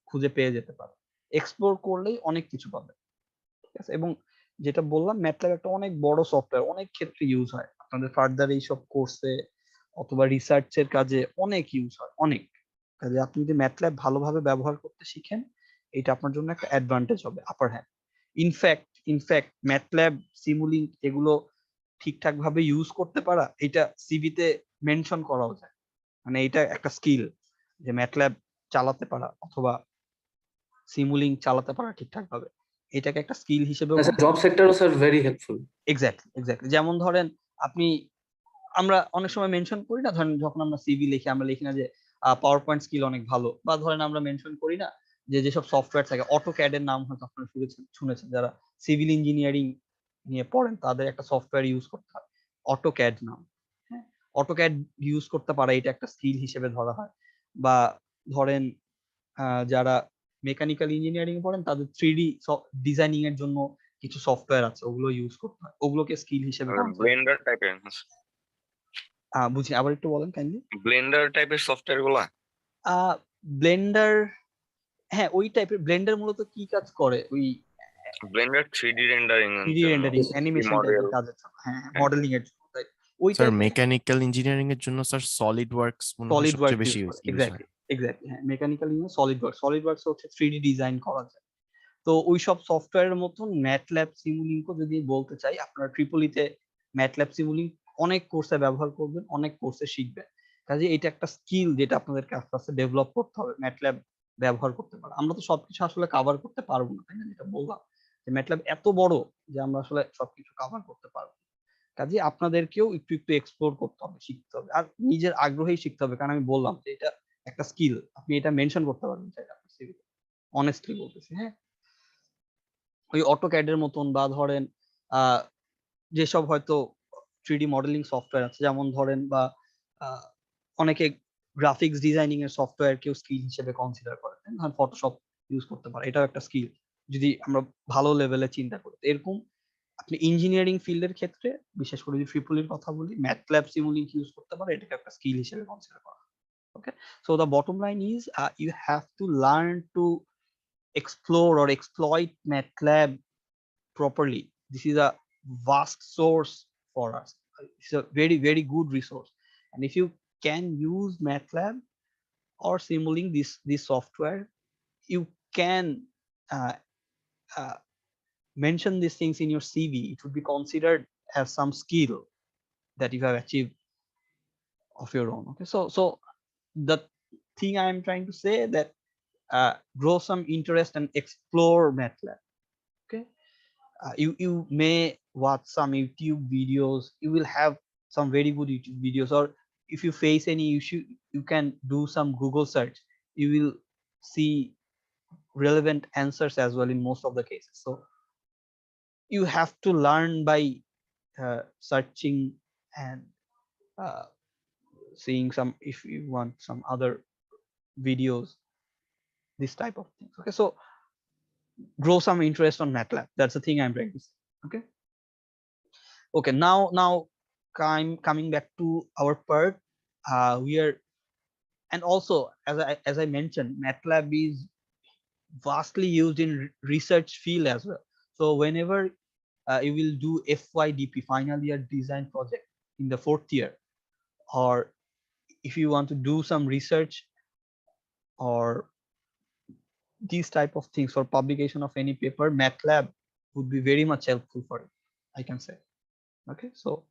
খুঁজে পেয়ে যেতে পারেন। এক্সপ্লোর করলেই অনেক কিছু পাবেন, ঠিক আছে? এবং যেটা বললাম, ম্যাটল্যাব একটা অনেক বড় সফটওয়্যার, অনেক ক্ষেত্রে ইউজ হয় আপনাদের ফার্দার এইসব কোর্সে অথবা রিসার্চের কাজে অনেক ইউজ হয়, অনেক কাজে। আপনি যদি ম্যাটল্যাব ভালোভাবে ব্যবহার করতে শিখেন, এটা আপনার জন্য একটা অ্যাডভান্টেজ হবে, আপার হ্যান্ড। ইনফ্যাক্ট ম্যাটল্যাব, সিমুলিংক এগুলো ঠিকঠাক ভাবে ইউজ করতে পারা, এটা সিভিতে মেনশন করাও যায়। মানে এটা একটা স্কিল, যে ম্যাটল্যাব চালাতে পারা অথবা সিমুলিংক চালাতে পারা ঠিকঠাক ভাবে, এটাকে একটা স্কিল হিসেবে job sector sir very helpful. Exactly. যেমন ধরেন আপনি, আমরা অনেক সময় মেনশন করি না, ধরেন যখন আমরা সিভি লিখি, আমরা লিখি না যে পাওয়ার পয়েন্ট স্কিল অনেক ভালো, বা ধরেন আমরা মেনশন করি না যে যেসব সফটওয়্যার থাকে, অটোক্যাড এর নাম হয়তো আপনারা শুনেছেন, যারা সিভিল ইঞ্জিনিয়ারিং নিয়ে পড়েন তাদের একটা সফটওয়্যার ইউজ করতে হয় অটোক্যাড নাম। হ্যাঁ, অটোক্যাড ইউজ করতে পারা এটা একটা স্কিল হিসেবে ধরা হয়। বা ধরেন যারা মেকানিক্যাল ইঞ্জিনিয়ারিং পড়েন, তাদের 3D ডিজাইনিং এর জন্য কিছু সফটওয়্যার আছে, ওগুলো ইউজ করতে হয়, ওগুলোকে স্কিল হিসেবে ব্লেন্ডার টাইপের বুঝি। আবার একটু বলেন কাইন্ডলি। ব্লেন্ডার টাইপের সফটওয়্যার গুলা ব্লেন্ডার, হ্যাঁ ওই টাইপের। ব্লেন্ডার মূলত কি কাজ করে? ওই ব্লেন্ডার 3D রেন্ডারিং এর 3D জন্য রেন্ডারিং, অ্যানিমেশন মডেল টাইপের কাজের জন্য, হ্যাঁ মডেলিং এর জন্য, তাই ওই স্যার টাইপের। মেকানিক্যাল ইঞ্জিনিয়ারিং এর জন্য স্যার সলিড ওয়ার্কস মনে হয় সলিড সবচেয়ে ওয়ার্কস বেশি ইউজ করে, ইউজ হয়। এক্স্যাক্টলি হ্যাঁ, মেকানিক্যাল ইঞ্জিনিয়ারিং সলিড ওয়ার্কস হচ্ছে 3D ডিজাইন করা যায়। তো ওই সব সফটওয়্যারের মতন ম্যাটল্যাব সিমুলিংকও যদি বলতে চাই, আপনারা ট্রিপলিতে ম্যাটল্যাব সিমুলিংক অনেক কোর্সে ব্যবহার করবেন, অনেক কোর্সে শিখবেন। কাজে এটা একটা স্কিল যেটা আপনাদেরকে আস্তে আস্তে ডেভেলপ করতে হবে, ম্যাটল্যাব ব্যবহার করতে পারে। আমরা তো সবকিছু আসলে কভার করতে পারবো না, তাই না? যেটা বললাম যে ম্যাটল্যাব এত বড় যে আমরা আসলে সবকিছু কভার করতে পারবো না। কাজে আপনাদেরকেও একটু একটু এক্সপ্লোর করতে হবে, শিখতে হবে, আর নিজের আগ্রহেই শিখতে হবে। কারণ আমি বললাম যে এটা একটা স্কিল, আপনি এটা মেনশন করতে পারবেন চাইলে আপনার সিভিতে, অনেস্টলি বলতেছি। হ্যাঁ, ওই অটোক্যাড এর মতন, বা ধরেন যেসব হয়তো 3D মডেলিং সফটওয়্যার আছে, যেমন ধরেন বা অনেকে গ্রাফিক্স ডিজাইনিং এর সফটওয়্যার কেউ স্কিল হিসেবে কনসিডার করে, ধরেন ফটোশপ ইউজ করতে পারে, এটাও একটা স্কিল যদি আমরা ভালো লেভেলে চিন্তা করি। এরকম আপনি ইঞ্জিনিয়ারিং ফিল্ডের ক্ষেত্রে, বিশেষ করে যদি ট্রিপলির কথা বলি, ম্যাটল্যাব সিমুলিংক ইউজ করতে পারে, এটাকে একটা স্কিল হিসেবে কনসিডার করা। Okay, so the bottom line is you have to learn to explore or exploit MATLAB properly. This is a vast source for us. It's a very, very good resource. And if you can use MATLAB or Simulink, this software, you can uh, mention these things in your CV. It would be considered as some skill that you have achieved of your own. Okay, so the thing I am trying to say that grow some interest and explore MATLAB. Okay, you may watch some YouTube videos. You will have some very good YouTube videos, or if you face any issue, you can do some Google search. You will see relevant answers as well in most of the cases. So you have to learn by searching and seeing some, if you want some other videos, this type of things. Okay, so grow some interest on MATLAB. That's the thing I'm trying to say. Okay, now coming back to our part, we are, and also as I mentioned, MATLAB is vastly used in research field as well. So whenever you will do FYDP, final year design project, in the 4th year, or if you want to do some research or these type of things for publication of any paper, MATLAB would be very much helpful for it, I can say. Okay, so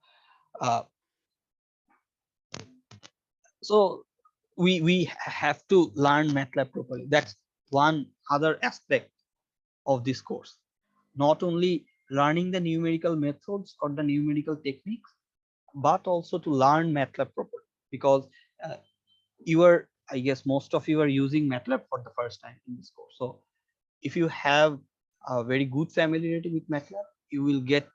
we have to learn MATLAB properly. That's one other aspect of this course. Not only learning the numerical methods or the numerical techniques, but also to learn MATLAB properly, because I guess most of you are using MATLAB for the first time in this course. So if you have a very good familiarity with MATLAB, you will get,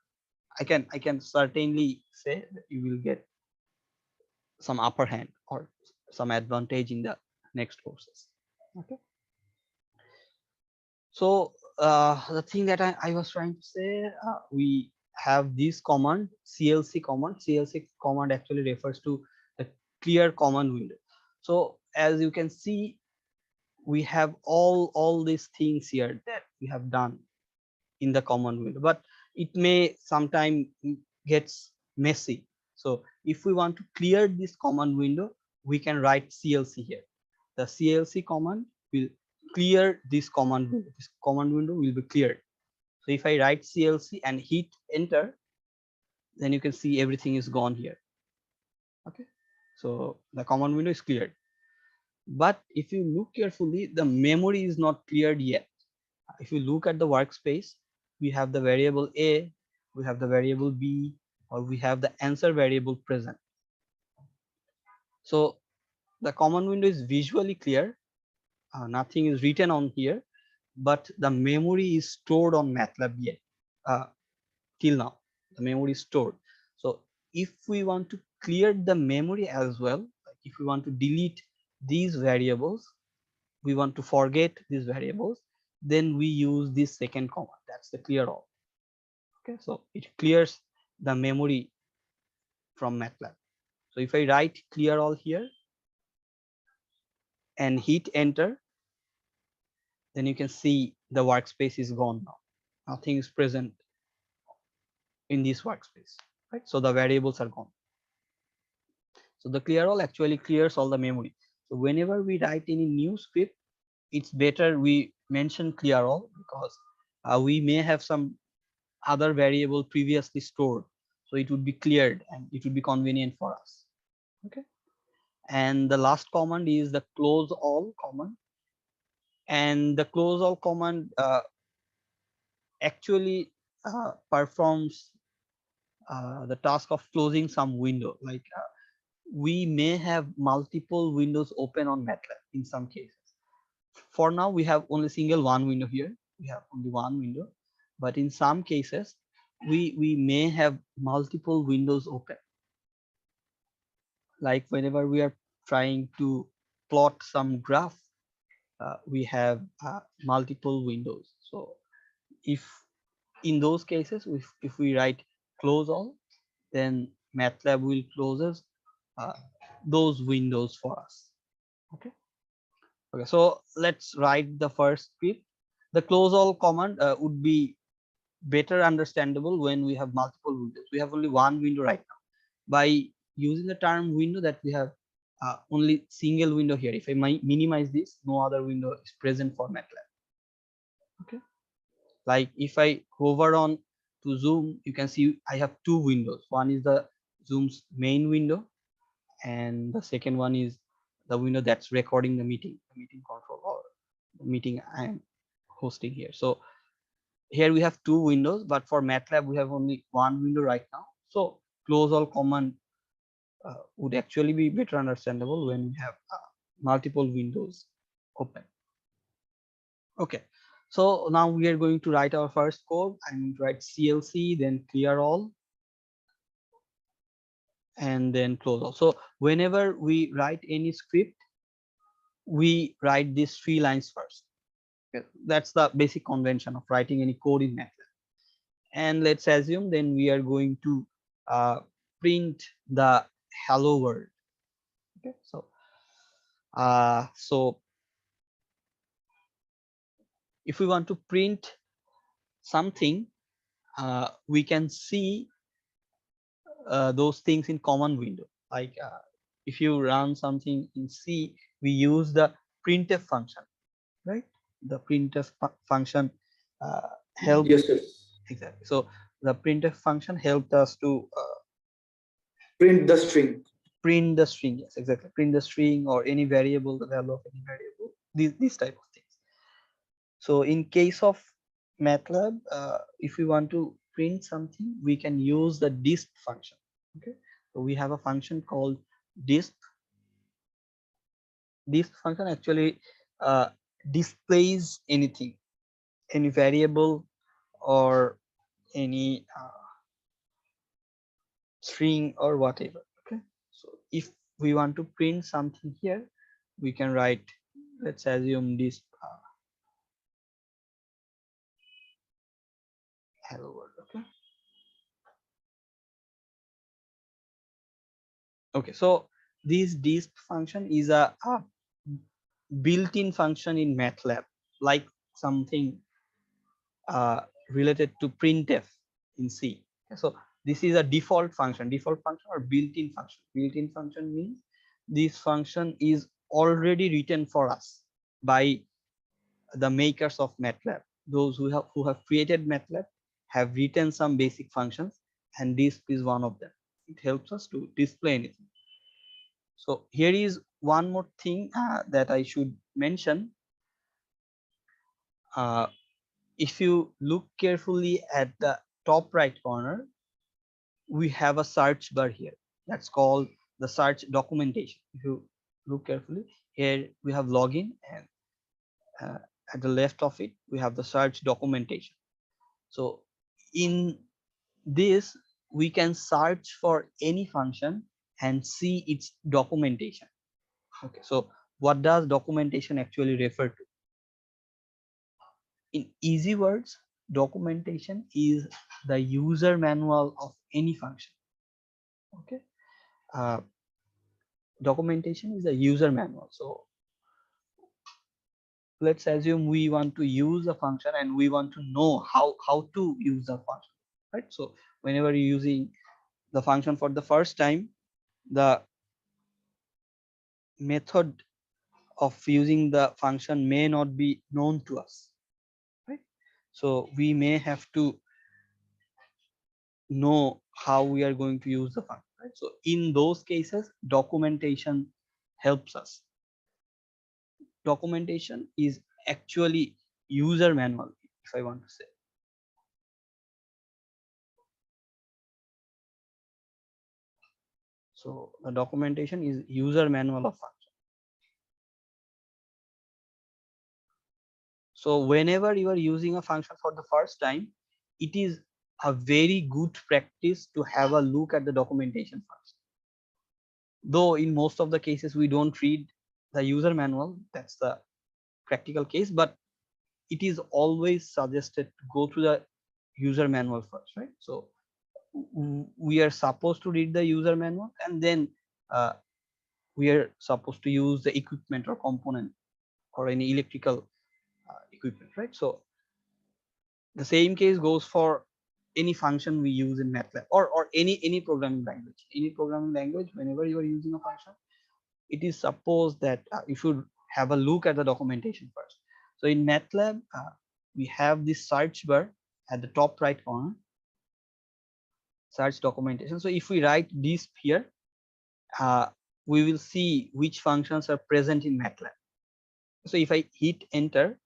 I can certainly say that you will get some upper hand or some advantage in the next courses. Okay. So the thing that I was trying to say, we have this command, CLC command. CLC command actually refers to the clear command window. So as you can see, we have all these things here that we have done in the command window, but it may sometime gets messy. So if we want to clear this command window, we can write CLC here. The CLC command will clear this command window. This command window will be cleared. So if I write CLC and hit enter, then you can see everything is gone here. Okay, so the command window is cleared. But if you look carefully, the memory is not cleared yet. If you look at the workspace, we have the variable A, we have the variable B, or we have the answer variable present. So the command window is visually clear. Nothing is written on here, but the memory is stored on MATLAB yet. Till now, the memory is stored. So if we want to clear the memory as well, like if we want to delete these variables, we want to forget these variables, then we use this second command. That's the clear all. Okay, so it clears the memory from MATLAB. So if I write clear all here and hit enter, then you can see the workspace is gone now. Nothing is present in this workspace, right? So the variables are gone. So the clear all actually clears all the memory. So whenever we write any new script, it's better we mention clear all, because we may have some other variable previously stored. So it would be cleared and it would be convenient for us. Okay. And the last command is the close all command. And the close all command actually performs the task of closing some window. Like we may have multiple windows open on MATLAB in some cases. For now, we have only one window here. We have only one window, but in some cases, we may have multiple windows open. Like whenever we are trying to plot some graph, we have multiple windows. So if in those cases, if we write close all, then MATLAB will closes those windows for us. Okay. Okay, so let's write the first script. The close all command would be better understandable when we have multiple windows. We have only one window right now. By using the term window, that we have only single window here. If I minimize this, no other window is present for MATLAB. Okay. Like if I hover on to zoom, you can see I have two windows. One is the Zoom's main window, and the second one is the window that's recording the meeting control, or the meeting I am hosting here. So here we have two windows, but for MATLAB we have only one window right now. So close all command would actually be better understandable when we have multiple windows open. Okay, so now we are going to write our first code. I'm going to write CLC, then clear all, and then close all. So whenever we write any script, we write these 3 lines first. Okay. That's the basic convention of writing any code in MATLAB. And let's assume then we are going to print the hello world. Okay, so if we want to print something, we can see those things in command window. Like if you run something in C, we use the printf function, right? The printf function helps. Yes, sir. Exactly. So the printf function helped us to Print the string. Print the string. Yes, exactly. Print the string or any variable, the value of any variable. These type of things. So in case of MATLAB, if we want to print something, we can use the disp function. Okay, so we have a function called disp. Disp function actually displays anything, any variable or any string or whatever. Okay, so if we want to print something here, we can write, let's assume disp hello world. Okay, okay, so this disp function is a built-in function in MATLAB, like something related to printf in C. Okay, so this is a default function or built-in function. Built-in function means this function is already written for us by the makers of MATLAB. Those who have created MATLAB have written some basic functions, and disp is one of them. It helps us to display anything. So here is one more thing that I should mention. If you look carefully at the top right corner, we have a search bar here. That's called the search documentation. If you look carefully, here we have login, and at the left of it, we have the search documentation. So in this, we can search for any function and see its documentation. Okay, so what does documentation actually refer to? In easy words, documentation is the user manual of any function. Okay, documentation is a user manual. So let's assume we want to use a function and we want to know how to use the function, right? So whenever you're using the function for the first time, the method of using the function may not be known to us, right? So we may have to know how we are going to use the function, right? So in those cases, documentation helps us. Documentation is actually user manual, if I want to say. So the documentation is user manual of function. So whenever you are using a function for the first time, it is a very good practice to have a look at the documentation first. Though in most of the cases we don't read the user manual, that's the practical case, but it is always suggested to go through the user manual first, right? So we are supposed to read the user manual, and then we are supposed to use the equipment or component or any electrical equipment, right? So the same case goes for any function we use in MATLAB or any programming language. Any programming language, whenever you are using a function, it is supposed that you should have a look at the documentation first. So in MATLAB, we have this search bar at the top right corner, search documentation. So if we write this here, we will see which functions are present in MATLAB. So if I hit enter,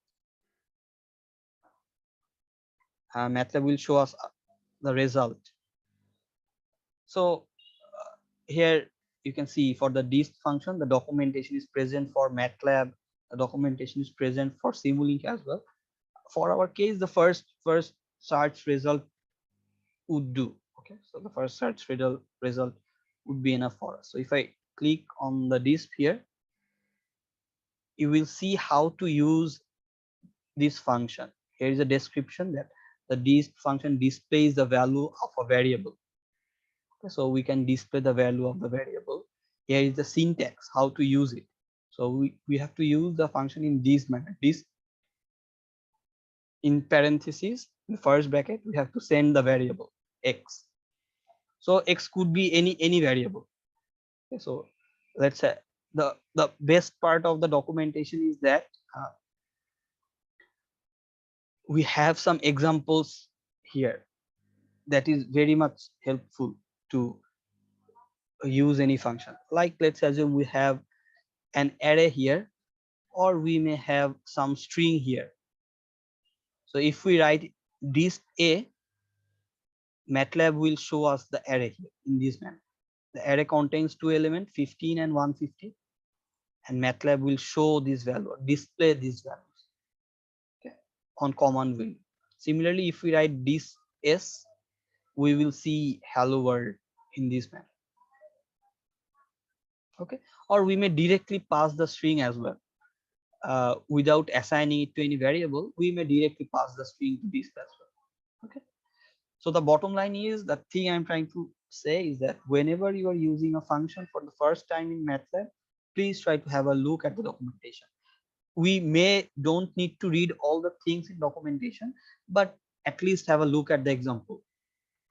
MATLAB will show us the result. So here you can see for the disp function, the documentation is present for MATLAB. The documentation is present for Simulink as well. For our case, the first search result would do. Okay, so the first search result would be enough for us. So if I click on the disp here, you will see how to use this function. Here is a description that the disp function displays the value of a variable. Okay, so we can display the value of the variable. Here is the syntax, how to use it. So we have to use the function in this manner. This in parentheses, in the first bracket, we have to send the variable x. So x could be any variable. Okay, so let's say the best part of the documentation is that we have some examples here that is very much helpful to use any function. Like let's assume we have an array here, or we may have some string here. So if we write disp a, MATLAB will show us the array here in this manner. The array contains two elements, 15 and 150, and MATLAB will show this value or display these values, okay, on command window. Similarly, if we write this S, we will see hello world in this manner. Okay, or we may directly pass the string as well. Without assigning it to any variable, we may directly pass the string to this as well. Okay, so the bottom line is, the thing I'm trying to say is that whenever you are using a function for the first time in MATLAB, please try to have a look at the documentation. We may don't need to read all the things in documentation, but at least have a look at the example.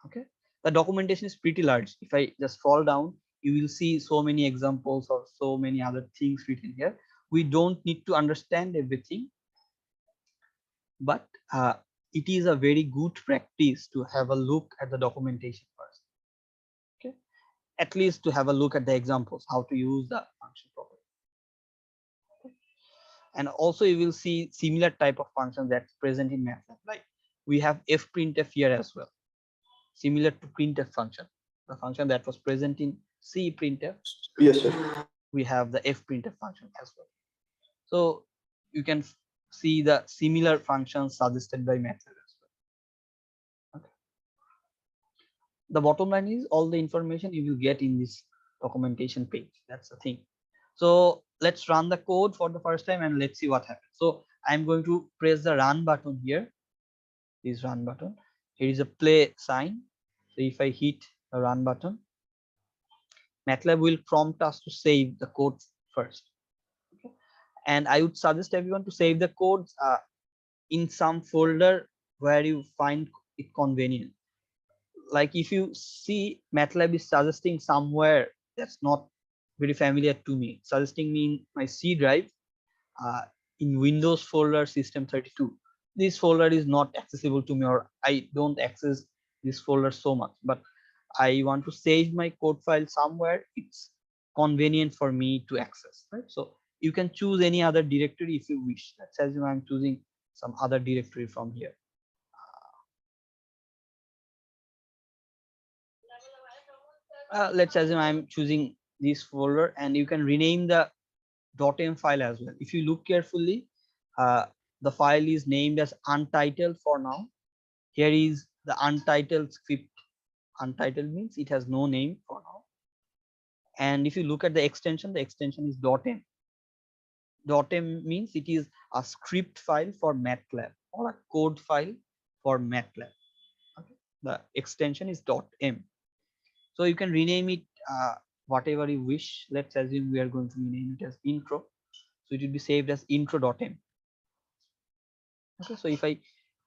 Okay, the documentation is pretty large. If I just scroll down, you will see so many examples or so many other things written here. We don't need to understand everything, but it is a very good practice to have a look at the documentation first. Okay, at least to have a look at the examples, how to use the function properly. Okay. And also you will see similar type of functions that's present in MATLAB. Like we have fprintf here as well, similar to printf function, the function that was present in C printf. Yes, sir. We have the fprintf function as well. So you can see the similar functions suggested by MATLAB as well. Okay. The bottom line is, all the information you will get in this documentation page. That's the thing. So let's run the code for the first time and let's see what happens. So I'm going to press the run button here. This run button. Here is a play sign. So if I hit the run button, MATLAB will prompt us to save the code first. Okay. And I would suggest everyone to save the codes in some folder where you find it convenient. Like if you see MATLAB is suggesting somewhere that's not very familiar to me, suggesting me in my C drive, in Windows folder system32. This folder is not accessible to me, or I don't access this folder so much, but I want to save my code file somewhere it's convenient for me to access, right? So you can choose any other directory if you wish. Let's assume I'm choosing some other directory from here. Let's assume I'm choosing this folder, and you can rename the .m file as well. If you look carefully, the file is named as untitled for now. Here is the untitled script. Untitled means it has no name for now. And if you look at the extension is .m. .m means it is a script file for MATLAB, or a code file for MATLAB. Okay. The extension is .m. So you can rename it whatever you wish. Let's assume we are going to rename it as intro. So it will be saved as intro.m. Okay, so if I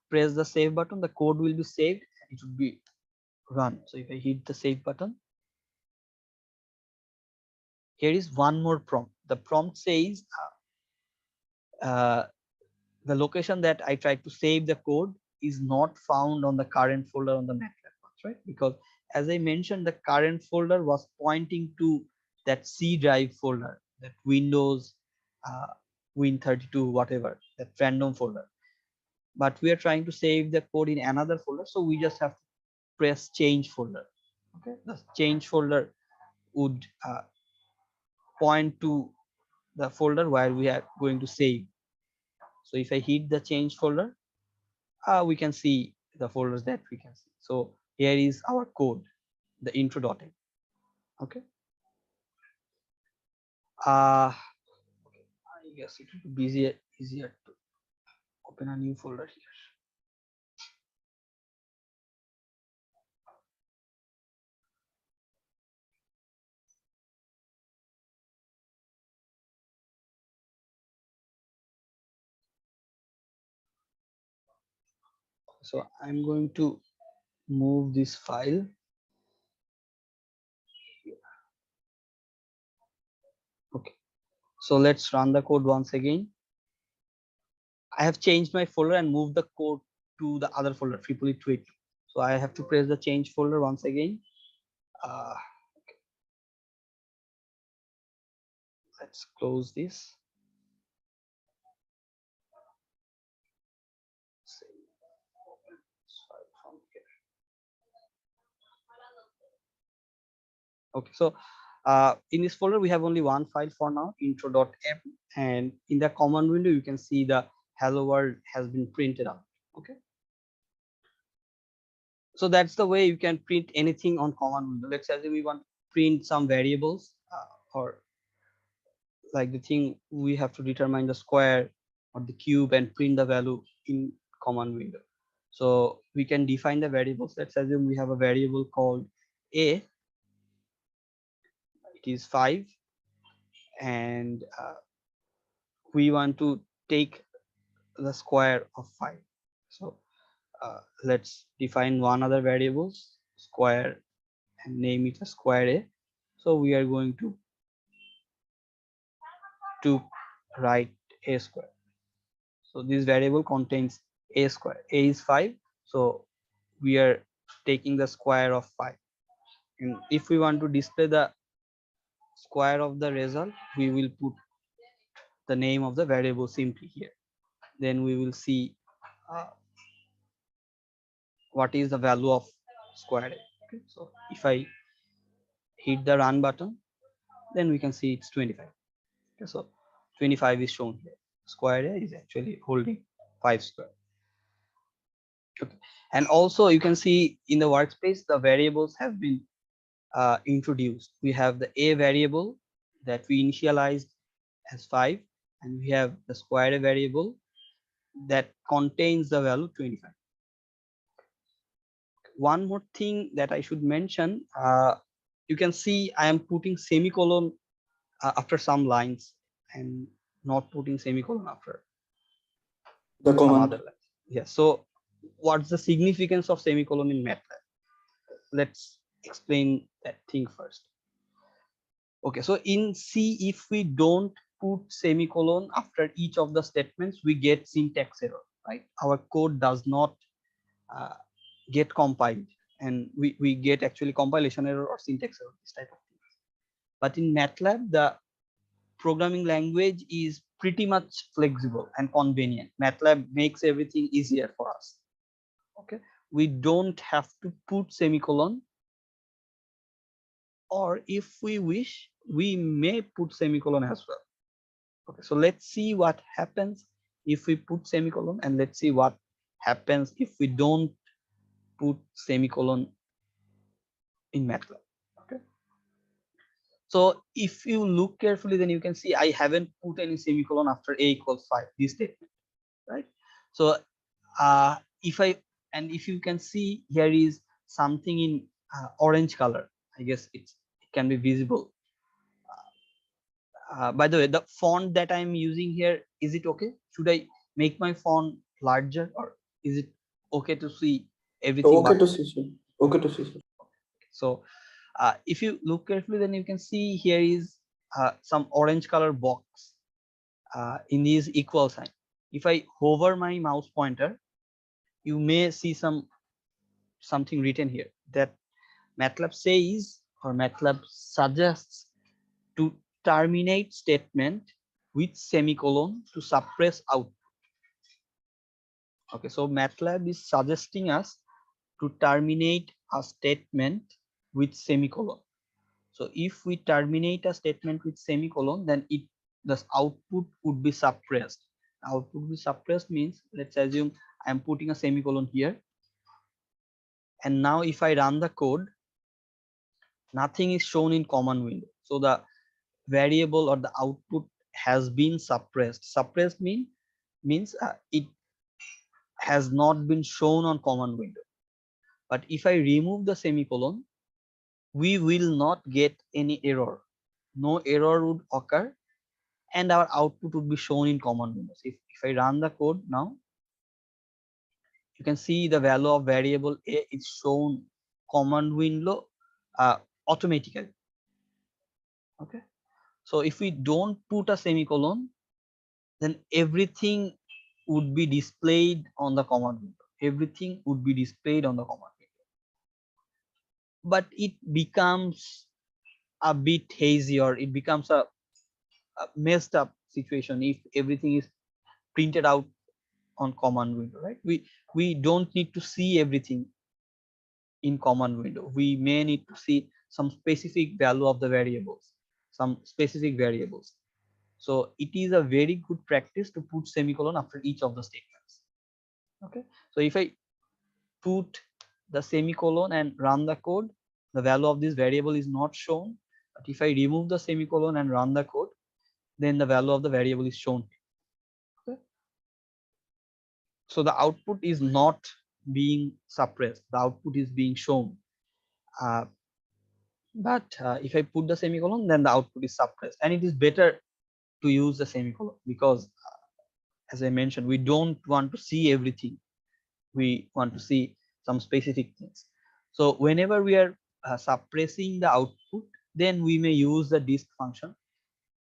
press the save button, the code will be saved and it will be run. So if I hit the save button, here is one more prompt. The prompt says the location that I tried to save the code is not found on the current folder on the MATLAB, right? Because as I mentioned, the current folder was pointing to that C drive folder, that Windows Win32, whatever, that random folder. But we are trying to save the code in another folder, so we just have to press change folder. Okay, the change folder would point to the folder where we are going to save. So if I hit the change folder, we can see the folders that we can see. So here is our code, the intro.m. Okay. I guess it would be easier to open a new folder here. So I'm going to move this file. Okay. So let's run the code once again. I have changed my folder and moved the code to the other folder, EEE282. So I have to press the change folder once again. Okay. Let's close this. Okay, so in this folder we have only one file for now, intro.m, and in the command window you can see the hello world has been printed out. Okay, so that's the way you can print anything on command window. Let's say we want to print some variables, or like the thing we have to determine the square or the cube and print the value in command window. So we can define the variables. Let's assume we have a variable called a, it is 5, and we want to take the square of 5. So let's define one other variables, square, and name it as square a. So we are going to write a square. So this variable contains a square. A is 5, so we are taking the square of 5. And if we want to display the square of the result, we will put the name of the variable simply here. Then we will see what is the value of square a. Okay, so if I hit the run button, then we can see it's 25. Okay, so 25 is shown here. Square a is actually holding 5 square. Okay, and also you can see in the workspace the variables have been introduced. We have the a variable that we initialized as 5, and we have the square a variable that contains the value 25. One more thing that I should mention, you can see I am putting semicolon after some lines and not putting semicolon after The some command. other lines. Yes. So what's the significance of semicolon in MATLAB? Let's explain that thing first. Okay, so in C, if we don't put semicolon after each of the statements, we get syntax error, right? Our code does not get compiled, and we get actually compilation error or syntax error, this type of things. But in MATLAB, the programming language is pretty much flexible and convenient. MATLAB makes everything easier for us. Okay, we don't have to put semicolon, or if we wish, we may put semicolon as well. Okay, so let's see what happens if we put semicolon, and let's see what happens if we don't put semicolon in MATLAB. Okay, so if you look carefully, then you can see I haven't put any semicolon after a equals 5, this statement, right? So if you can see, here is something in orange color. I guess it can be visible. By the way, the font that I'm using here, is it okay? Should I make my font larger, or is it okay to see everything? Okay to see, sir. Okay to see, sir. So if you look carefully, then you can see here is some orange color box in this equal sign. If I hover my mouse pointer, you may see something written here that MATLAB says, or MATLAB suggests, to terminate statement with semicolon to suppress output. Okay, so MATLAB is suggesting us to terminate a statement with semicolon. So if we terminate a statement with semicolon, then the output would be suppressed. Output would be suppressed means, let's assume I am putting a semicolon here, and now if I run the code, nothing is shown in command window. So the variable or the output has been suppressed. Suppressed means it has not been shown on command window. But if I remove the semicolon, we will not get any error. No error would occur, and our output would be shown in command windows. If I run the code now, you can see the value of variable a is shown command window automatically. Okay, so if we don't put a semicolon, then everything would be displayed on the command window. Everything would be displayed on the command window. But it becomes a bit hazy, or it becomes a messed up situation if everything is printed out on command window, right? We don't need to see everything in command window. We may need to see some specific value of the variables, some specific variables. So it is a very good practice to put semicolon after each of the statements. Okay, so if I put the semicolon and run the code, the value of this variable is not shown. But if I remove the semicolon and run the code, then the value of the variable is shown. Okay, so the output is not being suppressed, the output is being shown. But if I put the semicolon, then the output is suppressed, and it is better to use the semicolon because as I mentioned, we don't want to see everything, we want to see some specific things. So whenever we are suppressing the output, then we may use the disk function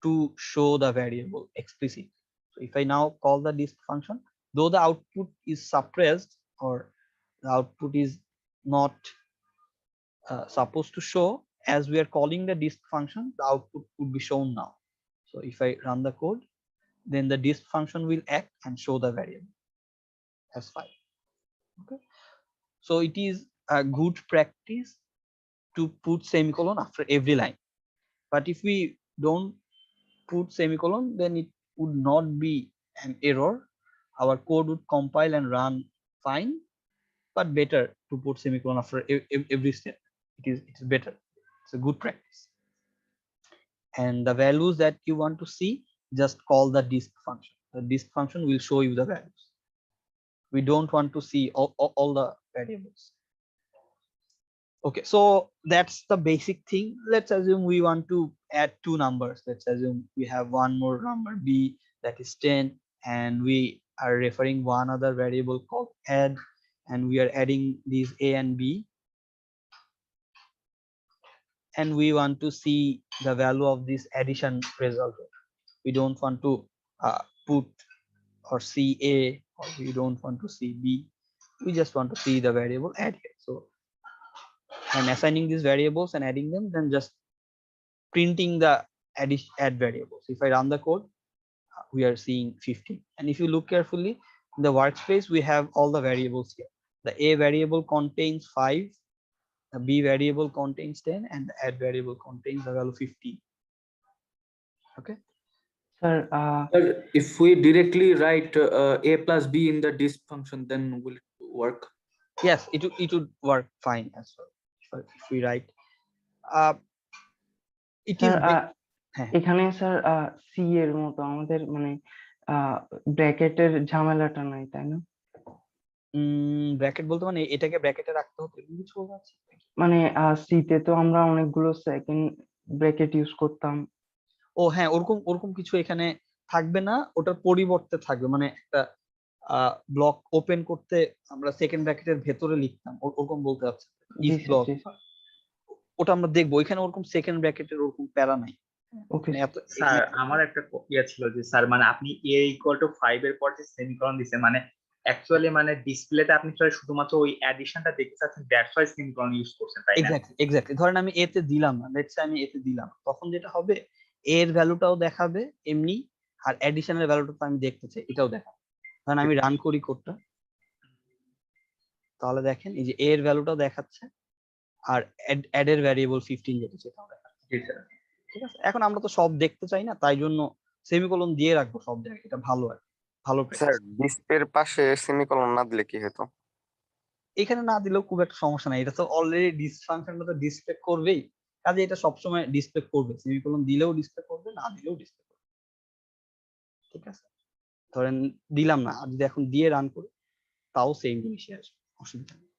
to show the variable explicitly. So if I now call the disk function, though the output is suppressed or the output is not supposed to show, as we are calling the disk function, the output would be shown now. So if I run the code, then the disk function will act and show the variable as 5. Okay, so it is a good practice to put semicolon after every line. But if we don't put semicolon, then it would not be an error. Our code would compile and run fine, but better to put semicolon after every step. It is better. It's a good practice. And the values that you want to see, just call the disk function. The disk function will show you the values. We don't want to see all the variables. Okay, so that's the basic thing. Let's assume we want to add 2 numbers. Let's assume we have one more number b, that is 10, and we are referring one other variable called add, and we are adding these a and b, and we want to see the value of this addition result. We don't want to put or see a, or we don't want to see b, we just want to see the variable add here. So I'm assigning these variables and adding them, then just printing the add variables. If I run the code, we are seeing 15. And if you look carefully in the workspace, we have all the variables here. The a variable contains 5, the b variable contains 10, and the add variable contains the value 15. Okay, sir, if we directly write a plus b in the disk function, then will it work? Yes, it would work fine as well. If we write it is এখানে sir C এর মতো আমাদের মানে ব্র্যাকেটের ঝামেলাটা নাই, তাই না? ব্র্যাকেট বলতে মানে এটাকে ব্র্যাকেটে রাখতে হতো এরকম কিছু আছে? মানে সি তে তো আমরা অনেকগুলো সেকেন্ড ব্র্যাকেট ইউজ করতাম। ও হ্যাঁ, ওরকম কিছু এখানে থাকবে না, ওটার পরিবর্তে থাকবে মানে একটা ব্লক ওপেন করতে আমরা সেকেন্ড ব্র্যাকেটের ভেতরে লিখতাম, ওরকম বলতে চাচ্ছি ইফ ব্লক, ওটা আমরা দেখবো। এখানে ওরকম সেকেন্ড ব্র্যাকেটের ওরকম প্যারা নাই। ওকে স্যার, আমার একটা ইয়া ছিল যে স্যার মানে আপনি a = 5 এর পর যে সেমিকোলন দিছেন, মানে অ্যাকচুয়ালি মানে ডিসপ্লেতে আপনি শুধুমাত্র ওই অ্যাডিশনটা দেখতে চাচ্ছেন, দ্যাটস ওয়াই সেমিকোলন ইউজ করছেন, তাই না? এক্স্যাক্টলি। ধরেন আমি এ তে দিলাম না, লেটস সে আমি এ তে দিলাম, তখন যেটা হবে এ এর ভ্যালুটাও দেখাবে এমনি, আর অ্যাডিশনের ভ্যালুটা তো আমি দেখতে চাই এটাও দেখাবে। ধরেন আমি রান করি কোডটা, তাহলে দেখেন এই যে এ এর ভ্যালুটাও দেখাচ্ছে আর অ্যাড এর ভ্যারিয়েবল 15 যেটা সেটাও দেখাচ্ছে। ঠিক আছে, এখন আমরা তো সব দেখতে চাই না, তাই জন্য সেমিকোলন দিয়ে রাখবো সব জায়গায়, এটা ভালো আর ভালো প্র্যাকটিস। স্যার ডিসপ্লের পাশে সেমিকোলন না দিলে কি হতো? এখানে না দিলেও খুব একটা সমস্যা নাই, এটা তো অলরেডি ডিস ফাংশনটা তো ডিসপ্লে করবেই, কাজে এটা সবসময় ডিসপ্লে করবে, সেমিকোলন দিলেও ডিসপ্লে করবে, না দিলেও ডিসপ্লে করবে। ঠিক আছে, ধরেন দিলাম না, আর যদি এখন দিয়ে রান করি তাও সেম জিনিসই আসবে, অসুবিধা নেই।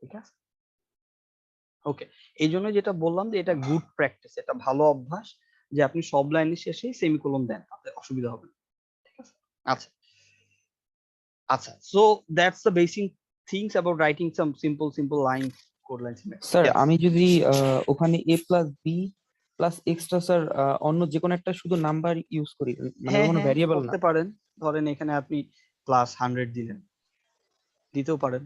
ঠিক আছে, ওকে। এই জন্য যেটা বললাম যে এটা গুড প্র্যাকটিস, এটা ভালো অভ্যাস যে আপনি সব লাইনের শেষে সেমিকোলন দেন, তাতে অসুবিধা হবে না। ঠিক আছে, আচ্ছা আচ্ছা, so that's the basic things about writing some simple line code lines. Sir আমি যদি ওখানে a plus b plus extra sir অন্য যে কোনো একটা শুধু নাম্বার ইউজ করি, মানে কোনো ভ্যারিয়েবল না, করতে পারেন। ধরেন এখানে আপনি প্লাস 100 দিলেন, দিতেও পারেন।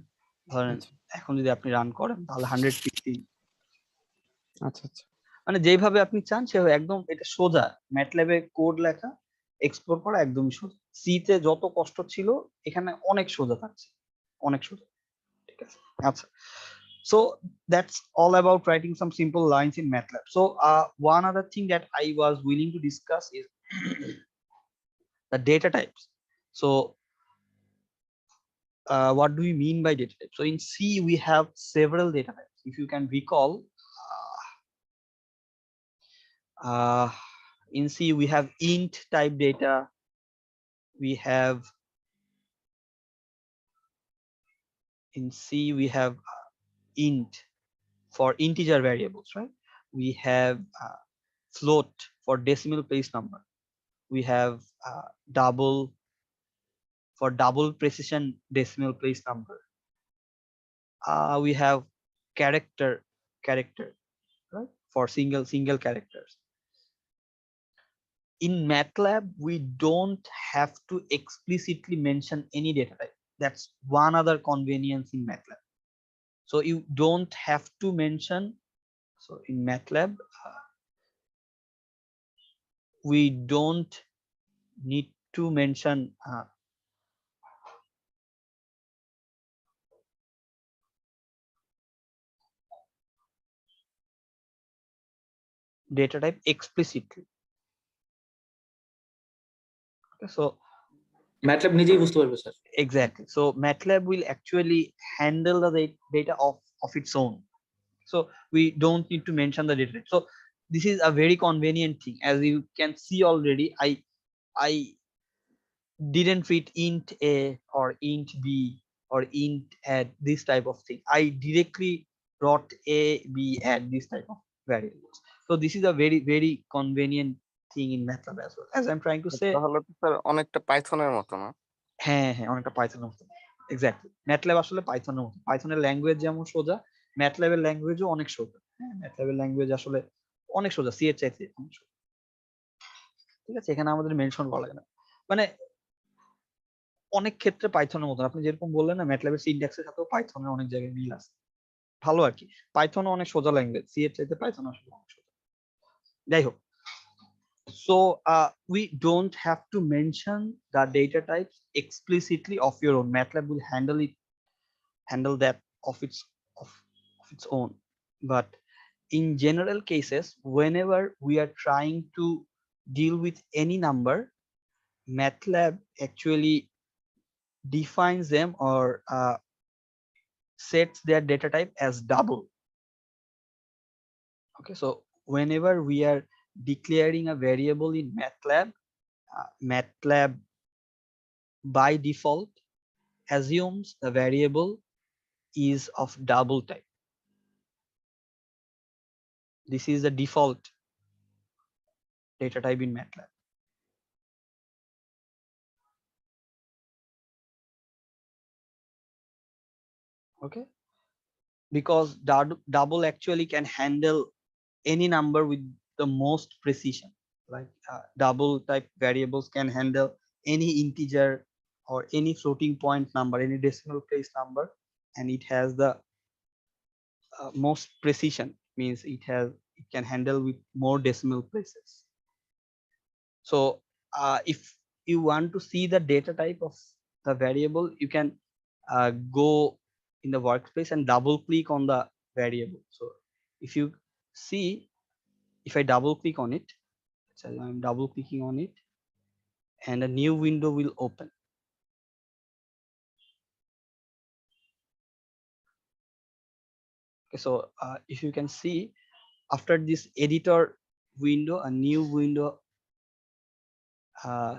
ধরেন এখন যদি আপনি রান করেন তাহলে 115। আচ্ছা আচ্ছা, মানে যেভাবে আপনি চান সেভাবে, একদম এটা সোজা। ম্যাটল্যাবে কোড লেখা এক্সপ্লোর করা একদমই সোজা। সি তে যত কষ্ট ছিল এখানে অনেক সোজা থাকছে, অনেক সোজা। ঠিক আছে, আচ্ছা, So that's all about writing some simple lines in MATLAB. So one other thing that I was willing to discuss is the data types. So what do we mean by data type? So in C, we have several data types. If you can recall, in C, we have int type data. We have in C, we have int for integer variables, right? We have float for decimal place number. We have double for double precision decimal place number. We have character, right? For single characters. In MATLAB, we don't have to explicitly mention any data type. That's one other convenience in MATLAB. So you don't have to mention. So in MATLAB, we don't need to mention data type explicitly. Okay, so MATLAB নিজেই বুঝতে পারবে sir. Exactly. So MATLAB will actually handle the data of its own. So we don't need to mention the data type. So this is a very convenient thing. As you can see already, I didn't read int a or int b or int add this type of thing. I directly brought a b add this type of variables. So this is a very convenient thing in MATLAB as well. As I'm trying to say, তাহলে তো sir অনেকটা পাইথনের মতো না? হ্যাঁ অনেকটা পাইথনের মতো। Exactly, MATLAB আসলে পাইথনের মতো। পাইথনের ল্যাঙ্গুয়েজ যেমন সোজা, ম্যাটল্যাবের ল্যাঙ্গুয়েজও অনেক সোজা। হ্যাঁ, ম্যাটল্যাবের ল্যাঙ্গুয়েজ আসলে অনেক সোজা, সি এর চাইতে অনেক সোজা। ঠিক আছে, এখানে আমাদের মেনশন করা লাগে না। মানে অনেক ক্ষেত্রে পাইথনের মতো। আপনি যেরকম বললেন না, ম্যাটল্যাবের সিনট্যাক্সের সাথেও পাইথনের অনেক জায়গায় মিল আছে। ভালো আর কি। পাইথনও অনেক সোজা ল্যাঙ্গুয়েজ, সি এর চাইতে পাইথন আসলে অনেক সোজা। যাই হোক, so we don't have to mention the data types explicitly of your own. MATLAB will handle that of its own. But in general cases, whenever we are trying to deal with any number, MATLAB actually defines them or sets their data type as double. Okay, so whenever we are declaring a variable in MATLAB, MATLAB by default assumes the variable is of double type. This is the default data type in MATLAB. Okay, because double actually can handle any number with the most precision. Like double type variables can handle any integer or any floating point number, any decimal place number, and it has the most precision, means it can handle with more decimal places. So if you want to see the data type of the variable, you can go in the workspace and double click on the variable. So if you see, if I double click on it, so I'm double clicking on it and a new window will open. Okay, so if you can see, after this editor window, a new window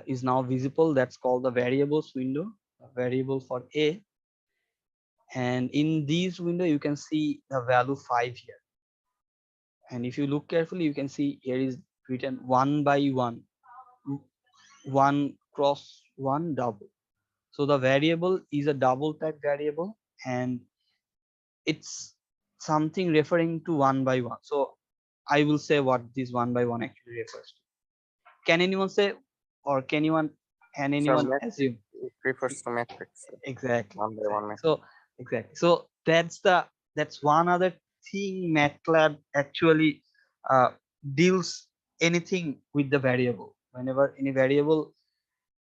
is now visible. That's called the variables window, a variable for a. And in this window, you can see the value 5 here. And if you look carefully, you can see here is written 1 by 1, 1 cross 1 double. So the variable is a double type variable, and it's something referring to 1 by 1. So I will say what this 1 by 1 actually refers to. Can anyone say, or can anyone assume? It refers to matrix. Exactly. 1 by 1 matrix. So exactly. So that's one other thing MATLAB actually deals anything with the variable. Whenever any variable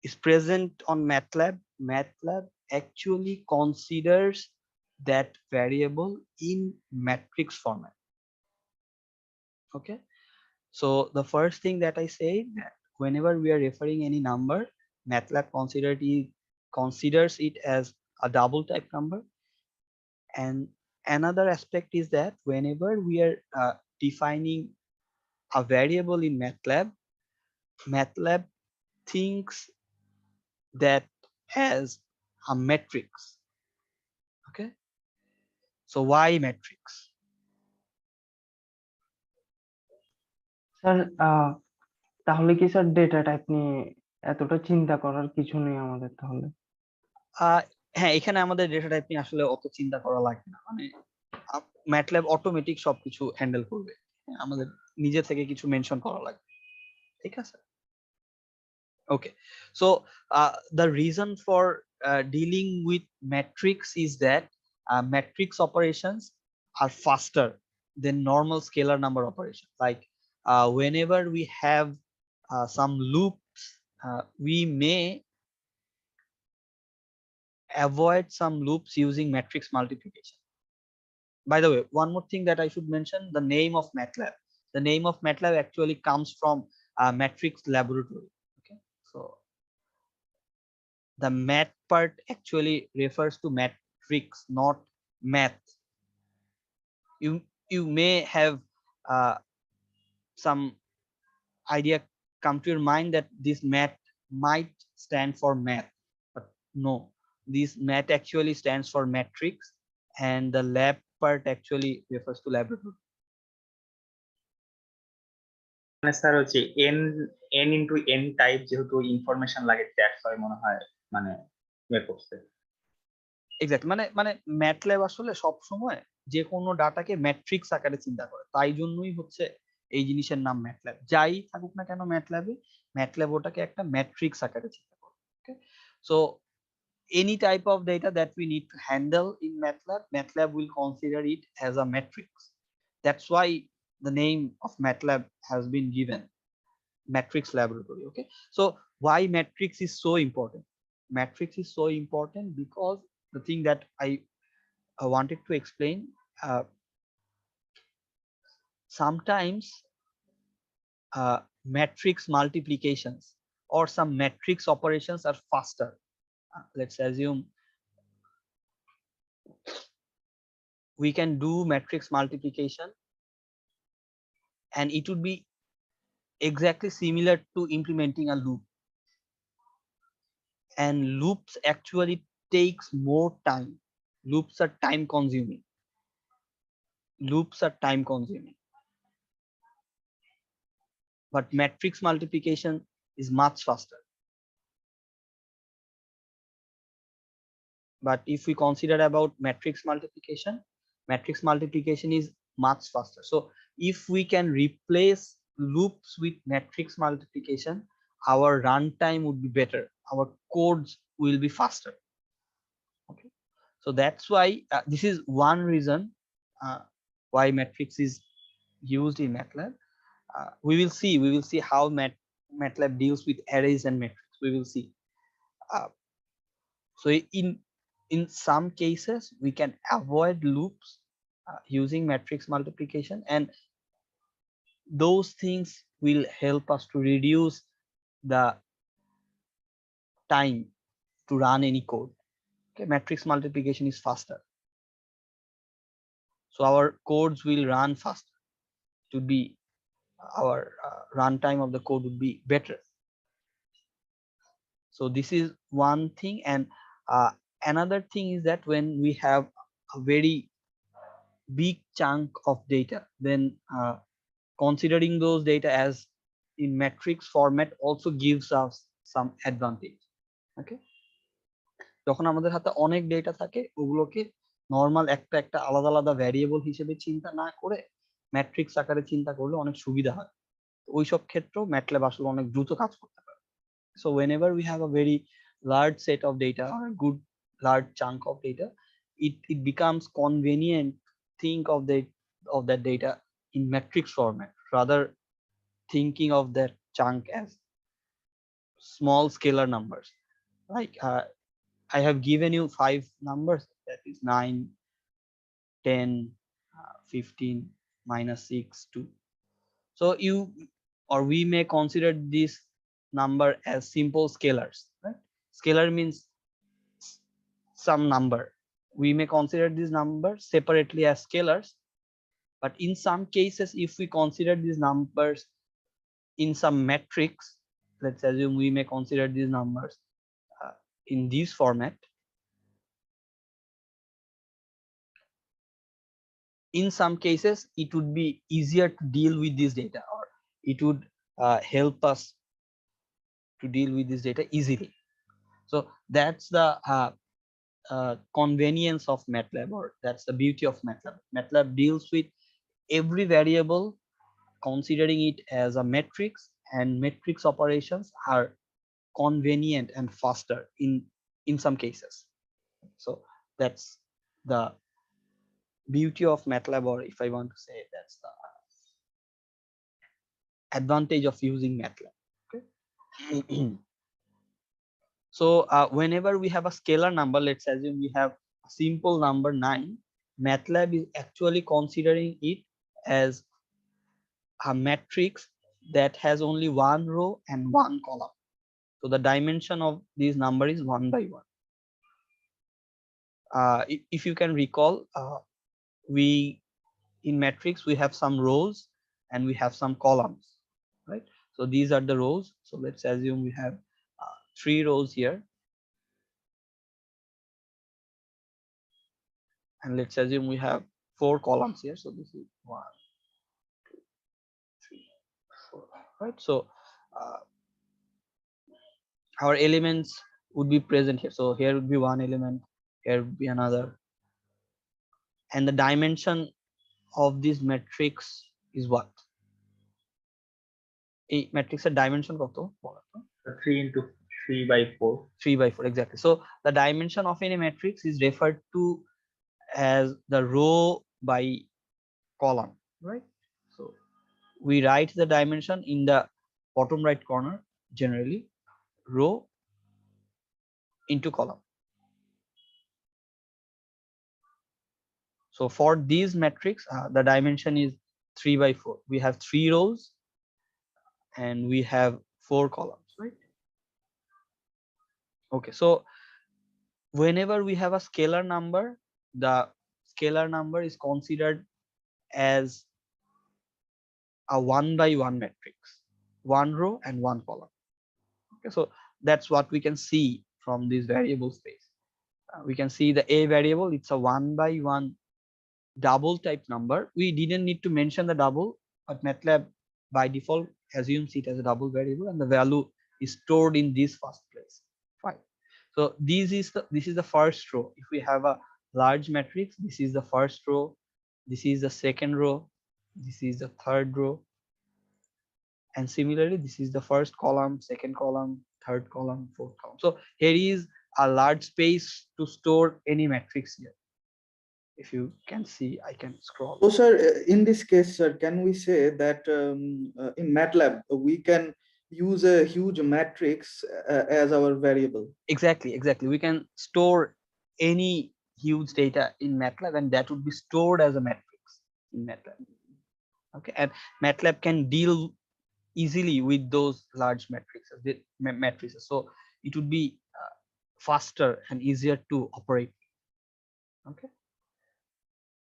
is present on MATLAB, MATLAB actually considers that variable in matrix format. Okay, so the first thing that I say that whenever we are referring any number, MATLAB considers it as a double type number. And another aspect is that whenever we are defining a variable in MATLAB thinks that as a matrix. Okay, so why matrix? Sir তাহলে কি sir data type নিয়ে এতটা চিন্তা করার কিছু নেই আমাদের তাহলে? হ্যাঁ, এখানে আমাদের ডেটা টাইপ নিয়ে আসলে অত চিন্তা করা লাগে না, মানে MATLAB অটোমেটিক সবকিছু হ্যান্ডেল করবে, আমাদের নিজে থেকে কিছু মেনশন করা লাগবে, ঠিক আছে? Okay, so the reason for dealing with matrix is that matrix operations are faster than normal scalar number operations. Like whenever we have some loops, we may avoid some loops using matrix multiplication. By the way, one more thing that I should mention, the name of MATLAB. The name of MATLAB actually comes from matrix laboratory. Okay, so the math part actually refers to matrix, not math. You may have some idea come to your mind that this math might stand for math, but no, this math actually stands for matrix, and the lab part actually refers to laboratory. মানে sir হচ্ছে n into n type যেহেতু information লাগে that's হয় মনে হয় মানে বের করতে। এক্স্যাক্টলি, মানে MATLAB আসলে সব সময় যে কোনো ডাটাকে ম্যাট্রিক্স আকারে চিন্তা করে, তাই জন্যই হচ্ছে এই জিনিসের নাম MATLAB। যাই থাকুক না কেন MATLAB ওটাকে একটা ম্যাট্রিক্স আকারে চিন্তা করে। ওকে, so any type of data that we need to handle in MATLAB will consider it as a matrix. That's why the name of MATLAB has been given, matrix laboratory. Okay, so why matrix is so important? Matrix is so important because the thing that I wanted to explain, sometimes matrix multiplications or some matrix operations are faster. Let's assume we can do matrix multiplication and it would be exactly similar to implementing a loop, and loops actually takes more time. Loops are time consuming. But matrix multiplication is much faster. But if we consider about matrix multiplication is much faster. So if we can replace loops with matrix multiplication, our runtime would be better, our codes will be faster. Okay, so that's why this is one reason why matrix is used in MATLAB. We will see how MATLAB deals with arrays and matrix. We will see. So in some cases we can avoid loops using matrix multiplication, and those things will help us to reduce the time to run any code. Okay, matrix multiplication is faster, so our codes will run faster. It would be our runtime of the code would be better. So this is one thing, and another thing is that when we have a very big chunk of data, then considering those data as in matrix format also gives us some advantage. Okay, যখন আমাদের হাতে অনেক data থাকে ওগুলোকে normal একটা একটা আলাদা আলাদা ভ্যারিয়েবল হিসেবে চিন্তা না করে ম্যাট্রিক্স আকারে চিন্তা করলে অনেক সুবিধা হয়। ওইসব ক্ষেত্রেও MATLAB আসলে অনেক দ্রুত কাজ করতে পারে। So whenever we have a very large set of data or a good large chunk of data, it becomes convenient think of that data in matrix format rather thinking of that chunk as small scalar numbers. Like I have given you 5 numbers, that is 9, 10, 15, -6, 2. So we may consider this number as simple scalars, right? Scalar means some number. We may consider these numbers separately as scalars, but in some cases, if we consider these numbers in some matrix, let's assume we may consider these numbers in this format. In some cases, it would be easier to deal with this data, or it would help us to deal with this data easily. So that's the convenience of MATLAB, or that's the beauty of MATLAB. MATLAB deals with every variable, considering it as a matrix, and matrix operations are convenient and faster in some cases. So that's the beauty of MATLAB, or if I want to say, that's the advantage of using MATLAB. Okay. So whenever we have a scalar number, let's assume we have a simple number 9, MATLAB is actually considering it as a matrix that has only one row and one column. So the dimension of this number is 1 by 1. If you can recall, in matrix we have some rows and we have some columns, right? So these are the rows. So let's assume we have 3 rows here, and let's assume we have 4 columns here. So this is 1, 2, 3, 4, right? So our elements would be present here. So here would be one element, here would be another, and the dimension of this matrix is what? A matrix a dimension কত? 3 into 3 by 4. 3 by 4, exactly. So the dimension of any matrix is referred to as the row by column, right? So we write the dimension in the bottom right corner, generally row into column. So for these matrix, the dimension is 3 by 4. We have 3 rows and we have 4 columns, right? Okay, so whenever we have a scalar number, the scalar number is considered as a 1 by 1 matrix, 1 row and 1 column. Okay, so that's what we can see from this variable space. We can see the A variable, it's a 1 by 1 double type number. We didn't need to mention the double, but MATLAB by default assumes it as a double variable, and the value is stored in this first place. Fine. So this is the first row. If we have a large matrix, this is the first row, this is the second row, this is the third row, and similarly this is the first column, second column, third column, fourth column. So here is a large space to store any matrix here. If you can see, I can scroll. So sir, in this case, sir, can we say that in MATLAB we can use a huge matrix as our variable? Exactly. We can store any huge data in MATLAB, and that would be stored as a matrix in MATLAB. Okay, and MATLAB can deal easily with those large matrices. So it would be faster and easier to operate. Okay.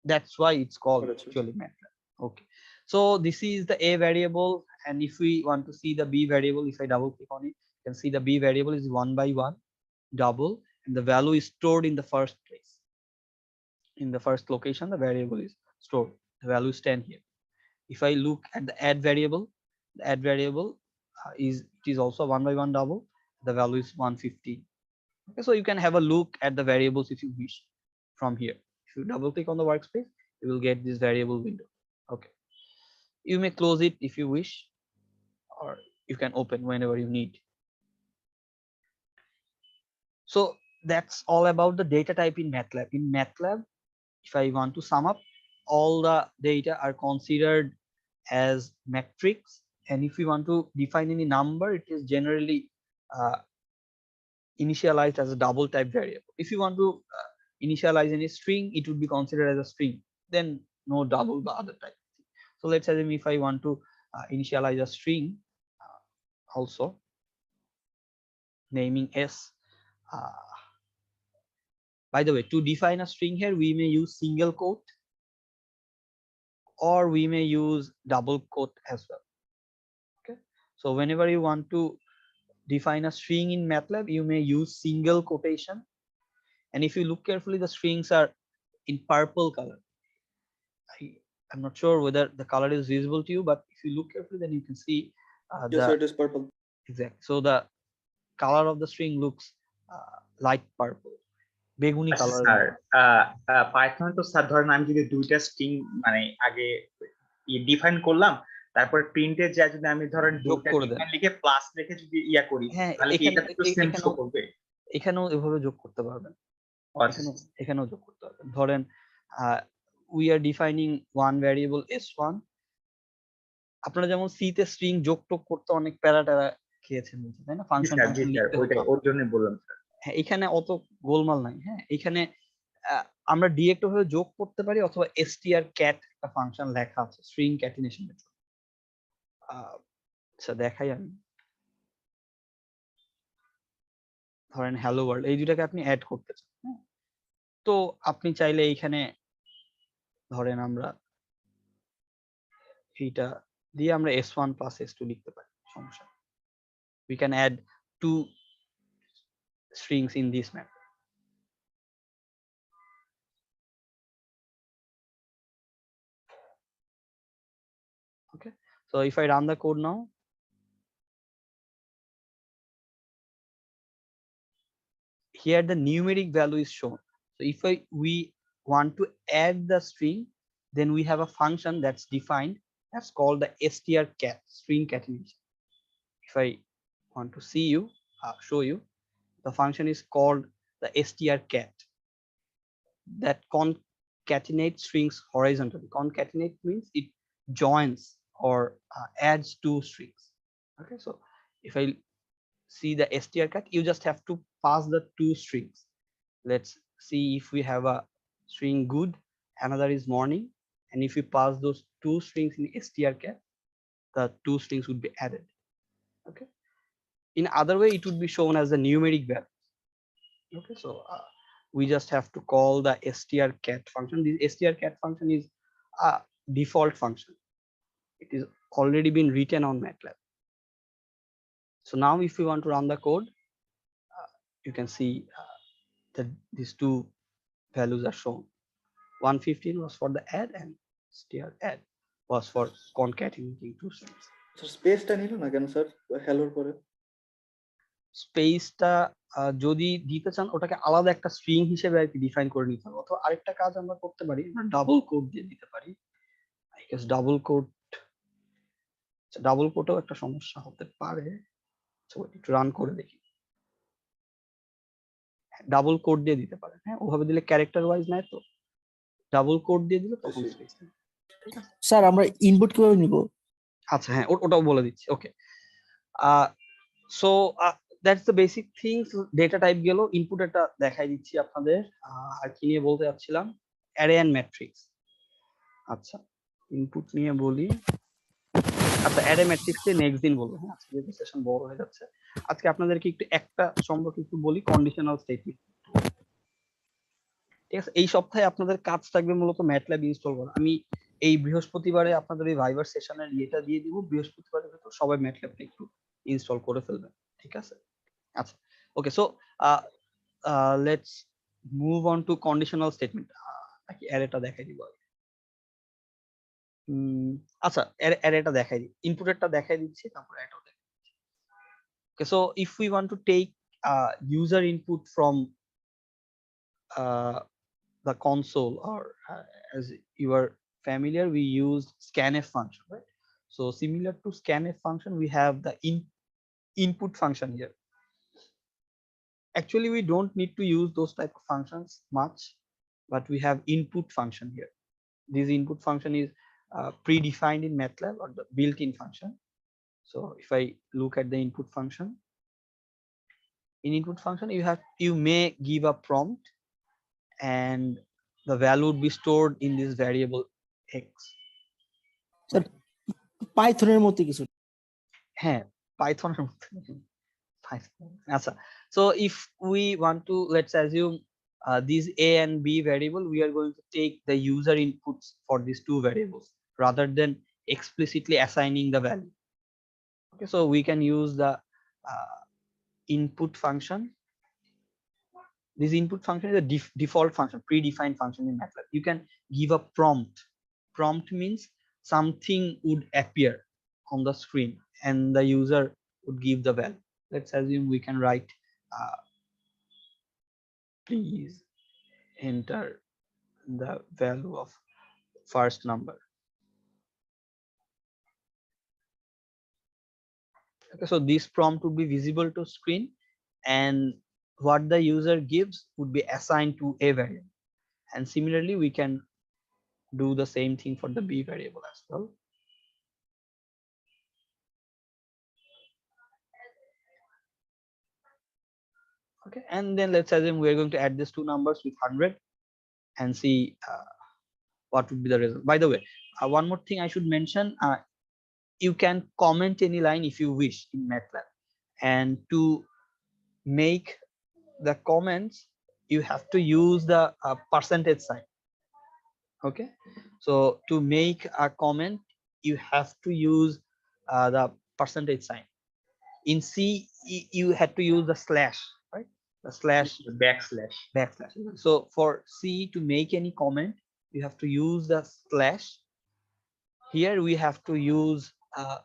That's why it's called actually MATLAB. Okay, so this is the A variable, and if we want to see the B variable, if I double click on it, you can see the B variable is 1 by 1 double, and the value is stored in the first place. In the first location, the variable is stored. The value is 10 here. If I look at the add variable, the add variable is also 1 by 1 double. The value is 150. Okay, so you can have a look at the variables if you wish from here. If you double click on the workspace, you will get this variable window. Okay, you may close it if you wish, or you can open whenever you need. So that's all about the data type in MATLAB. In MATLAB, if I want to sum up, all the data are considered as matrix, and if we want to define any number, it is generally initialized as a double type variable. If you want to initialize any string, it would be considered as a string. Then no double the other type. So let's assume if I want to initialize a string, also naming s. By the way, to define a string here, we may use single quote or we may use double quote as well. Okay, so whenever you want to define a string in MATLAB, you may use single quotation. And if you look carefully, the strings are in purple color. I'm not sure whether the color is visible to you, but if you look carefully, then you can see Yes, sir, it is purple. Exactly. So the color of the string looks light purple. বেগুনি আচ্ছা colour. Sir, Python তো sir ধরেন আমি যদি দুইটা string মানে আগে define করলাম, তারপর প্রিন্টে যা যদি আমি ধরেন দুইটা ডিফাইন লিখে প্লাস লিখে যদি ইয়া করি, তাহলে কি এটা তো সেম শো করবে? এখানেও এভাবে যোগ করতে পারবেন, এখানেও যোগ করতে পারবেন। ধরেন we are defining one variable s1, আপনারা যেমন সি তে স্ট্রিং যোগ টোগ করতে অনেক প্যারা খেয়েছেন, তাই না? ফাংশন লিখতে হতো, ওর জন্য বললাম স্যার। হ্যাঁ, এখানে অত গোলমাল নাই। হ্যাঁ, এখানে আমরা ডিরেক্ট ভাবে যোগ করতে পারি অথবা strcat একটা ফাংশন লেখা আছে স্ট্রিং ক্যাটিনেশনের জন্য। আচ্ছা দেখাই আমি, ধরেন হ্যালো ওয়ার্ল্ড, এই দুটাকে আপনি অ্যাড করতে চান। তো আপনি চাইলে এইখানে ধরেন আমরা এইটা দিয়ে আমরা s1 plus s2 লিখতে পারি, সমস্যা। we can add two strings in this map. Okay, so if I run the code now, here the numeric value is shown. So if we want to add the string, then we have a function that's defined that's called the strcat, string catenation. If I want to see you show you, the function is called the strcat that concatenates strings horizontally. Concatenate means it joins or adds two strings. Okay, so if I see the strcat, you just have to pass the two strings. Let's see if we have a string good, another is morning, and if we pass those two strings in strcat, the two strings would be added. Okay, in other way it would be shown as the numeric value. Okay, so we just have to call the strcat function. This strcat function is a default function, it is already been written on MATLAB. So now if we want to run the code, you can see that these two values are shown. 115 was for the add and stradd was for concatenating two strings. So স্পেসটা নিল না কেন sir হ্যালোর পরে? স্পেসটা যদি দিতে চান ওটাকে আলাদা একটা স্ট্রিং হিসেবে আর কি ডিফাইন করে নিতে হবে, অথবা আরেকটা কাজ আমরা করতে পারি, আমরা ডাবল কোট দিয়ে দিতে পারি। আই গেস ডাবল কোটও একটা সমস্যা হতে পারে, একটু রান করে দেখি। ডাবল কোড দিয়ে দিতে পারেন, হ্যাঁ, ওভাবে দিলে ক্যারেক্টার ওয়াইজ নেয়, তো ডাবল কোড দিয়ে দিলে তখন স্পেস নেয়। স্যার আমরা ইনপুট কিভাবে নিব? আচ্ছা হ্যাঁ, ওটাও বলে দিচ্ছি। Okay, so that's the basic things. Data type গেল, ইনপুট একটা দেখাই দিচ্ছি আপনাদের। আর কি নিয়ে বলতে যাচ্ছিলাম, অ্যারে এন্ড ম্যাট্রিক্স। আচ্ছা ইনপুট নিয়ে বলি, আচ্ছা অ্যারে ম্যাট্রিক্স এর নেক্সট দিন বলবো। হ্যাঁ, আজকে যেহেতু সেশন বড় হয়ে যাচ্ছে, আজকে আপনাদেরকে একটু একটা সম্পর্কে একটু বলি, কন্ডিশনাল স্টেটমেন্ট। ঠিক আছে, এই সপ্তাহে আপনাদের কাজ থাকবে মূলত ম্যাটল্যাব ইনস্টল করা। আমি এই বৃহস্পতিবারে আপনাদের এই ভাইবার সেশনের ইয়েটা দিয়ে দিব, বৃহস্পতিবারের ভেতর সবাই ম্যাটল্যাবটা একটু ইনস্টল করে ফেলবেন, ঠিক আছে? আচ্ছা okay, so let's move on to conditional statement. নাকি অ্যারেটা দেখাই দিব আগে? আচ্ছা অ্যারেটা দেখাই দিই, ইনপুটেরটা দেখাই দিচ্ছি, তারপর অ্যারেটাও দেখাই দিচ্ছি। Okay, so if we want to take user input from the console, or as you are familiar, we use scanf function, right? So similar to scanf function, we have the input function here. Actually we don't need to use those type of functions much, but we have input function here. This input function is predefined in MATLAB, or the built-in function. So if I look at the input function, in input function you may give a prompt, and the value would be stored in this variable x. Sir পাইথনের মতো কিছু হ্যাঁ, পাইথনের মতো। আচ্ছা, so if we want to, let's assume these a and b variable, we are going to take the user inputs for these two variables rather than explicitly assigning the value. Okay, so we can use the input function. This input function is a default function, predefined function in MATLAB. You can give a prompt. Prompt means something would appear on the screen and the user would give the value. Let's assume we can write please enter the value of first number. Okay, so this prompt would be visible to screen, and what the user gives would be assigned to a variable. And similarly, we can do the same thing for the b variable as well. Okay, and then let's assume we are going to add these two numbers with 100 and see what would be the result. By the way, one more thing I should mention, you can comment any line if you wish in MATLAB, and to make the comments you have to use the percentage sign. Okay, so to make a comment you have to use the percentage sign. In C you had to use the slash, right? The slash, backslash. So for C to make any comment you have to use the slash. Here we have to use a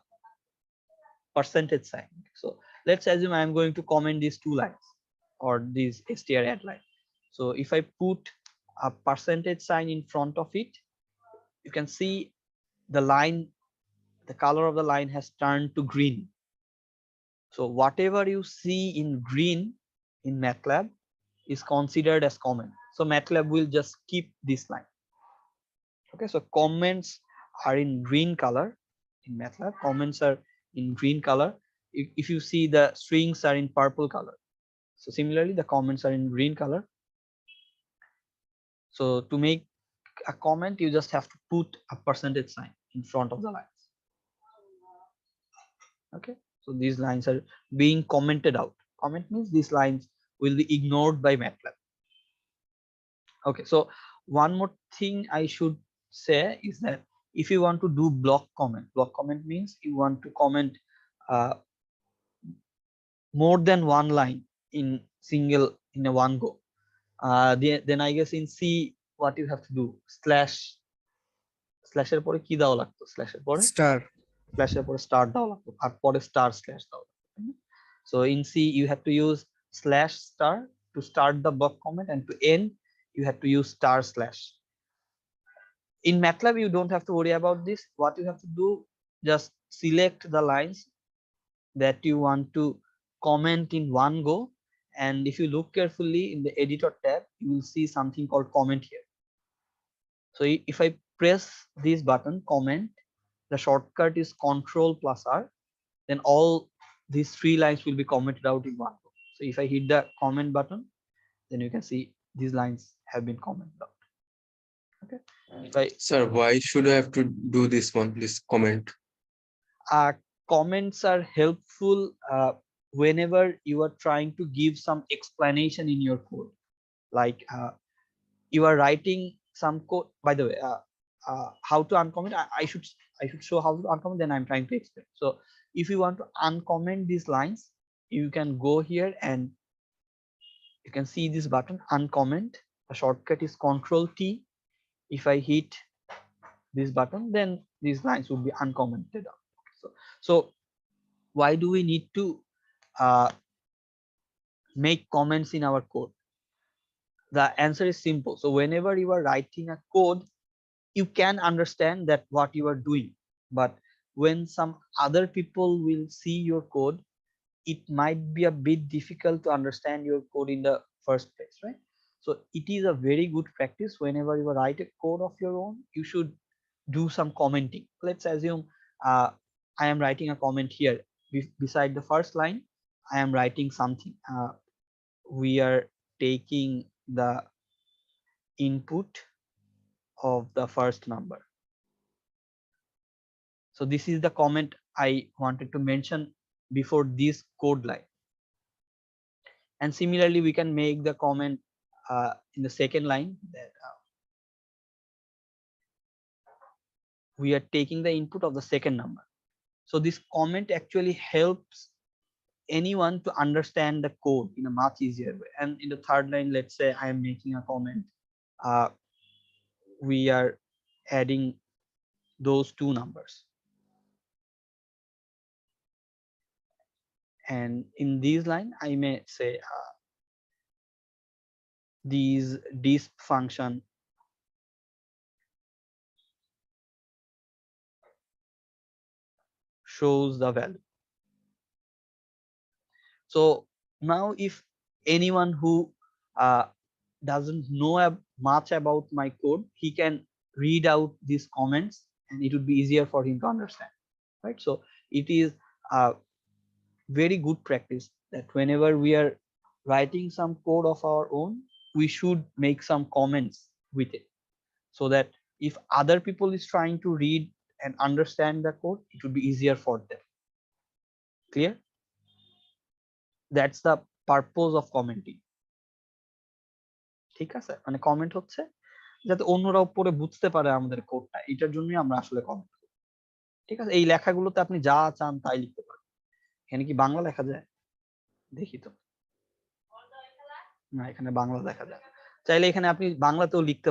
percentage sign. So let's assume I am going to comment these two lines or this str add line. So if I put a percentage sign in front of it, you can see the line, the color of the line has turned to green. So whatever you see in green in MATLAB is considered as comment. So MATLAB will just keep this line. Okay, so comments are in green color in MATLAB. Comments are in green color. If you see the strings are in purple color. So similarly, the comments are in green color. So to make a comment, you just have to put a percentage sign in front of the lines. Okay, so these lines are being commented out. Comment means these lines will be ignored by MATLAB. Okay, so one more thing I should say is that if you want to do block comment means you want to comment more than one line in a one go. Then I guess in C what you have to do, slash এর পরে কি দেওয়া লাগতো, slash এর পরে star দেওয়া লাগতো, আর পরে star slash দেওয়া লাগতো। So in C you have to use slash star to start the block comment, and to end you have to use star slash. In MATLAB you don't have to worry about this. What you have to do, just select the lines that you want to comment in one go, and if you look carefully in the editor tab you will see something called comment here. So if I press this button comment, the shortcut is Ctrl+R, then all these three lines will be commented out in one go. So if I hit the comment button, then you can see these lines have been commented out. Okay, Sir, why should I have to do this comment? Comments are helpful whenever you are trying to give some explanation in your code, like you are writing some code. By the way, how to uncomment, I should show how to uncomment, then I'm trying to explain. So if you want to uncomment these lines, you can go here and you can see this button uncomment. The shortcut is Ctrl+T. If I hit this button, then these lines will be uncommented out. So why do we need to make comments in our code? The answer is simple. So whenever you are writing a code, you can understand that what you are doing, but when some other people will see your code, it might be a bit difficult to understand your code in the first place, right? So it is a very good practice. Whenever you write a code of your own, you should do some commenting. Let's assume I am writing a comment here. Beside the first line, I am writing something. We are taking the input of the first number. So this is the comment I wanted to mention before this code line. And similarly, we can make the comment in the second line that we are taking the input of the second number. So this comment actually helps anyone to understand the code in a much easier way. And in the third line, let's say I am making a comment. We are adding those two numbers. And in this line, I may say this function shows the value. So now if anyone who doesn't know much about my code, he can read out these comments and it would be easier for him to understand, right? So it is a very good practice that whenever we are writing some code of our own, we should make some comments with it, so that if other people is trying to read and understand the code, it would be easier for them. Clear? That's the purpose of commenting. ঠিক আছে, মানে comment হচ্ছে যাতে অন্যরাও পড়ে বুঝতে পারে আমাদের কোডটা, এটার জন্যই আমরা আসলে কমেন্ট করি। ঠিক আছে, এই লেখাগুলোতে আপনি যা চান তাই লিখতে পারেন। এখানে কি বাংলা লেখা যায়? দেখি তো। না, এখানে বাংলা দেখা যায়। চাইলে এখানে আপনি বাংলাতেও লিখতে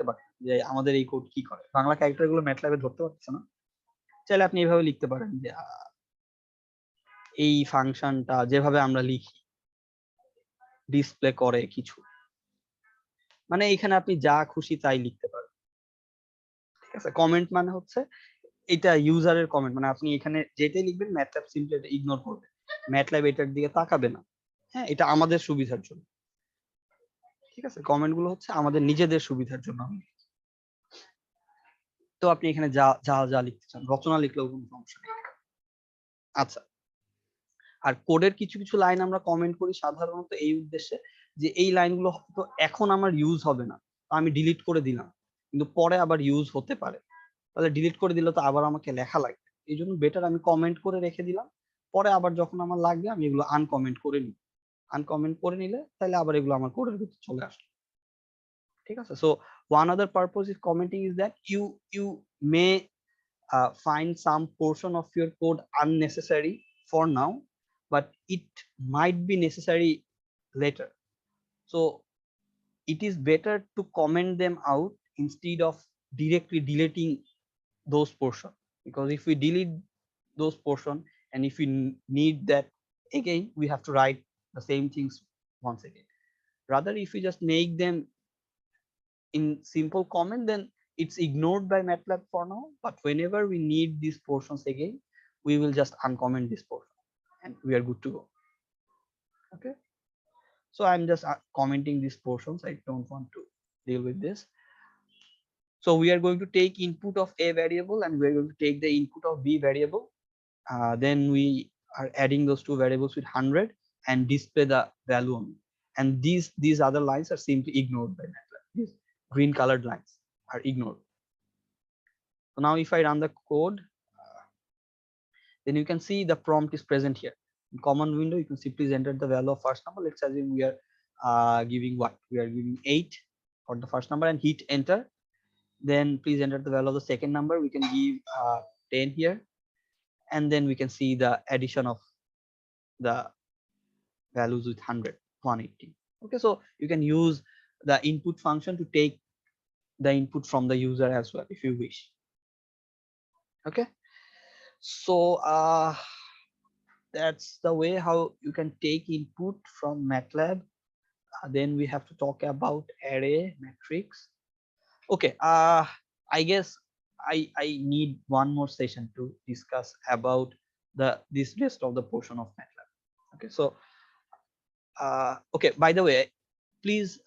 পারেন যে আমাদের এই কোড কি করে। বাংলা ক্যারেক্টার গুলো ম্যাটল্যাবে ধরতে পারছে না। চাইলে আপনি এইভাবে লিখতে পারেন যে এই ফাংশনটা যেভাবে আমরা লিখি ডিসপ্লে করে কিছু, মানে এখানে আপনি যা খুশি তাই লিখতে পারেন। ঠিক আছে, কমেন্ট মানে হচ্ছে এটা ইউজারের কমেন্ট, মানে আপনি এখানে যেটাই লিখবেন ম্যাটল্যাব সিম্পলি এটা ইগনোর করবে, ম্যাটল্যাব এটার দিকে তাকাবে না। হ্যাঁ, এটা আমাদের সুবিধার জন্য। ঠিক আছে, কমেন্ট গুলো হচ্ছে আমাদের নিজেদের সুবিধার জন্য। তো আপনি এখানে যা যা যা লিখতে চান, রচনা লিখলেও কোনো সমস্যা নেই। আচ্ছা, আর কোডের কিছু কিছু লাইন আমরা কমেন্ট করি সাধারণত এই উদ্দেশ্যে যে এই লাইনগুলো হয়তো এখন আমার ইউজ হবে না, আমি ডিলিট করে দিলাম, কিন্তু পরে আবার ইউজ হতে পারে, তাহলে ডিলিট করে দিলে তো আবার আমাকে লেখা লাগবে। এই জন্য বেটার আমি কমেন্ট করে রেখে দিলাম, পরে আবার যখন আমার লাগবে আমি এগুলো আনকমেন্ট করে নিই। আনকমেন্ট করে নিলে তাহলে আবার এগুলো আমার কোডের ভিতরে চলে আসবে। ঠিক আছে, so one other purpose of commenting is that you may find some portion of your code unnecessary for now, but it might be necessary later. So it is better to comment them out instead of directly deleting those portion, because if we delete those portion and if we need that again, we have to write the same things once again. Rather, if we just make them in simple comment, then it's ignored by MATLAB for now, but whenever we need these portions again, we will just uncomment this portion and we are good to go. Okay, so I'm just commenting these portions, I don't want to deal with this. So we are going to take input of a variable and we are going to take the input of b variable, then we are adding those two variables with 100 and display the value only, and these other lines are simply ignored by MATLAB. These green colored lines are ignored. So now if I run the code, then you can see the prompt is present here. In command window, you can see please enter the value of first number. Let's assume we are giving what? We are giving 8 for the first number and hit enter. Then please enter the value of the second number. We can give 10 here, and then we can see the addition of the values with 100, 180. Okay, so you can use the input function to take the input from the user as well if you wish. Okay, so that's the way how you can take input from MATLAB. Then we have to talk about array matrix. Okay, I guess I need one more session to discuss about this rest of the portion of MATLAB. Okay, so okay, by the way, please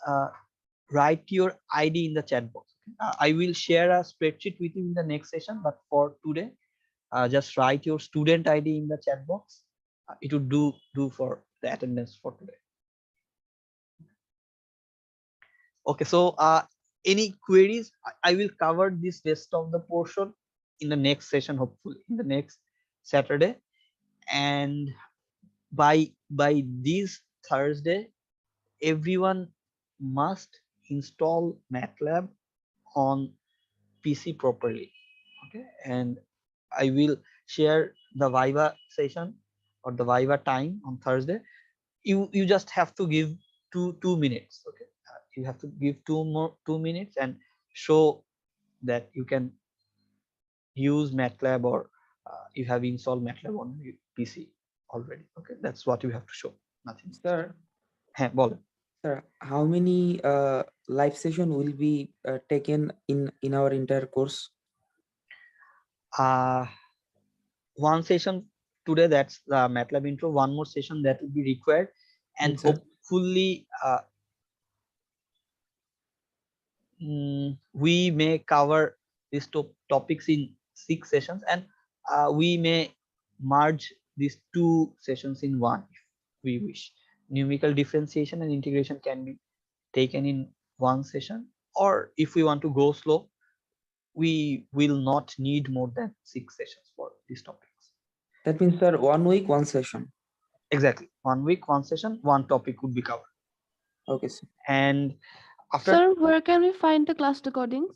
write your ID in the chat box. I will share a spreadsheet with you in the next session, but for today, just write your student ID in the chat box. It would do for the attendance for today. Okay, so any queries, I will cover this rest of the portion in the next session, hopefully in the next Saturday. And by this Thursday, everyone must install MATLAB on PC properly. Okay, and I will share the Viva session or the Viva time on Thursday. You just have to give 2 minutes. Okay, you have to give 2 minutes and show that you can use MATLAB, or you have installed MATLAB on your PC already. Okay, that's what you have to show. Nothing. Sir, হ্যাঁ বলেন। sir, how many live session will be taken in our entire course? One session today, that's the MATLAB intro. One more session that will be required, and Yes, sir. hopefully we may cover these topics in 6 sessions, and we may merge these 2 sessions in one if we wish. Numerical differentiation and integration can be taken in one session, or if we want to go slow, we will not need more than 6 sessions for these topics. That means, sir, 1 week, 1 session. Exactly, 1 week, 1 session, 1 topic would be covered. Okay, sir. And after Sir, where can we find the class recordings?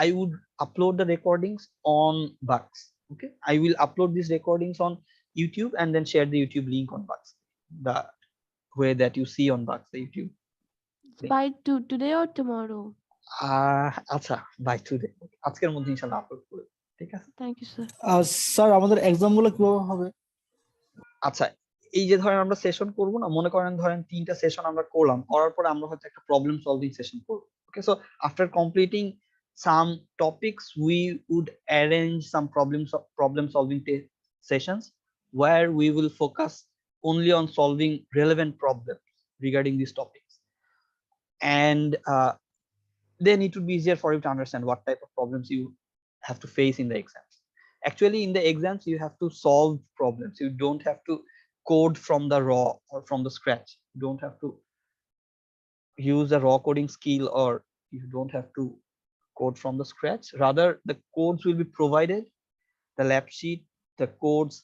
I would upload the recordings on Bucks. Okay, I will upload these recordings on YouTube and then share the YouTube link on Bucks, the way that you see on Bucks, the YouTube link. By today or tomorrow? আচ্ছা, by today, আজকের মধ্যে ইনশাআল্লাহ upload করে, ঠিক আছে? Thank you, sir. Sir আমাদের exam গুলো কিভাবে হবে? আচ্ছা, এই যে ধরেন আমরা সেশন করব না, মনে করেন ধরেন 3টা সেশন আমরা করলাম, করার পরে আমরা হয়তো একটা প্রবলেম সলভিং সেশন করব। Okay, so after completing some topics, we would arrange some problem solving sessions where we will focus only on solving relevant problems regarding these topics, and then it would be easier for you to understand what type of problems you have to face in the exams. Actually, in the exams you have to solve problems. You don't have to code from the raw or from the scratch. You don't have to use a raw coding skill, or you don't have to code from the scratch. Rather, the codes will be provided, the lab sheet, the codes,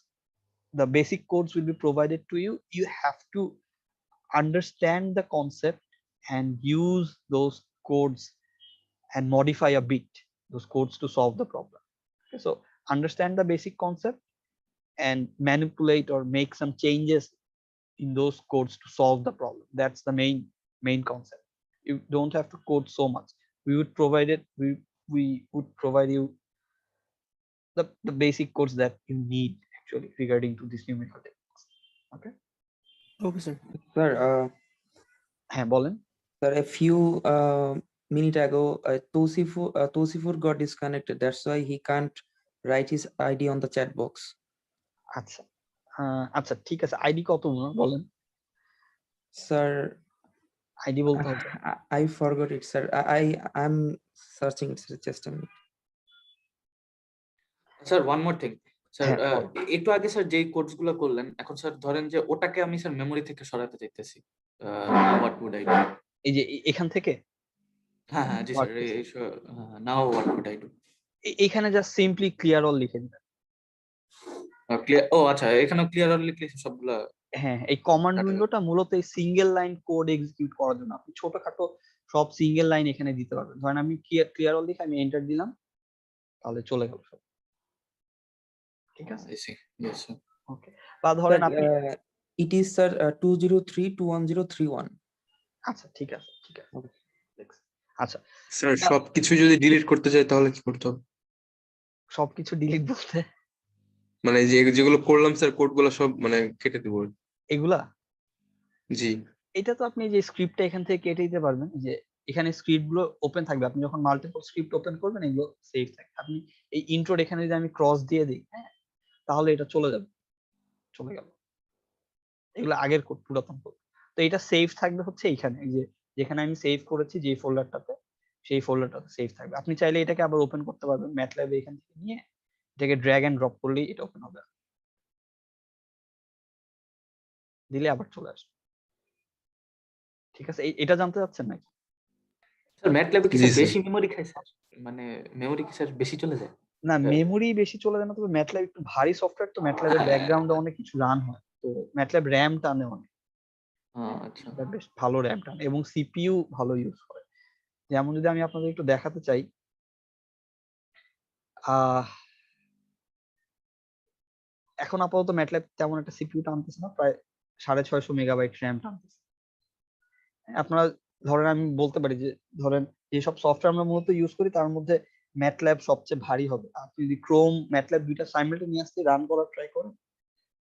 the basic codes will be provided to you. You have to understand the concept and use those codes and modify a bit those codes to solve the problem. Okay, so understand the basic concept and manipulate or make some changes in those codes to solve the problem. That's the main concept. You don't have to code so much. We would provide it, we would provide you the basic codes that you need actually regarding to this numerical techniques. Okay, okay sir. Sir, হ্যাঁ বলেন। sir, a few minute ago, Tosifur got disconnected. That's why he can't write his ID on the chat box. আচ্ছা, আচ্ছা ঠিক আছে, ID কত বলেন? Sir, ID বলতে হবে। I forgot it, sir. I'm searching it, sir. Just a minute. Sir one more thing sir, হ্যাঁ, বলেন। একটু আগে স্যার যেই কোর্স গুলো করলেন, এখন স্যার ধরেন যে ওটাকে আমি স্যার মেমরি থেকে সরাতে চাইতেছি, হোয়াট উড আই ডু? এই যে এখান থেকে? হ্যাঁ জি sir, now what would I do? এখানে জাস্ট সিম্পলি ক্লিয়ার অল লিখে দিবেন। ক্লিয়ার, ও আচ্ছা, এখানে ক্লিয়ার অল লিখলে সবগুলা। হ্যাঁ, এই কমান্ড উইন্ডোটা মূলত এই সিঙ্গেল লাইন কোড এক্সিকিউট করার জন্য। আপনি ছোটখাটো সব সিঙ্গেল লাইন এখানে দিতে পারবেন। ধরেন আমি ক্লিয়ার অল লিখে আমি এন্টার দিলাম, তাহলে চলে গেল সব। ঠিক আছে? Yes sir. ওকে, বা ধরেন আপনি It is, sir, 203-21031. আচ্ছা ঠিক আছে, ঠিক আছে। আচ্ছা স্যার, সবকিছু যদি ডিলিট করতে চাই তাহলে কি করতে হবে? সবকিছু ডিলিট বলতে মানে যেগুলো করলাম স্যার, কোডগুলো সব মানে কেটে দেবো। এগুলা? জি। এটা তো আপনি যে স্ক্রিপ্টটা এখান থেকে কেটে দিতে পারবেন, যে এখানে স্ক্রিপ্ট গুলো ওপেন থাকবে। আপনি যখন মাল্টিপল স্ক্রিপ্ট ওপেন করবেন এগুলো সেভ থাকবে। আপনি এই ইন্ট্রোর এখানে যদি আমি ক্রস দিয়ে দিই, হ্যাঁ, তাহলে এটা চলে যাবে, চলে গেল। এগুলো আগের কোড, পুরাতন কোড। তো এটা সেভ থাকবে হচ্ছে এইখানে, যে যেখানে আমি সেভ করেছি যে ফোল্ডারটাতে, সেই ফোল্ডারটাতে সেভ থাকবে। আপনি চাইলে এটাকে আবার ওপেন করতে পারবেন ম্যাটল্যাব, এখান থেকে নিয়ে এটাকে ড্র্যাগ এন্ড ড্রপ করলেই এটা ওপেন হবে, দিলে আবার চলে আসবে। ঠিক আছে, এটা জানতে চাচ্ছেন নাকি? স্যার ম্যাটল্যাবে কি জি স্যার স্যার। বেশি মেমরি খায় স্যার? মানে মেমরি কি স্যার বেশি চলে যায়? না, মেমোরি বেশি চলে যায় না, তবে MATLAB একটু ভারী সফটওয়্যার, তো MATLAB এর ব্যাকগ্রাউন্ডে অনেক কিছু রান হয়, তো MATLAB র্যাম টানে অনেক। আচ্ছা। MATLAB বেশ ভালো র্যাম টানে এবং সিপিইউ ভালো ইউজ করে। যেমন যদি আমি আপনাদের একটু দেখাতে চাই, এখন আপাতত MATLAB তেমন একটা সিপিইউ টানতেছে না, প্রায় 650 মেগাবাইট র্যাম টানতেছে। আপনারা ধরেন, আমি বলতে পারি যে ধরেন যেসব সফটওয়্যার আমরা মূলত ইউজ করি তার মধ্যে MATLAB সবচেয়ে ভারী হবে। আপনি যদি ক্রোম MATLAB দুইটা সাইমালটেনিয়াসলি রান করার ট্রাই করেন,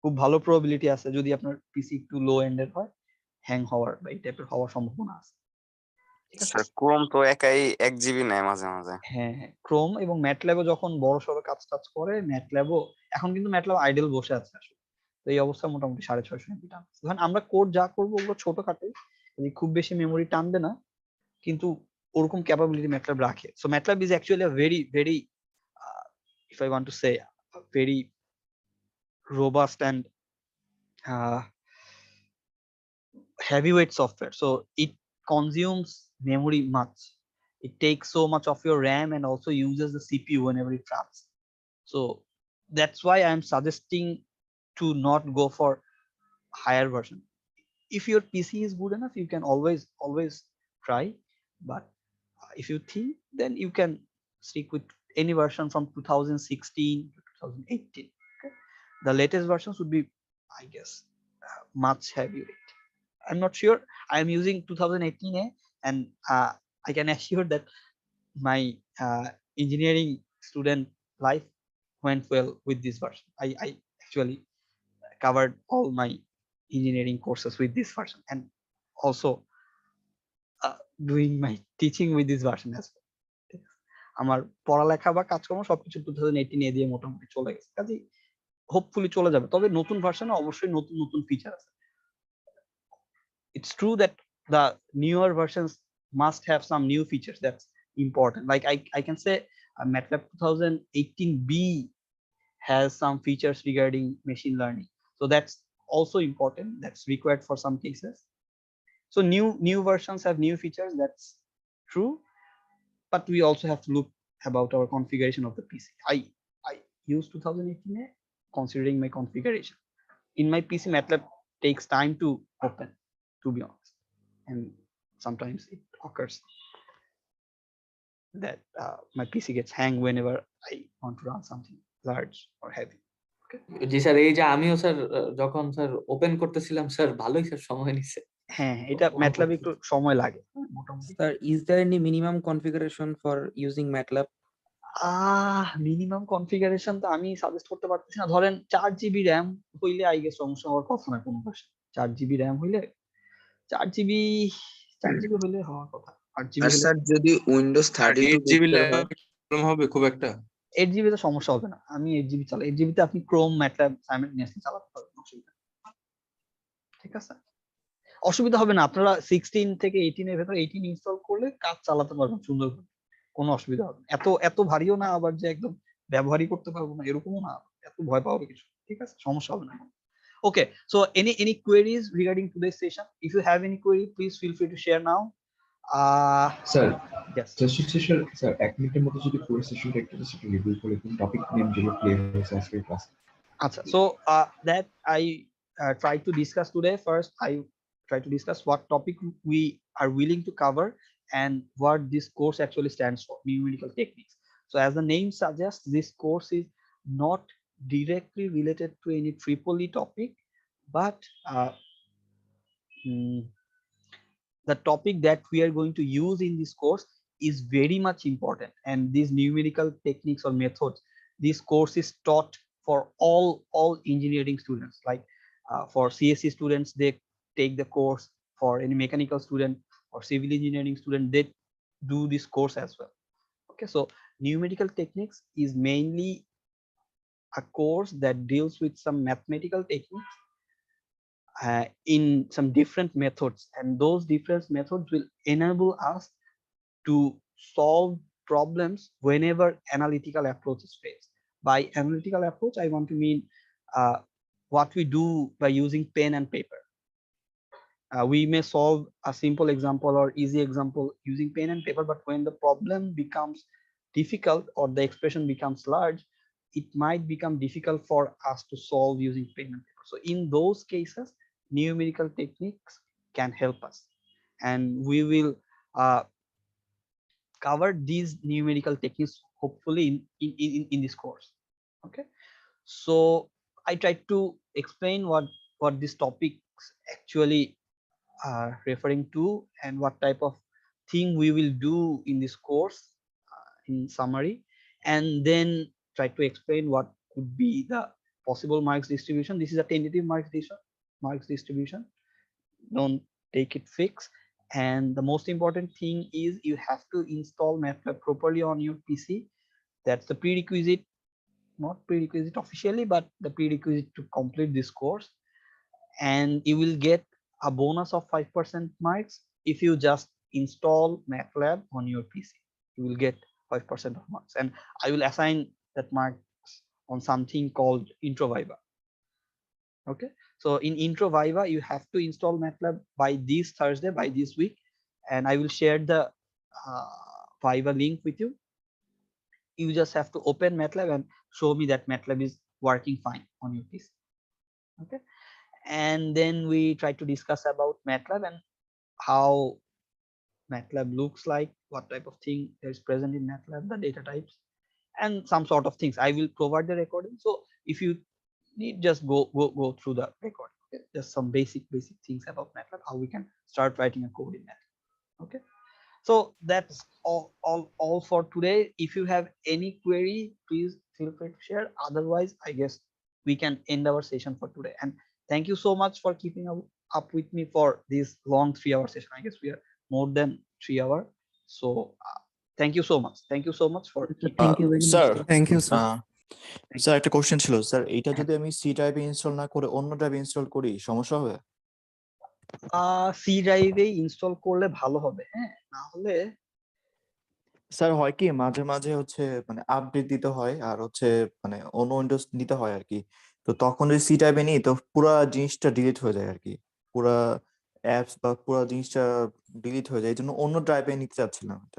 খুব ভালো প্রবাবিলিটি আছে, যদি আপনার পিসি একটু লো এন্ডের হয়, হ্যাং হওয়ার বা এই টাইপের হওয়ার সম্ভাবনা আছে। ঠিক আছে? স্যার ক্রোম তো একাই 1 GB নেয় মাঝে মাঝে। হ্যাঁ, ক্রোম এবং MATLAB যখন বড় সড়ো কাজ করে, MATLAB এখন কিন্তু MATLAB আইডল বসে আছে আসলে। তো এই অবস্থা মোটামুটি 650 এমবি টানছে। ধরেন আমরা কোড যা করবো ওগুলো ছোটখাটো, খুব বেশি মেমোরি টানবে না, কিন্তু ওরকম ক্যাপাবিলিটি MATLAB রাখে। So MATLAB is actually a very if I want to say a very robust and heavyweight software. So it consumes memory much. It takes so much of your RAM and also uses the CPU whenever it runs. So that's why I'm suggesting to not go for higher version. If your PC is good enough, you can always try. But if you think, then you can stick with any version from 2016 to 2018. Okay? The latest versions would be, I guess, much heavyweight. I'm not sure. I'm using 2018A, and I can assure that my engineering student life went well with this version. I actually covered all my engineering courses with this version, and also doing my teaching with this version as well. আমার পড়ালেখা বা কাজকর্ম সবকিছু 2018 দিয়ে মোটামুটি চলে গেছে, কাজেই হোপফুলি চলে যাবে। তবে নতুন ভার্সনে অবশ্যই নতুন নতুন ফিচার আছে। It's true that the newer versions must have some new features that's important. Like I can say MATLAB 2018B has some features regarding machine learning, so that's also important, that's required for some cases. So new versions have new features, that's true, but we also have to look about our configuration of the PC. I use 2018A considering my configuration. In my PC, MATLAB takes time to open, to be honest, and sometimes it occurs that my PC gets hang whenever I want to run something large or heavy. G sir, এই যে আমিও sir যখন sir open করতেছিলাম sir, ভালোই sir সময় নিছে। হ্যাঁ, এটা MATLAB একটু সময় লাগে মোটামুটি। Sir, is there any minimum configuration for using MATLAB? Minimum configuration তো আমি সাজেস্ট করতে পারতেছি না। ধরেন 4 GB RAM হইলে আই গেস সমস্যা হওয়ার কথা না কোনো ভাষা। 4 GB RAM হইলে 4 GB হইলে হওয়ার কথা। 8 GB আর হলে স্যার যদি উইন্ডোজ 32 8 GB প্রবলেম হবে খুব একটা। 8 GB তে সমস্যা হবে না। আমি 8 GB চালাই। 8 GB তে আপনি ক্রোম MATLAB সাইমালটেনিয়াসলি চালাতে পারবেন, অসুবিধা নেই। ঠিক আছে? অসুবিধা হবে না। আপনারা 16 থেকে 18 এর ভেতরে 18 ইনস্টল করলে কাজ চালাতে পারবেন সুন্দর করে। কোনো অসুবিধা হবে না। এত ভারীও না আবার যে একদম ব্যবহারই করতে পারবো না, এরকমও না। এত ভয় পাওয়ার কিছু। ঠিক আছে? সমস্যা হবে না। Okay, so any queries regarding today's session? If you have any query, please feel free to share now. Sir Yes. Just session sir 1 মিনিটের মধ্যে যদি পুরো সেশনটা একটু রিভিউ করে দিন, টপিক নেম যেগুলো ক্লিয়ার হয়েছে আজকের ক্লাসে। Acha. So that I try to discuss today. First, I try to discuss what topic we are willing to cover and what this course actually stands for, numerical techniques. So as the name suggests, this course is not directly related to any EEE topic, but the topic that we are going to use in this course is very much important, and these numerical techniques or methods, this course is taught for all engineering students. Like for CSE students, they take the course. For any mechanical student or civil engineering student, they do this course as well. Okay, so numerical techniques is mainly a course that deals with some mathematical techniques in some different methods, and those different methods will enable us to solve problems whenever analytical approach is faced. By analytical approach, I want to mean what we do by using pen and paper. We may solve a simple example or easy example using pen and paper, but when the problem becomes difficult or the expression becomes large, it might become difficult for us to solve using pen and paper. So in those cases, numerical techniques can help us, and we will cover these numerical techniques hopefully in this course. Okay, so I tried to explain what these topics actually are referring to and what type of thing we will do in this course in summary, and then try to explain what could be the possible marks distribution. This is a tentative marks distribution. Don't take it fixed. And the most important thing is you have to install MATLAB properly on your PC. That's the prerequisite, not prerequisite officially, but the prerequisite to complete this course. And you will get a bonus of 5% marks if you just install MATLAB on your PC. You will get 5% of marks, and I will assign that marks on something called Intro Viva. Okay, so in Intro Viva, you have to install MATLAB by this Thursday, by this week, and I will share the Viva link with you. You just have to open MATLAB and show me that MATLAB is working fine on your PC. Okay, and then we try to discuss about MATLAB and how MATLAB looks like, what type of thing is present in MATLAB, the data types, and some sort of things. I will provide the recording. So if you need, just go through the recording. Okay? Just some basic things about MATLAB, how we can start writing a code in MATLAB. Okay. So that's all for today. If you have any query, please feel free to share. Otherwise, I guess we can end our session for today. And thank you so much for keeping up with me for this long 3-hour session. I guess we are more than 3 hours. So thank you so much. Thank you so much for Thank you very much, sir sir. Thank you sir sir একটা question ছিল sir, এটা যদি আমি C ড্রাইভে install না করে অন্য ড্রাইভে ইনস্টল করি সমস্যা হবে? সি ড্রাইভে ইনস্টল করলে ভালো হবে। হ্যাঁ, না হলে স্যার হয় কি মাঝে মাঝে হচ্ছে মানে আপডেট দিতে হয় আর হচ্ছে মানে অন্য উইন্ডোজ নিতে হয় আর কি। তো তখন যদি সি ড্রাইভে নিই তো পুরা জিনিসটা ডিলিট হয়ে যায় আর কি, পুরা অ্যাপস বা পুরা জিনিসটা ডিলিট হয়ে যায়, এই জন্য অন্য ড্রাইভে নিতে চাচ্ছিলাম।